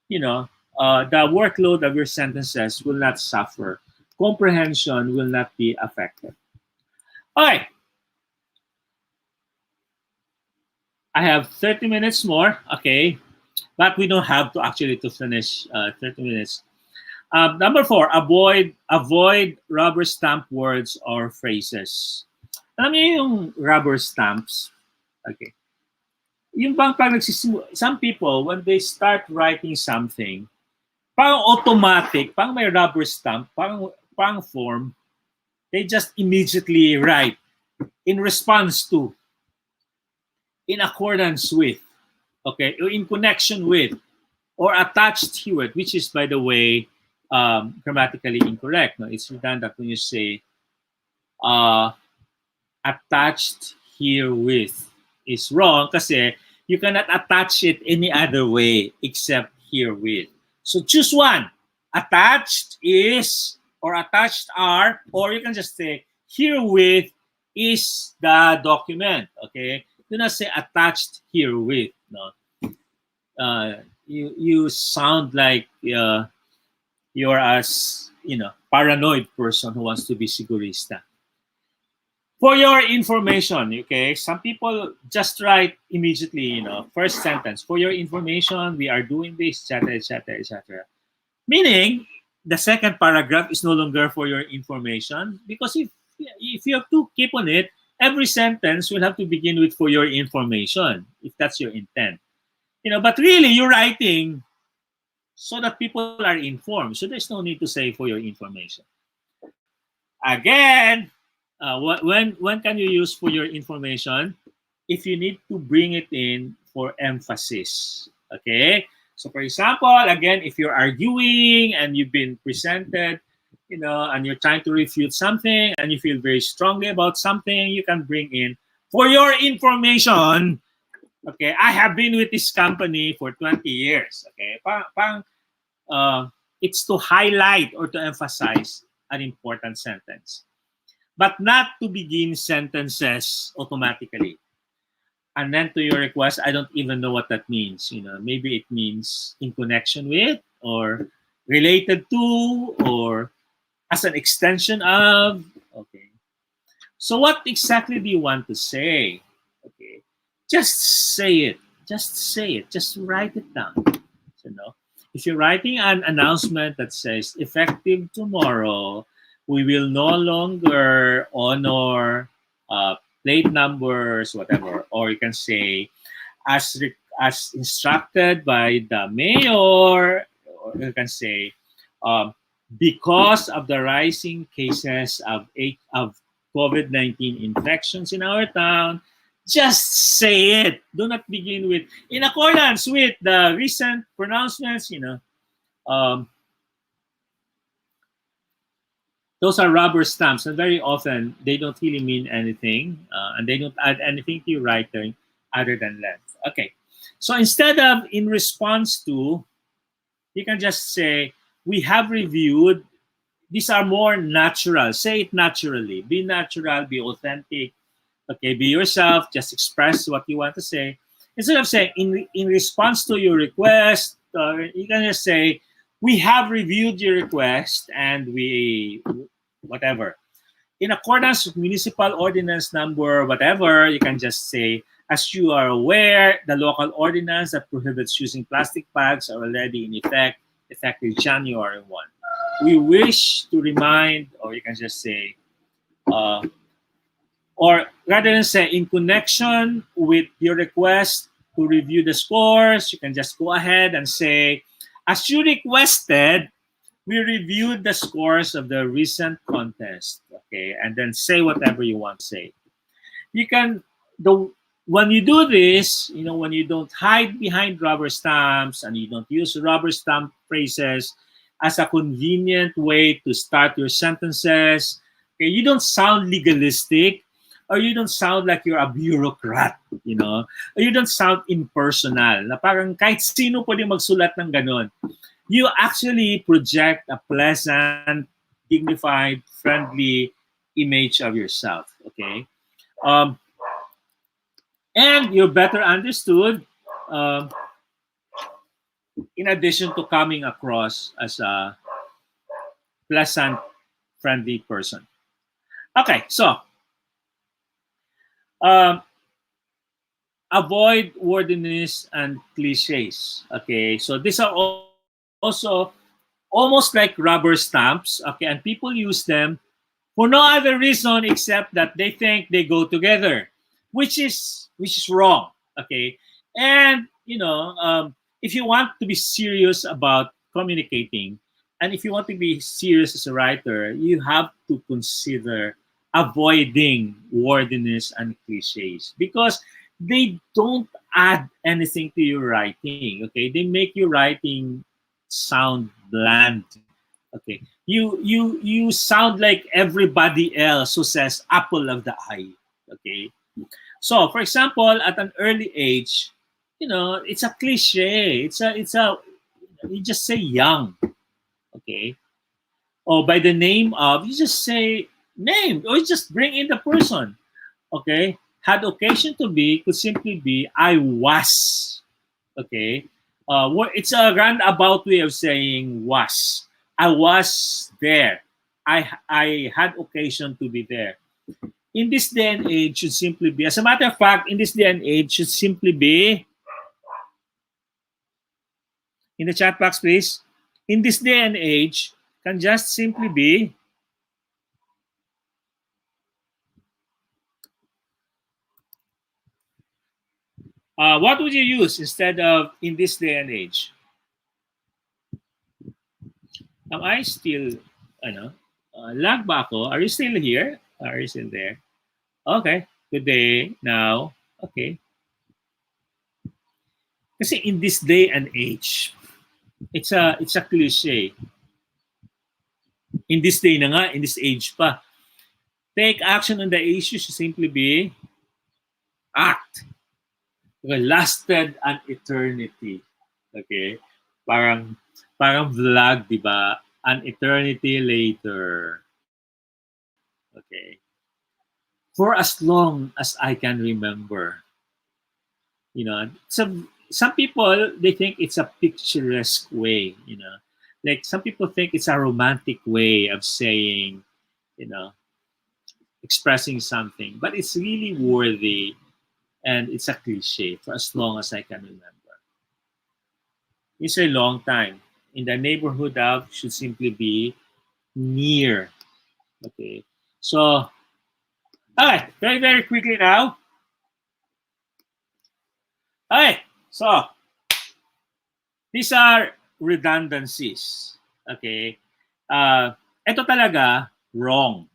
the workload of your sentences will not suffer. Comprehension will not be affected. All right. I have 30 minutes more, okay? But we don't have to actually to finish 30 minutes. Number 4, avoid rubber stamp words or phrases. Alam niyo yung rubber stamps? Okay. Yung bang pag some people, when they start writing something, parang automatic, parang may rubber stamp, parang form, they just immediately write in response to, in accordance with, okay, or in connection with, or attached to it, which is, by the way, grammatically incorrect. No? It's redundant when you say attached herewith is wrong kasi you cannot attach it any other way except herewith. So choose one. Attached is, or attached are, or you can just say herewith is the document. Okay? Do not say attached herewith. No, you sound like you're as paranoid person who wants to be sigurista. For your information, okay, some people just write immediately, first sentence. For your information, we are doing this, etc., etc., etc. Meaning, the second paragraph is no longer for your information because if you have to keep on it, every sentence will have to begin with for your information, if that's your intent. But really, you're writing so that people are informed. So there's no need to say for your information. Again, when can you use for your information? If you need to bring it in for emphasis. Okay? So for example, again, if you're arguing and you've been presented, and you're trying to refute something and you feel very strongly about something, you can bring in, for your information, okay, I have been with this company for 20 years. Okay? It's to highlight or to emphasize an important sentence. But not to begin sentences automatically. And then to your request, I don't even know what that means. Maybe it means in connection with, or related to, or as an extension of. Okay. So what exactly do you want to say? Okay. Just say it. Just say it. Just write it down. If you're writing an announcement that says, effective tomorrow, we will no longer honor plate numbers, whatever. Or you can say, as instructed by the mayor, or you can say, because of the rising cases of COVID-19 infections in our town, just say it. Do not begin with, in accordance with the recent pronouncements, those are rubber stamps, and very often they don't really mean anything, and they don't add anything to your writing other than length. Okay, so instead of in response to, you can just say, we have reviewed. These are more natural. Say it naturally. Be natural, be authentic. Okay, be yourself. Just express what you want to say. Instead of saying, in response to your request, you can just say, we have reviewed your request and we, whatever. In accordance with municipal ordinance number, whatever, you can just say, as you are aware, the local ordinance that prohibits using plastic bags are already in effect, effective January 1. We wish to remind, or you can just say, uh, or rather than say, in connection with your request to review the scores, you can just go ahead and say, as you requested, we reviewed the scores of the recent contest. Okay, and then say whatever you want to say. You can, the when you do this, when you don't hide behind rubber stamps and you don't use rubber stamp phrases as a convenient way to start your sentences, okay, you don't sound legalistic, or you don't sound like you're a bureaucrat, or you don't sound impersonal, na parang kahit sino pwede magsulat ng ganon. You actually project a pleasant, dignified, friendly image of yourself, okay? And you're better understood, in addition to coming across as a pleasant, friendly person. Okay, so avoid wordiness and cliches. Okay, so these are also almost like rubber stamps. Okay, and people use them for no other reason except that they think they go together, which is wrong. Okay, and if you want to be serious about communicating, and if you want to be serious as a writer, you have to consider avoiding wordiness and cliches, because they don't add anything to your writing. Okay, they make your writing sound bland. Okay, you sound like everybody else who says apple of the eye. Okay, so for example, at an early age, it's a cliche. It's a you just say young. Okay, or by the name of, you just say name, or you just bring in the person. Okay, had occasion to be could simply be I was. Okay, it's a roundabout way of saying was. I was there. I had occasion to be there. In this day and age, should simply be. As a matter of fact, in this day and age, should simply be. In the chat box, please. In this day and age, can just simply be. What would you use instead of in this day and age? Am I still, lag ba ako? Are you still here? Are you still there? Okay. Good day now. Okay. Kasi in this day and age, it's a cliche. In this day na nga, in this age pa. Take action on the issue should simply be act. Lasted an eternity. Okay? Parang vlog, di ba? An eternity later. Okay. For as long as I can remember. Some people, they think it's a picturesque way, like some people think it's a romantic way of saying, expressing something, but it's really worthy, and it's a cliche. For as long as I can remember, it's a long time. In the neighborhood of should simply be near. Okay, so all right, very very quickly now. All right, so these are redundancies. Okay, ito talaga wrong.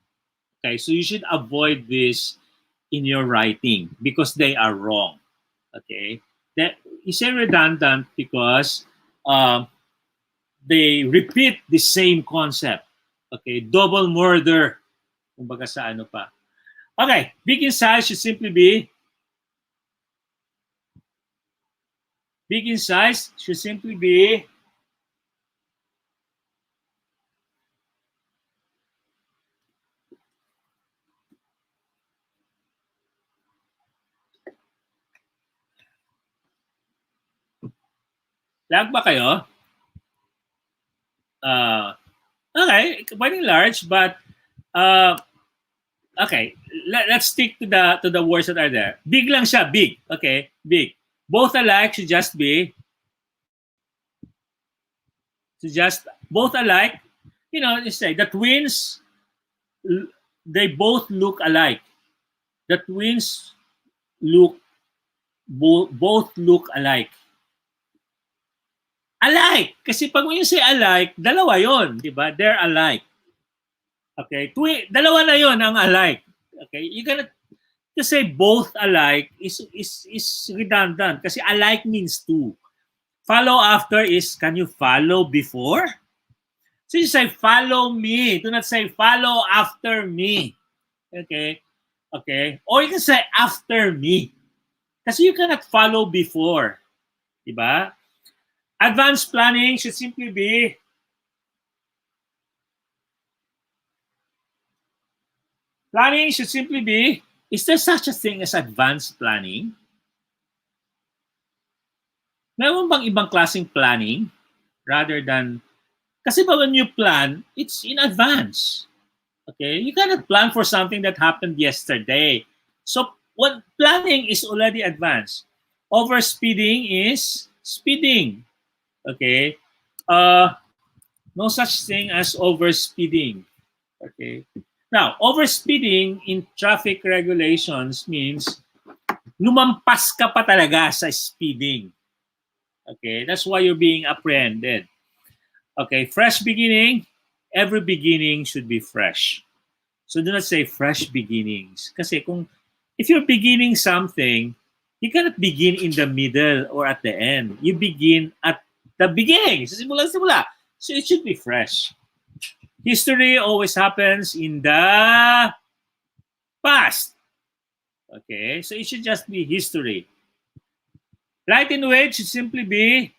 Okay, so you should avoid this in your writing because they are wrong. Okay, that is a redundant because they repeat the same concept. Okay, double murder. Kumbaga sa ano pa. Okay, big in size should simply be. Big in size should simply be. Lag ba kayo? Okay, pwedeng large, but okay, let's stick to the words that are there. Big lang siya, big. Okay, big. Both alike should just be both alike. You know, you say the twins, they both look alike. The twins look both look alike. Alike! Kasi pag you say alike, dalawa yon, di ba? They're alike. Okay? Dalawa na yon ang alike. Okay? You cannot to say both alike is redundant kasi alike means two. Follow after is, can you follow before? So you say follow me. Do not say follow after me. Okay? Okay? Or you can say after me. Kasi you cannot follow before. Diba? Advanced planning should simply be is there such a thing as advanced planning? Meron bang ibang klaseng planning rather than kasi pa when you plan, it's in advance. Okay? You cannot plan for something that happened yesterday. So when planning is already advanced. Overspeeding is speeding. Okay? No such thing as overspeeding. Okay? Now, overspeeding in traffic regulations means lumampas ka pa talaga sa speeding. Okay? That's why you're being apprehended. Okay? Fresh beginning, every beginning should be fresh. So do not say fresh beginnings. Kasi if you're beginning something, you cannot begin in the middle or at the end. You begin at the beginning. So simula. So it should be fresh. History always happens in the past. Okay, so it should just be history. Light in weight should simply be,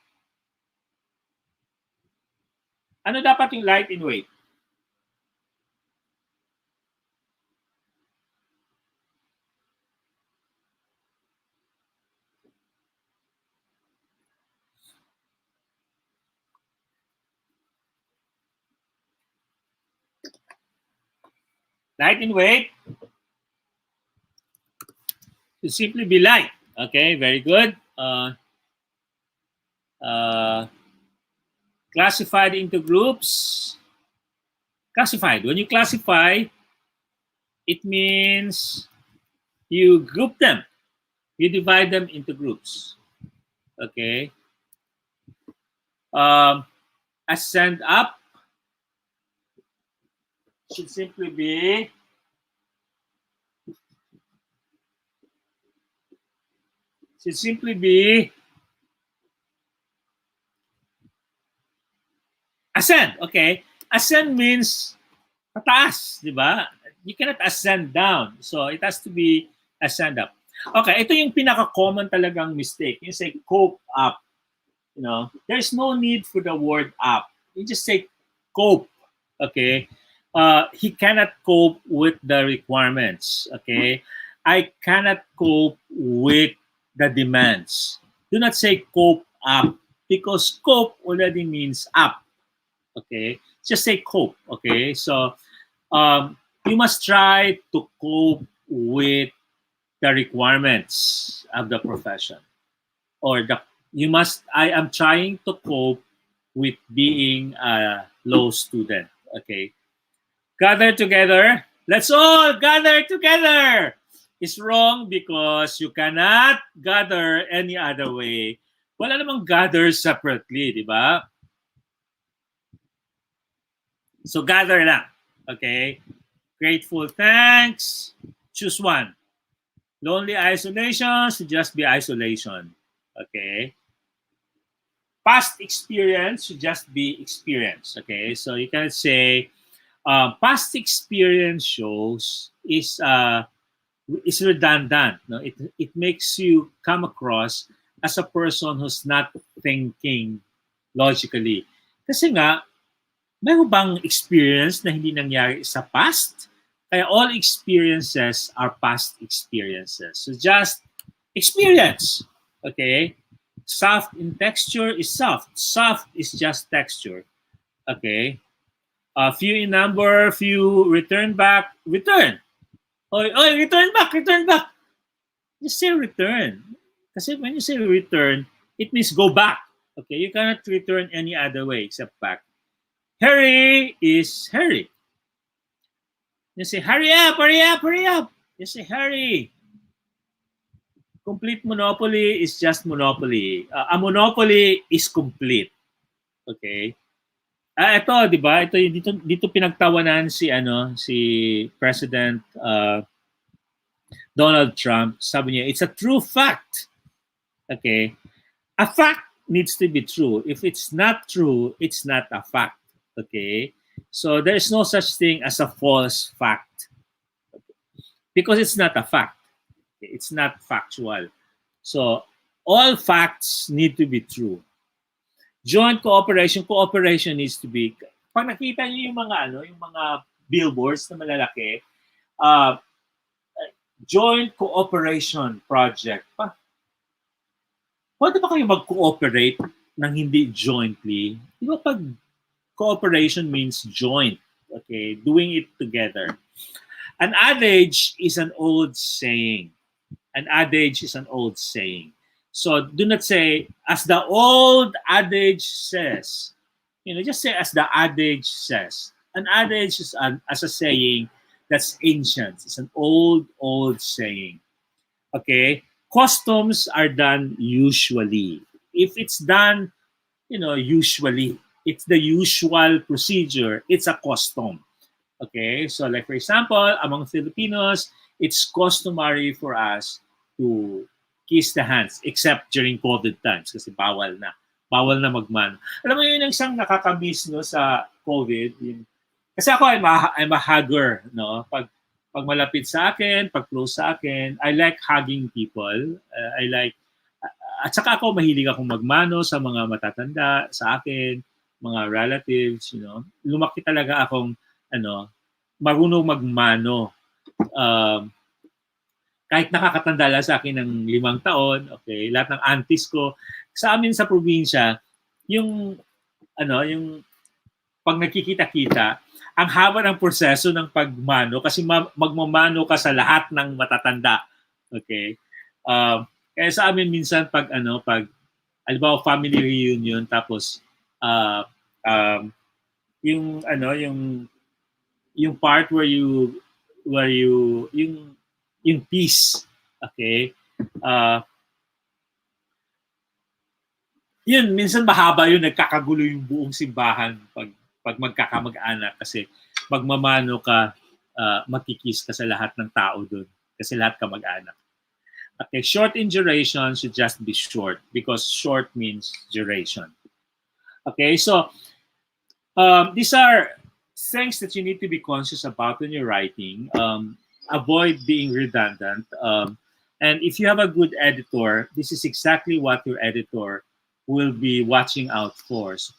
ano dapat yung light in weight? Light in weight should simply be light. Okay, very good. Classified into groups. Classified. When you classify, it means you group them. You divide them into groups. Okay. Ascend up should simply be ascend. Okay. Ascend means pataas, di ba? You cannot ascend down. So it has to be ascend up. Okay, ito yung pinaka-common talagang mistake. You say cope up. You know, there's no need for the word up. You just say cope. Okay. He cannot cope with the requirements. Okay. I cannot cope with the demands. Do not say cope up because cope already means up. Okay. Just say cope. Okay. So you must try to cope with the requirements of the profession or I am trying to cope with being a low student. Okay. Gather together. Let's all gather together. It's wrong because you cannot gather any other way. Wala namang gather separately, di ba? So gather lang. Okay. Grateful thanks. Choose one. Lonely isolation should just be isolation. Okay. Past experience should just be experience. Okay. So you can say past experience shows is redundant. No? It makes you come across as a person who's not thinking logically. Kasi nga, mayroon bang experience na hindi nangyari sa past? Kaya all experiences are past experiences. So just experience. Okay? Soft in texture is soft. Soft is just texture. Okay. Few in number, few return back, return. Oy, return back, return back. Just say return. Kasi when you say return, it means go back. Okay, you cannot return any other way except back. Hurry is hurry. You say hurry up, hurry up, hurry up. You say hurry. Complete monopoly is just monopoly. A monopoly is complete. Okay? Ito, 'di ba? Ito yung dito pinagtawanan si President Donald Trump. Sabi niya, it's a true fact. Okay? A fact needs to be true. If it's not true, it's not a fact. Okay? So there's no such thing as a false fact. Okay? Because it's not a fact. Okay? It's not factual. So all facts need to be true. Joint cooperation needs to be, pag nakita niyo yung mga billboards na malalaki, joint cooperation project. Pwede ba kayo mag-cooperate ng hindi jointly? Di ba pag cooperation means joint, okay? Doing it together. An adage is an old saying. An adage is an old saying. So do not say, as the old adage says. Just say, as the adage says. An adage is as a saying that's ancient. It's an old saying. Okay? Customs are done usually. If it's done, usually, it's the usual procedure. It's a custom. Okay? So like for example, among Filipinos, it's customary for us to kiss the hands except during COVID times kasi bawal na. Bawal na magmano. Alam mo yun ang isang nakakamiss sa COVID. Kasi ako I'm a hugger, no? Pag malapit sa akin, pag close sa akin, I like hugging people. At saka ako mahilig akong magmano sa mga matatanda sa akin, mga relatives, Lumaki talaga akong marunong magmano. Kahit nakakatanda lang sa akin ng 5 taon, okay, lahat ng aunties ko, sa amin sa probinsya, yung pag nakikita-kita, ang haba ng proseso ng pagmano kasi magmamano ka sa lahat ng matatanda. Okay? Kaya sa amin minsan pag halimbawa family reunion tapos yung part where you yung peace, okay? Yun, minsan mahaba yun, nagkakagulo yung buong simbahan pag magkakamag-anak kasi magmamano ka, makikis ka sa lahat ng tao doon kasi lahat ka mag-anak. Okay, short in duration should just be short because short means duration. Okay, so these are things that you need to be conscious about when you're writing. Avoid being redundant. And if you have a good editor, this is exactly what your editor will be watching out for. So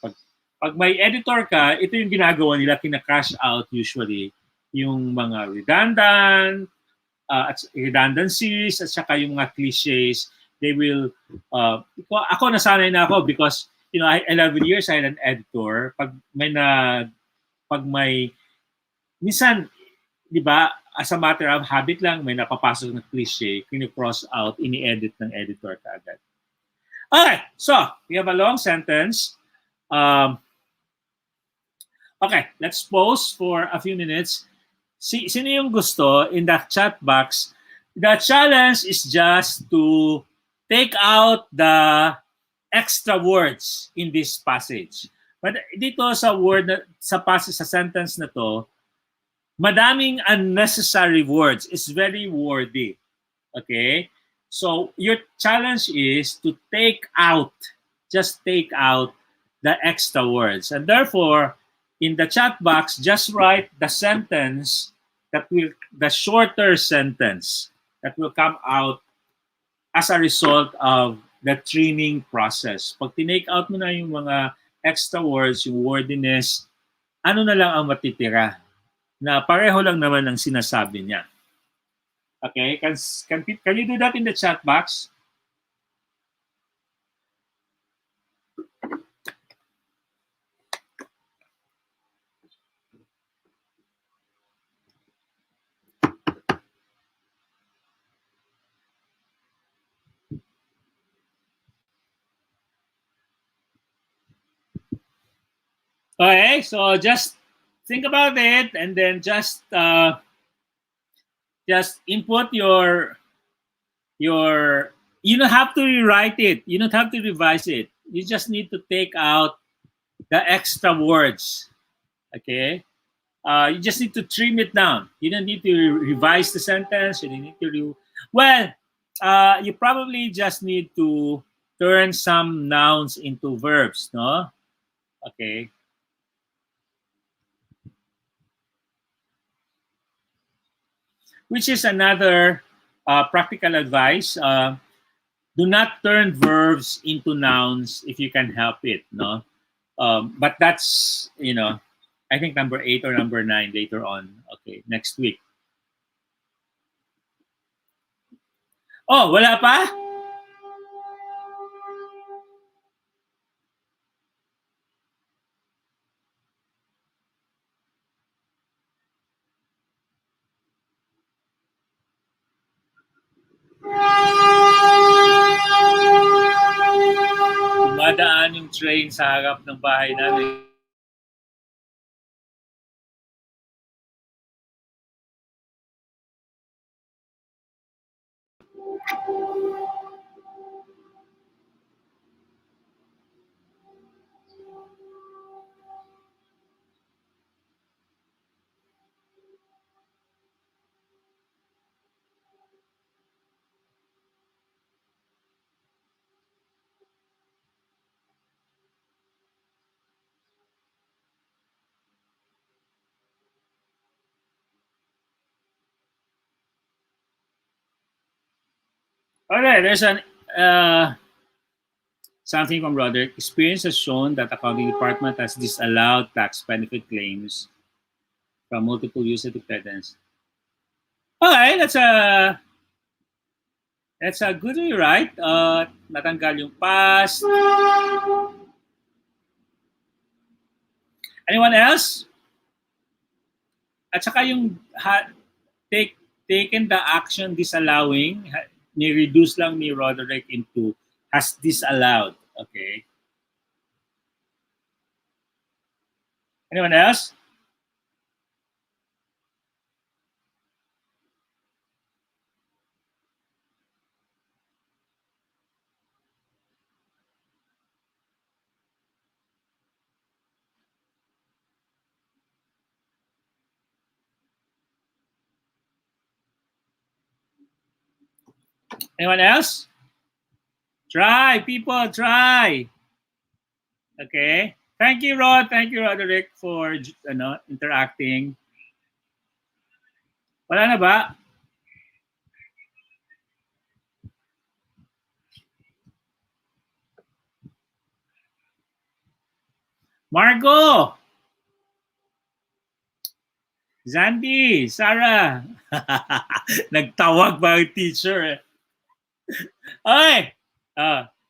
pag may editor ka, ito yung ginagawa nila, kina-crash out usually yung mga redundancies at saka yung mga cliches. They will, ako nasanay na ako because, 11 years I had an editor. Pag may, minsan, di ba, as a matter of habit lang, may napapasok na cliche, kini-cross out, ini-edit ng editor kaagad. Okay, so, we have a long sentence. Okay, let's pause for a few minutes. Sino yung gusto in the chat box? The challenge is just to take out the extra words in this passage. But dito sa passage, sa sentence na to, madaming unnecessary words. It's very wordy. Okay? So, your challenge is to just take out the extra words. And therefore, in the chat box, just write the shorter sentence that will come out as a result of the trimming process. Pag tinake out mo na yung mga extra words, yung wordiness, ano na lang ang matitira? Na pareho lang naman ang sinasabi niya. Okay? Can you do that in the chat box? Okay, so just think about it and then just input your you don't have to rewrite it. You don't have to revise it. You just need to take out the extra words. Okay? You just need to trim it down. You don't need to revise the sentence. You don't need to well, you probably just need to turn some nouns into verbs, no? Okay. Which is another practical advice. Do not turn verbs into nouns if you can help it, no? But that's, I think number 8 or number 9 later on. Okay, next week. Oh, wala pa? Dumadaan yung train sa harap ng bahay namin. Okay, there's an something from Roderick. Experience has shown that accounting department has disallowed tax benefit claims from multiple user dependents. Okay, that's a good rewrite. Natanggal yung past. Anyone else? At saka yung taken the action disallowing, ni-reduce lang ni Roderick into has disallowed. Okay. Anyone else? Anyone else? Try, people, try. Okay. Thank you, Rod. Thank you, Roderick, for interacting. Wala na ba? Margo! Zandy! Sarah! Nagtawag ba ang teacher? Okay.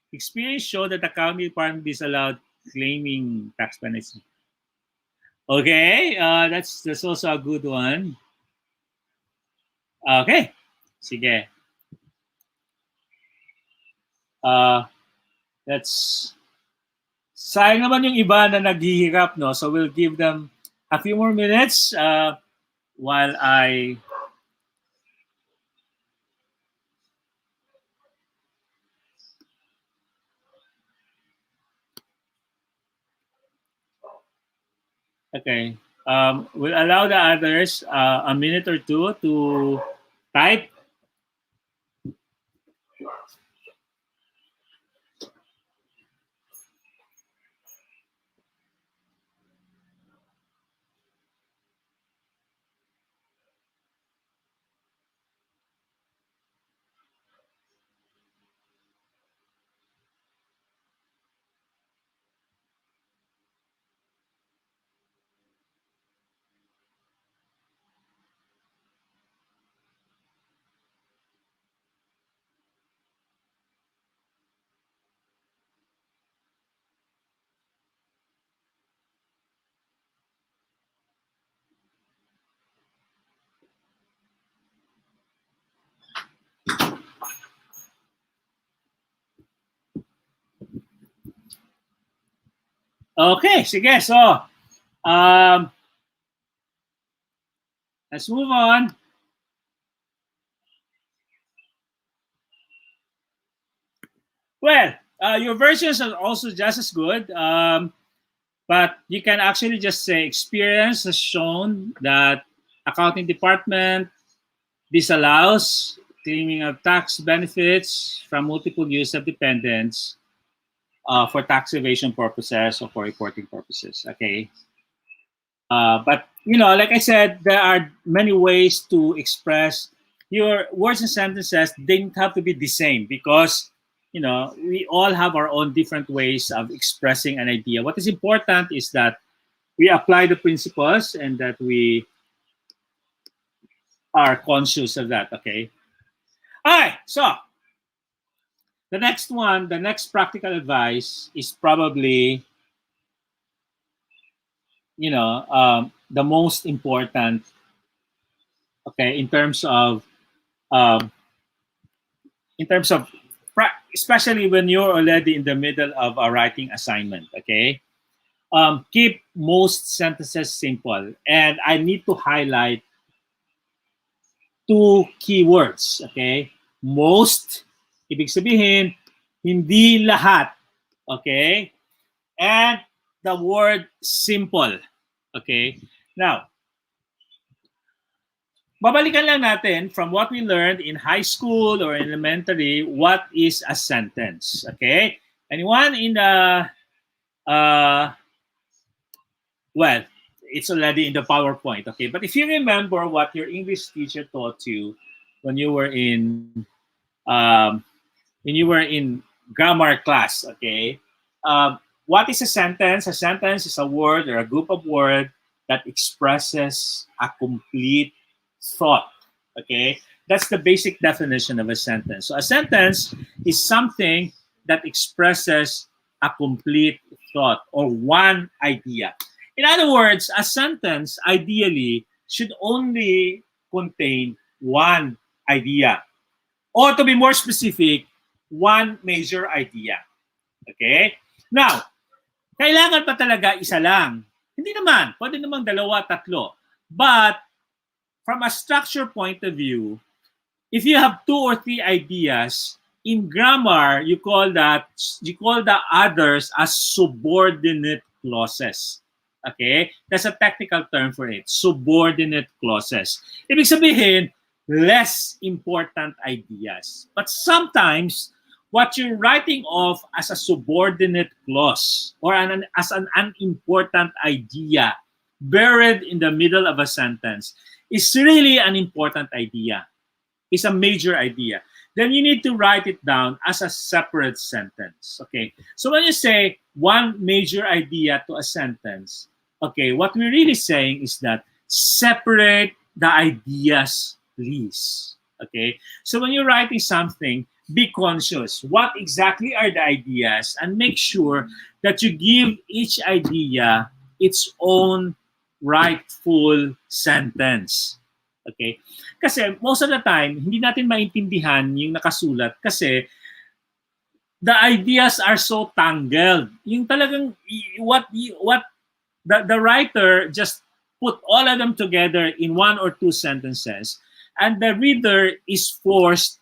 Experience show that the county department disallowed claiming tax benefits. Okay, that's also a good one. Okay, sige. That's sayang naman yung iba na naghihirap, no? So we'll give them a few more minutes while I okay. We'll allow the others a minute or two to type. Okay, sige. So, Um, let's move on. Well, your versions are also just as good, but you can actually just say experience has shown that accounting department disallows claiming of tax benefits from multiple use of dependents for tax evasion purposes or for reporting purposes. Okay, but like I said, there are many ways to express your words and sentences. They don't have to be the same because we all have our own different ways of expressing an idea. What is important is that we apply the principles and that we are conscious of that. Okay. All right. So the next practical advice is probably the most important. Okay, um, in terms of especially when you're already in the middle of a writing assignment. Okay, keep most sentences simple, and I need to highlight two keywords. Okay, most, ibig sabihin, hindi lahat. Okay, and the word simple. Okay, now babalikan lang natin from what we learned in high school or elementary, what is a sentence? Okay? Anyone in the, uh, well, it's already in the PowerPoint, okay? But if you remember what your English teacher taught you when you were um, in grammar class, okay? What is a sentence? A sentence is a word or a group of words that expresses a complete thought. Okay, that's the basic definition of a sentence. So a sentence is something that expresses a complete thought or one idea. In other words, a sentence ideally should only contain one idea, or to be more specific, one major idea. Okay? Now, kailangan pa talaga isa lang? Hindi naman. Pwede namang dalawa, tatlo. But from a structure point of view, if you have two or three ideas, in grammar, you call the others as subordinate clauses. Okay? That's a technical term for it. Subordinate clauses. Ibig sabihin, less important ideas. But sometimes, what you're writing off as a subordinate clause or as an unimportant idea buried in the middle of a sentence is really an important idea, is a major idea. Then you need to write it down as a separate sentence. Okay. So when you say one major idea to a sentence, okay, what we're really saying is that separate the ideas, please. Okay. So when you're writing something, be conscious. What exactly are the ideas? And make sure that you give each idea its own rightful sentence. Okay? Kasi most of the time, hindi natin maintindihan yung nakasulat kasi the ideas are so tangled. Yung talagang what the writer just put all of them together in one or two sentences, and the reader is forced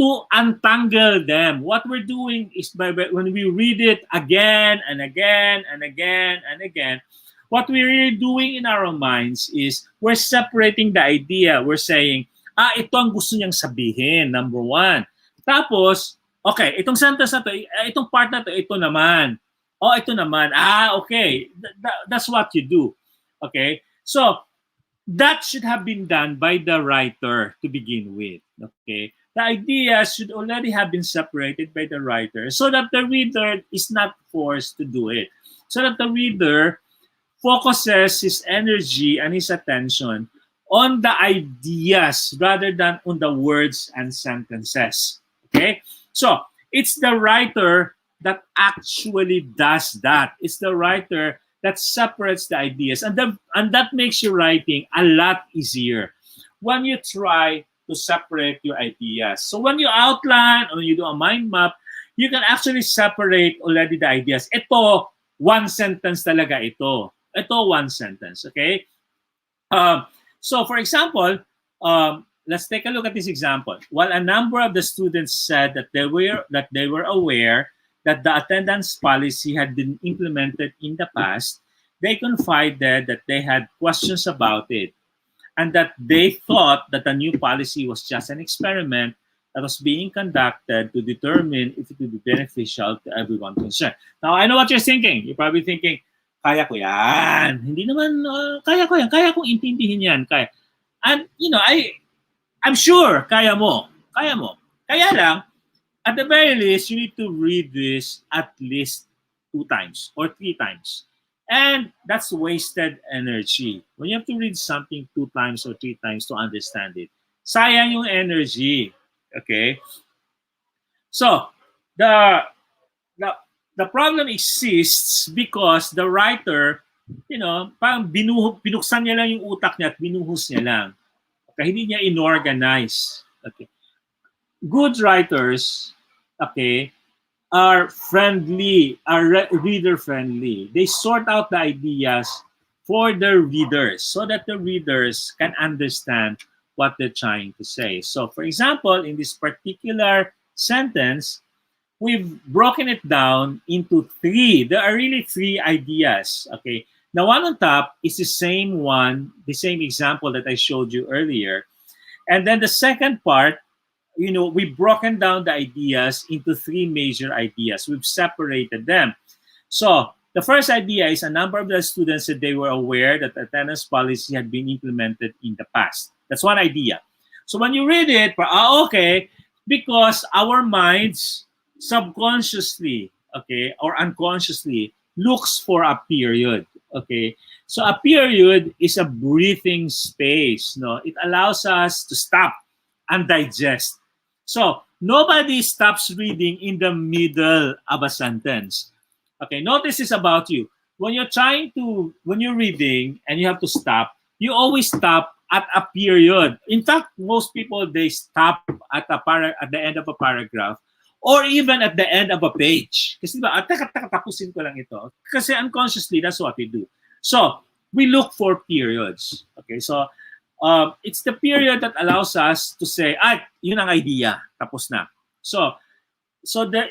to untangle them. What we're doing is when we read it again and again and again and again, what we're really doing in our minds is we're separating the idea. We're saying, ito ang gusto niyang sabihin, number one. Tapos, okay, itong sentence na to, itong part na to, ito naman. Ito naman. Okay. That's what you do. Okay? So, that should have been done by the writer to begin with. Okay? The ideas should already have been separated by the writer so that the reader is not forced to do it. So that the reader focuses his energy and his attention on the ideas rather than on the words and sentences. Okay? So, it's the writer that actually does that. It's the writer that separates the ideas. And that makes your writing a lot easier when you try to separate your ideas. So when you outline or when you do a mind map, you can actually separate already the ideas. Ito, one sentence talaga ito. Ito, one sentence, okay? So, for example, let's take a look at this example. While a number of the students said that they were aware that the attendance policy had been implemented in the past, they confided that they had questions about it and that they thought that the new policy was just an experiment that was being conducted to determine if it would be beneficial to everyone concerned. Now, I know what you're thinking. You're probably thinking, kaya ko yan. Hindi naman, kaya ko yan. Kaya kong intindihin yan. Kaya. And, I'm sure, kaya mo. Kaya mo. Kaya lang, at the very least, you need to read this at least 2 times or 3 times. And that's wasted energy. When you have to read something 2 times or 3 times to understand it, sayang yung energy. Okay? So, the problem exists because the writer, parang binuksan niya lang yung utak niya at binuhos niya lang. Okay? Hindi niya inorganize. Okay? Good writers, okay, are friendly, are reader friendly. They sort out the ideas for the readers so that the readers can understand what they're trying to say. So, for example, in this particular sentence, we've broken it down into 3. There are really 3 ideas. Okay. The one on top is the same one, the same example that I showed you earlier. And then the second part, we've broken down the ideas into 3 major ideas. We've separated them. So the first idea is a number of the students said they were aware that attendance policy had been implemented in the past. That's one idea. So when you read it, okay, because our minds subconsciously, okay, or unconsciously looks for a period, okay. So a period is a breathing space. No, it allows us to stop and digest. So nobody stops reading in the middle of a sentence. Okay, notice this about you. When you're reading and you have to stop, you always stop at a period. In fact, most people, they stop at the end of a paragraph or even at the end of a page. Kasi diba, tapusin ko lang ito. Kasi unconsciously, that's what we do. So, we look for periods. Okay, so it's the period that allows us to say, yun ang idea, tapos na. So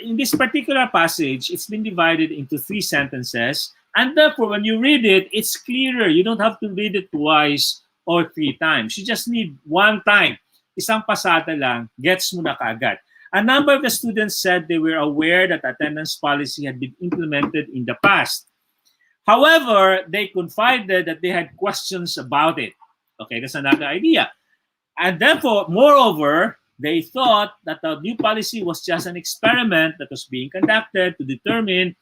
in this particular passage, it's been divided into 3 sentences, and therefore, when you read it, it's clearer. You don't have to read it twice or 3 times. You just need 1 time. Isang pasada lang, gets mo na kaagad. A number of the students said they were aware that attendance policy had been implemented in the past. However, they confided that they had questions about it. Okay, that's another idea. And therefore, moreover, they thought that the new policy was just an experiment that was being conducted to determine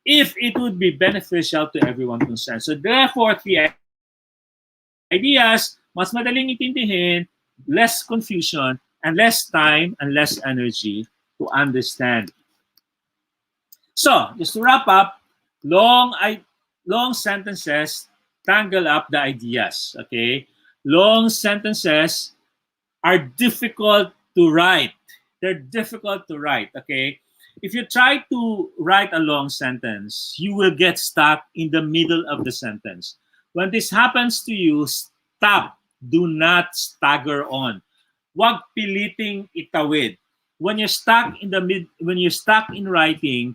if it would be beneficial to everyone concerned. So therefore, 3 ideas, mas madaling intindihin, less confusion, and less time and less energy to understand. So, just to wrap up, long sentences tangle up the ideas, okay? Long sentences are difficult to write. They're difficult to write, okay? If you try to write a long sentence, you will get stuck in the middle of the sentence. When this happens to you, stop. Do not stagger on. Wag piliting itawid. When you're stuck in writing,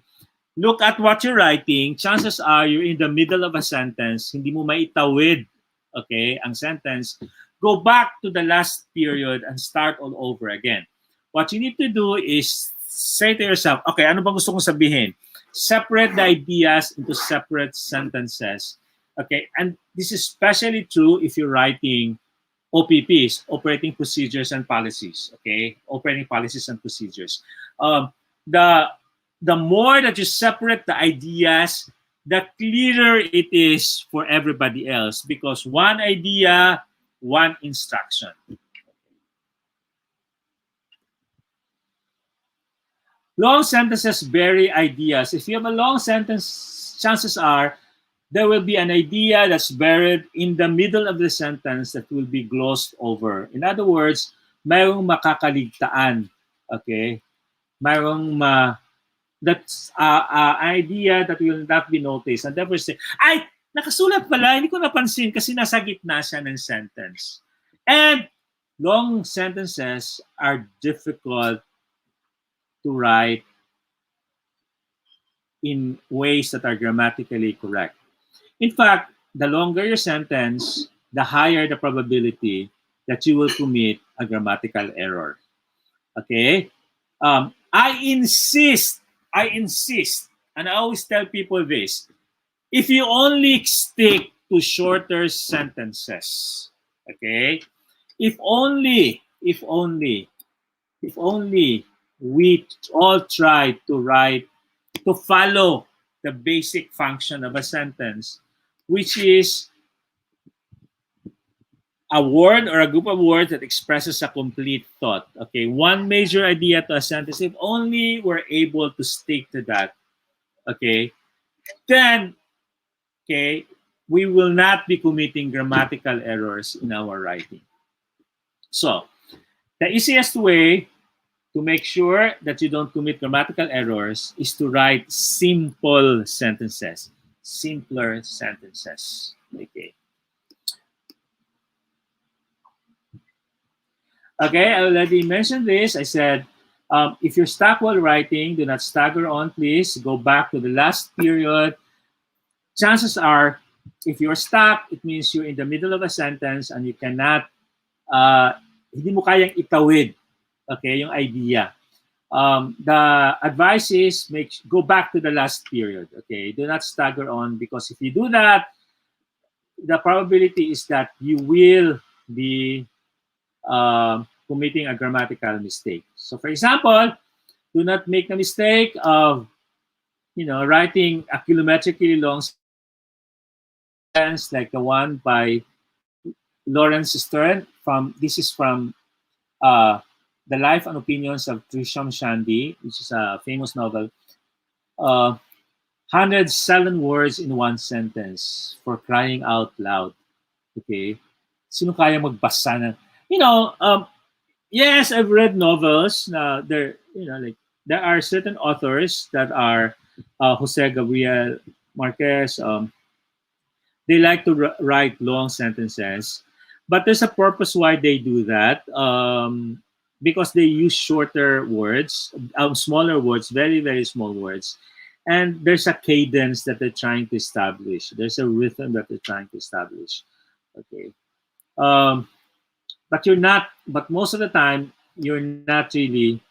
look at what you're writing. Chances are you're in the middle of a sentence. Hindi mo maitawid, okay, ang sentence. Go back to the last period and start all over again. What you need to do is say to yourself, okay, ano bang gusto kong sabihin? Separate the ideas into separate sentences. Okay, and this is especially true if you're writing OPPs, operating procedures and policies. Okay, operating policies and procedures. The more that you separate the ideas, the clearer it is for everybody else, because one idea, one instruction. Long sentences bury ideas. If you have a long sentence, chances are there will be an idea that's buried in the middle of the sentence that will be glossed over. In other words, mayroong makakaligtaan. Okay? Mayroong that's an idea that will not be noticed. And therefore say, ay, Nakasulat pala, hindi ko napansin kasi nasa gitna siya ng sentence. And long sentences are difficult to write in ways that are grammatically correct. In fact, the longer your sentence, the higher the probability that you will commit a grammatical error. Okay? I insist, and I always tell people this, if you only stick to shorter sentences, okay? If only we all try to follow the basic function of a sentence, which is a word or a group of words that expresses a complete thought. Okay, one major idea to a sentence. If only we're able to stick to that, okay, then okay, we will not be committing grammatical errors in our writing. So, the easiest way to make sure that you don't commit grammatical errors is to write simple sentences, simpler sentences. Okay. Okay, I already mentioned this. I said, if you're stuck while writing, do not stagger on, please. Go back to the last period. Chances are, if you're stuck, it means you're in the middle of a sentence and you cannot, hindi mo kayang itawid, okay, yung idea. The advice is go back to the last period, okay? Do not stagger on, because if you do that, the probability is that you will be committing a grammatical mistake. So, for example, do not make the mistake of, writing a kilometrically long sentence like the one by Lawrence Stern. This is from The Life and Opinions of Trisham Shandy, which is a famous novel. 107 words in one sentence, for crying out loud. Okay? Sino kaya magbasa na? Yes, I've read novels. There are certain authors that are Jose Gabriel Marquez. They like to write long sentences, but there's a purpose why they do that. Because they use shorter words, smaller words, very, very small words. And there's a cadence that they're trying to establish. There's a rhythm that they're trying to establish. Okay. But most of the time, you're not really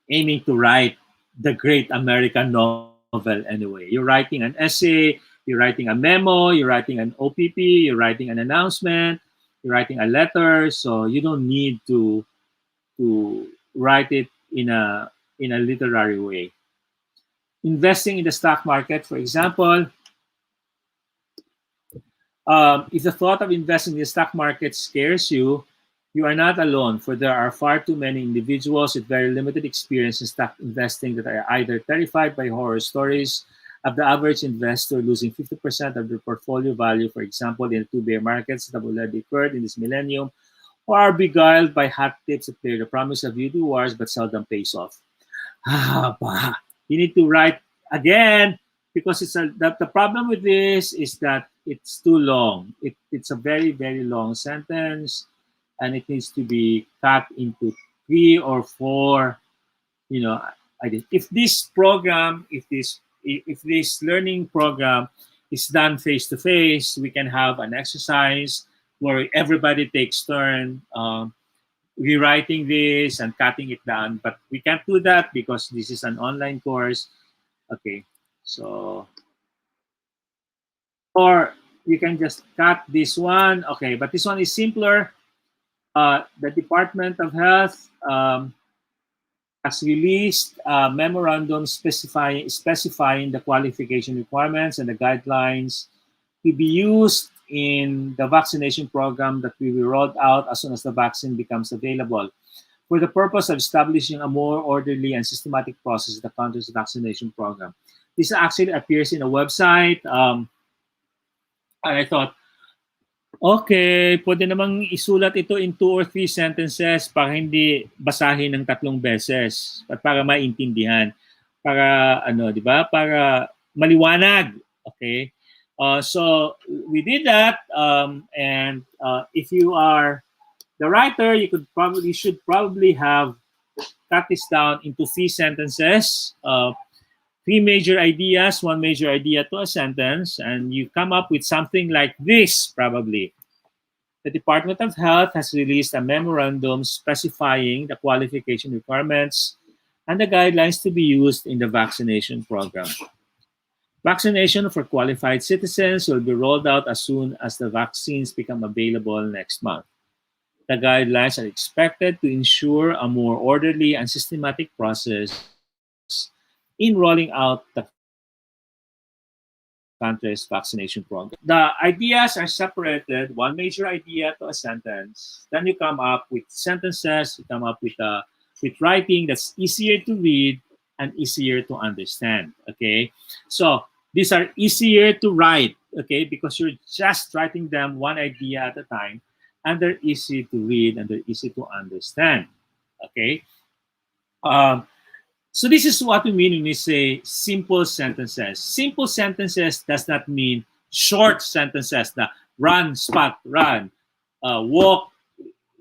aiming to write the great American novel anyway. You're writing an essay, you're writing a memo, you're writing an OPP, you're writing an announcement, you're writing a letter, so you don't need to write it in a literary way. Investing in the stock market, for example, if the thought of investing in the stock market scares you, you are not alone, for there are far too many individuals with very limited experience in stock investing that are either terrified by horror stories of the average investor losing 50% of their portfolio value, for example, in the two bear markets that have already occurred in this millennium, or are beguiled by hot tips that bear the promise of beauty wars but seldom pays off. You need to write again, because the problem with this is that it's too long. It's a very, very long sentence, and it needs to be cut into 3 or 4. If this learning program is done face to face, we can have an exercise where everybody takes turn rewriting this and cutting it down. But we can't do that because this is an online course. Okay, so, or you can just cut this one. Okay, but this one is simpler. The Department of Health has released a memorandum specifying the qualification requirements and the guidelines to be used in the vaccination program that we will roll out as soon as the vaccine becomes available, for the purpose of establishing a more orderly and systematic process that counters the vaccination program. This actually appears in a website. And I thought, okay, pwede namang isulat ito in 2 or 3 sentences para hindi basahin ng 3 beses at para maintindihan. Para di ba? Para maliwanag. Okay? So we did that, and if you are the writer, you should probably have cut this down into 3 sentences, 3 major ideas, 1 major idea to a sentence, and you come up with something like this probably. The Department of Health has released a memorandum specifying the qualification requirements and the guidelines to be used in the vaccination program. Vaccination for qualified citizens will be rolled out as soon as the vaccines become available next month. The guidelines are expected to ensure a more orderly and systematic process in rolling out the country's vaccination program. The ideas are separated, 1 major idea to a sentence. Then you come up with sentences, you come up with writing that's easier to read and easier to understand. Okay, so these are easier to write, okay, because you're just writing them 1 idea at a time, and they're easy to read and they're easy to understand. Okay, so this is what we mean when we say simple sentences. Simple sentences does not mean short sentences, the run, spot, run, walk.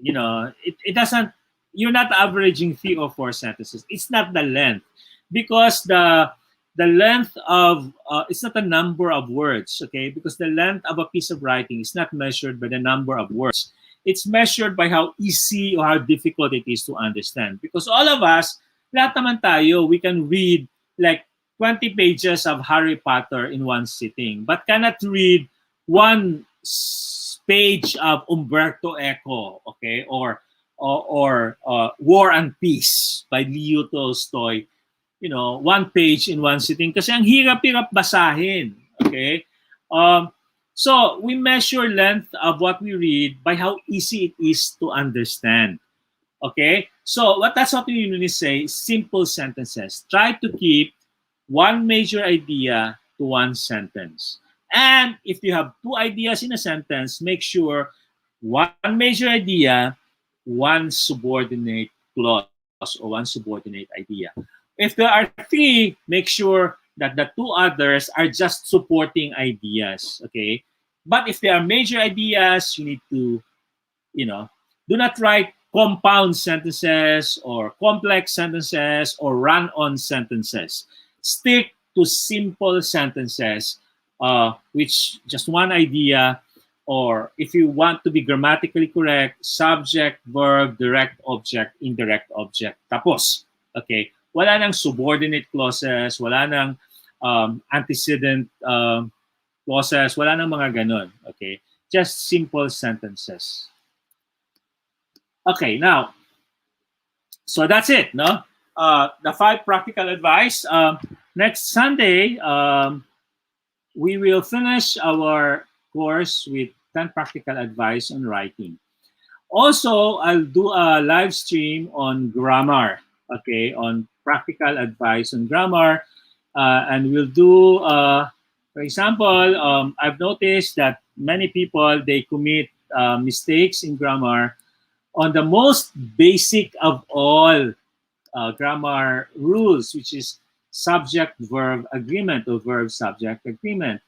You know, it doesn't. You're not averaging 3 or 4 sentences. It's not the length, because the length of it's not a number of words. Okay, because the length of a piece of writing is not measured by the number of words. It's measured by how easy or how difficult it is to understand. Because all of us, lahat naman tayo, we can read like 20 pages of Harry Potter in one sitting, but cannot read one page of Umberto Eco, okay, or War and Peace by Leo Tolstoy, you know, 1 page in one sitting kasi ang hirap-hirap basahin, okay? So we measure length of what we read by how easy it is to understand. Okay, so that's what we usually say, simple sentences. Try to keep 1 major idea to 1 sentence. And if you have 2 ideas in a sentence, make sure 1 major idea, 1 subordinate clause or 1 subordinate idea. If there are 3, make sure that the 2 others are just supporting ideas. Okay, but if there are major ideas, you need to, you know, do not write compound sentences or complex sentences or run-on sentences. Stick to simple sentences, which just 1 idea, or if you want to be grammatically correct, subject, verb, direct object, indirect object. Tapos, okay, wala nang subordinate clauses, wala nang antecedent clauses, wala nang mga ganon. Okay, just simple sentences. Okay, now, so that's it, no? The 5 practical advice. Next Sunday, we will finish our course with 10 practical advice on writing. Also, I'll do a live stream on grammar, okay, on practical advice on grammar. And we'll do, for example, I've noticed that many people, they commit mistakes in grammar on the most basic of all grammar rules, which is subject-verb agreement or verb-subject agreement.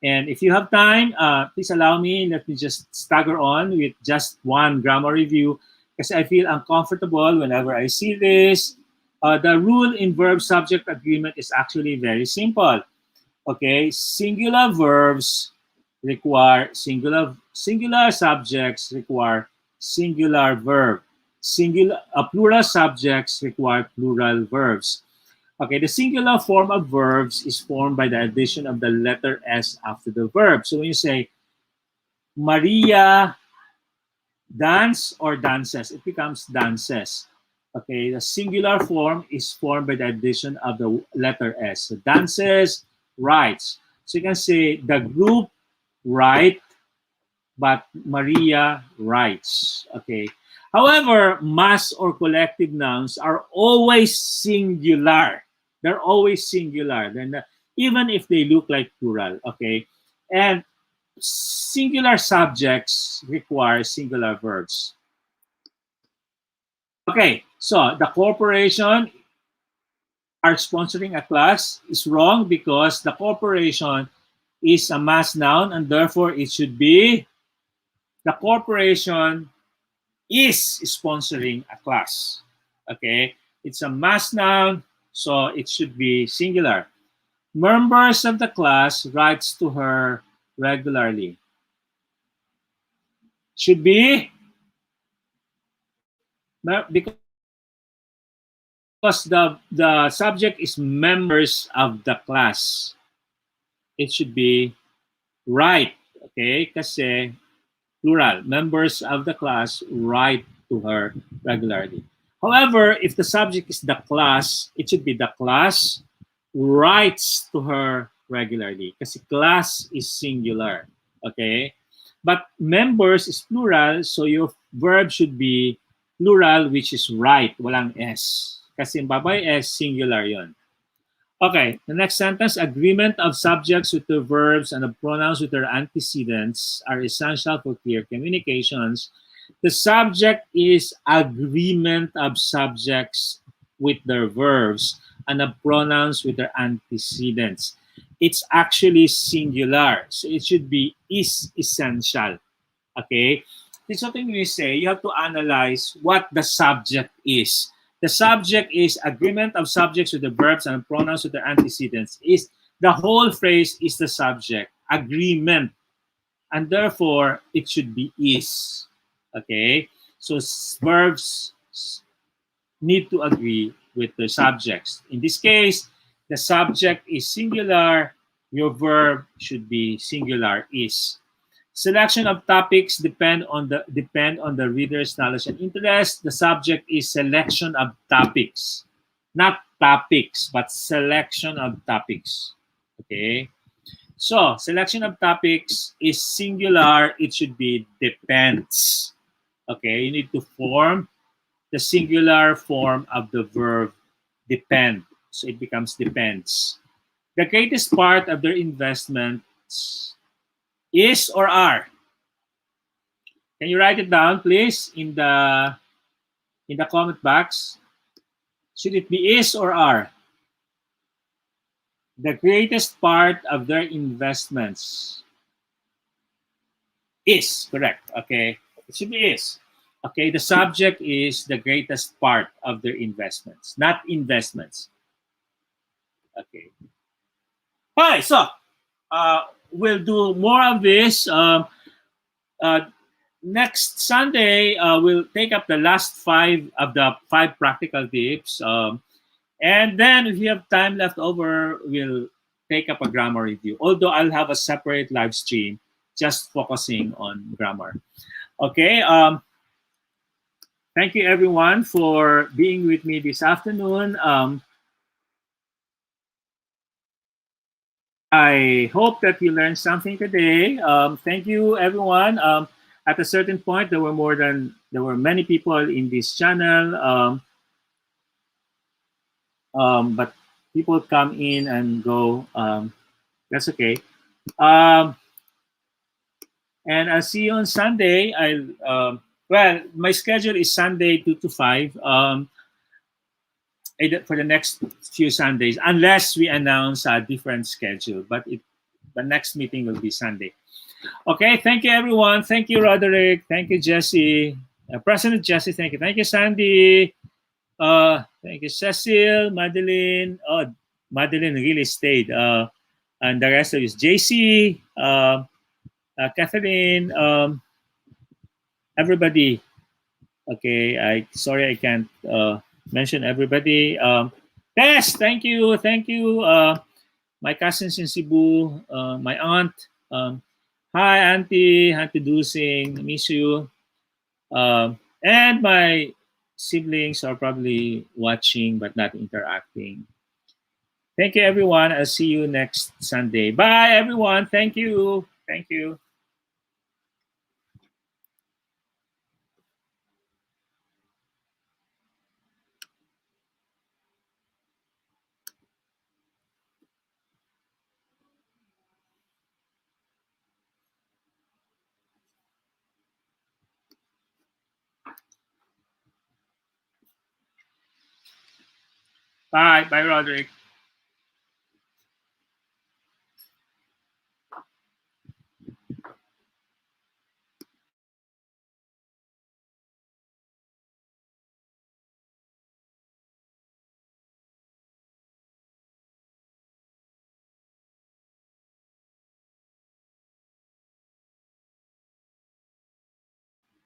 And if you have time, please allow me, let me just stagger on with just 1 grammar review, because I feel uncomfortable whenever I see this. The rule in verb-subject agreement is actually very simple. Okay, singular verbs require singular subjects require singular verb. Plural subjects require plural verbs. Okay, the singular form of verbs is formed by the addition of the letter S after the verb. So when you say, Maria dance or dances, it becomes dances. Okay, the singular form is formed by the addition of the letter S. So dances, writes. So you can say, the group write, but Maria writes. Okay. However, mass or collective nouns are always singular. They're always singular. Then, even if they look like plural. Okay. And singular subjects require singular verbs. Okay. So the corporation are sponsoring a class is wrong because the corporation is a mass noun, and therefore it should be the corporation is sponsoring a class. Okay, it's a mass noun, so it should be singular. Members of the class writes to her regularly. Should be because the subject is members of the class. It should be write. Okay, kasi plural. Members of the class write to her regularly. However, if the subject is the class, it should be the class writes to her regularly. Kasi class is singular. Okay? But members is plural, so your verb should be plural, which is write. Walang S. Kasi yung babay S, singular yon. Okay, the next sentence, agreement of subjects with their verbs and of pronouns with their antecedents are essential for clear communications. The subject is agreement of subjects with their verbs and of pronouns with their antecedents. It's actually singular, so it should be is essential. Okay? This is something we say, you have to analyze what the subject is. The subject is agreement of subjects with the verbs and pronouns with their antecedents. Is the whole phrase is the subject, agreement, and therefore it should be is. Okay, so verbs need to agree with the subjects. In this case, the subject is singular. Your verb should be singular is. Selection of topics depend on the reader's knowledge and interest. The subject is selection of topics, not topics, but selection of topics. Okay. So selection of topics is singular. It should be depends. Okay. You need to form the singular form of the verb depend. So it becomes depends. The greatest part of their investments is or are. Can you write it down, please, in the comment box? Should it be is or are? The greatest part of their investments is correct. Okay, it should be is. Okay, the subject is the greatest part of their investments, not investments. Okay. Hi. So we'll do more of this. Uh, Next Sunday, we'll take up the last 5 of the 5 practical tips. And then if you have time left over, we'll take up a grammar review. Although I'll have a separate live stream just focusing on grammar. Okay. Thank you everyone for being with me this afternoon. I hope that you learned something today. Thank you everyone. At a certain point, there were many people in this channel, but people come in and go. That's okay. And I'll see you on Sunday. Well, my schedule is Sunday 2 to 5 for the next few Sundays, unless we announce a different schedule. But the next meeting will be Sunday. Okay, thank you, everyone. Thank you, Roderick. Thank you, Jesse. President Jesse, thank you. Thank you, Sandy. Thank you, Cecil, Madeline. Oh, Madeline really stayed. And the rest of you, JC, Catherine, everybody. Okay, sorry I can't mention everybody. Tess, thank you. My cousins in Cebu, my aunt. Hi, Auntie Dusing, miss you. And my siblings are probably watching but not interacting. Thank you, everyone. I'll see you next Sunday. Bye, everyone. Thank you. Thank you. Bye. Bye, Roderick.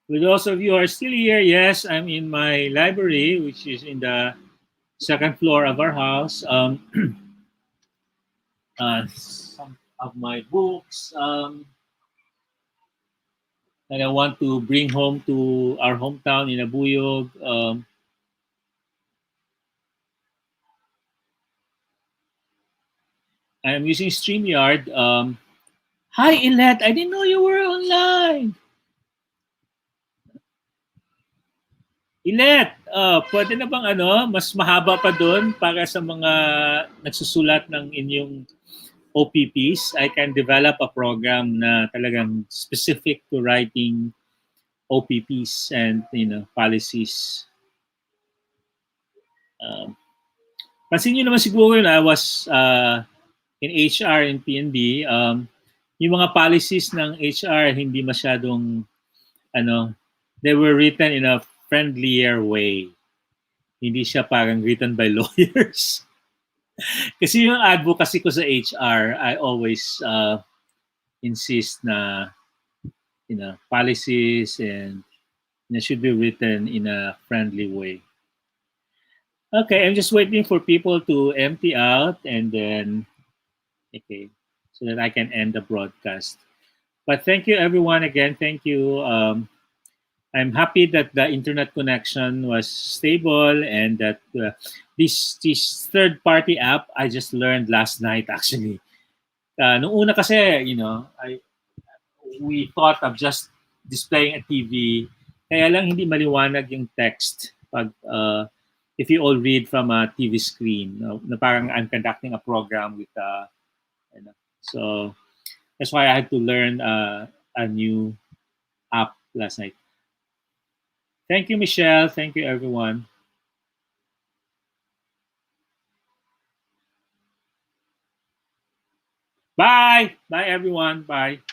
For those of you who are still here, yes, I'm in my library, which is in the second floor of our house. Some of my books that I want to bring home to our hometown in Abuyog. I'm using StreamYard. Hi, Ilet. I didn't know you were online. Ilet, pwede na bang mas mahaba pa doon para sa mga nagsusulat ng inyong OPPs? I can develop a program na talagang specific to writing OPPs and policies. Pansin nyo naman siguro yun, I was in HR in PNB. Yung mga policies ng HR hindi masyadong they were written in a friendlier way. Hindi siya parang written by lawyers. Kasi yung advocacy ko sa HR, I always insist na policies and should be written in a friendly way. Okay, I'm just waiting for people to empty out and then so that I can end the broadcast. But thank you everyone again. Thank you. I'm happy that the internet connection was stable and that this third party app I just learned last night actually. Nung una kasi, we thought of just displaying a TV. Kaya lang hindi maliwanag yung text pag if you all read from a TV screen. Na parang I'm conducting a program with so that's why I had to learn a new app last night. Thank you, Michelle. Thank you, everyone. Bye. Bye, everyone. Bye.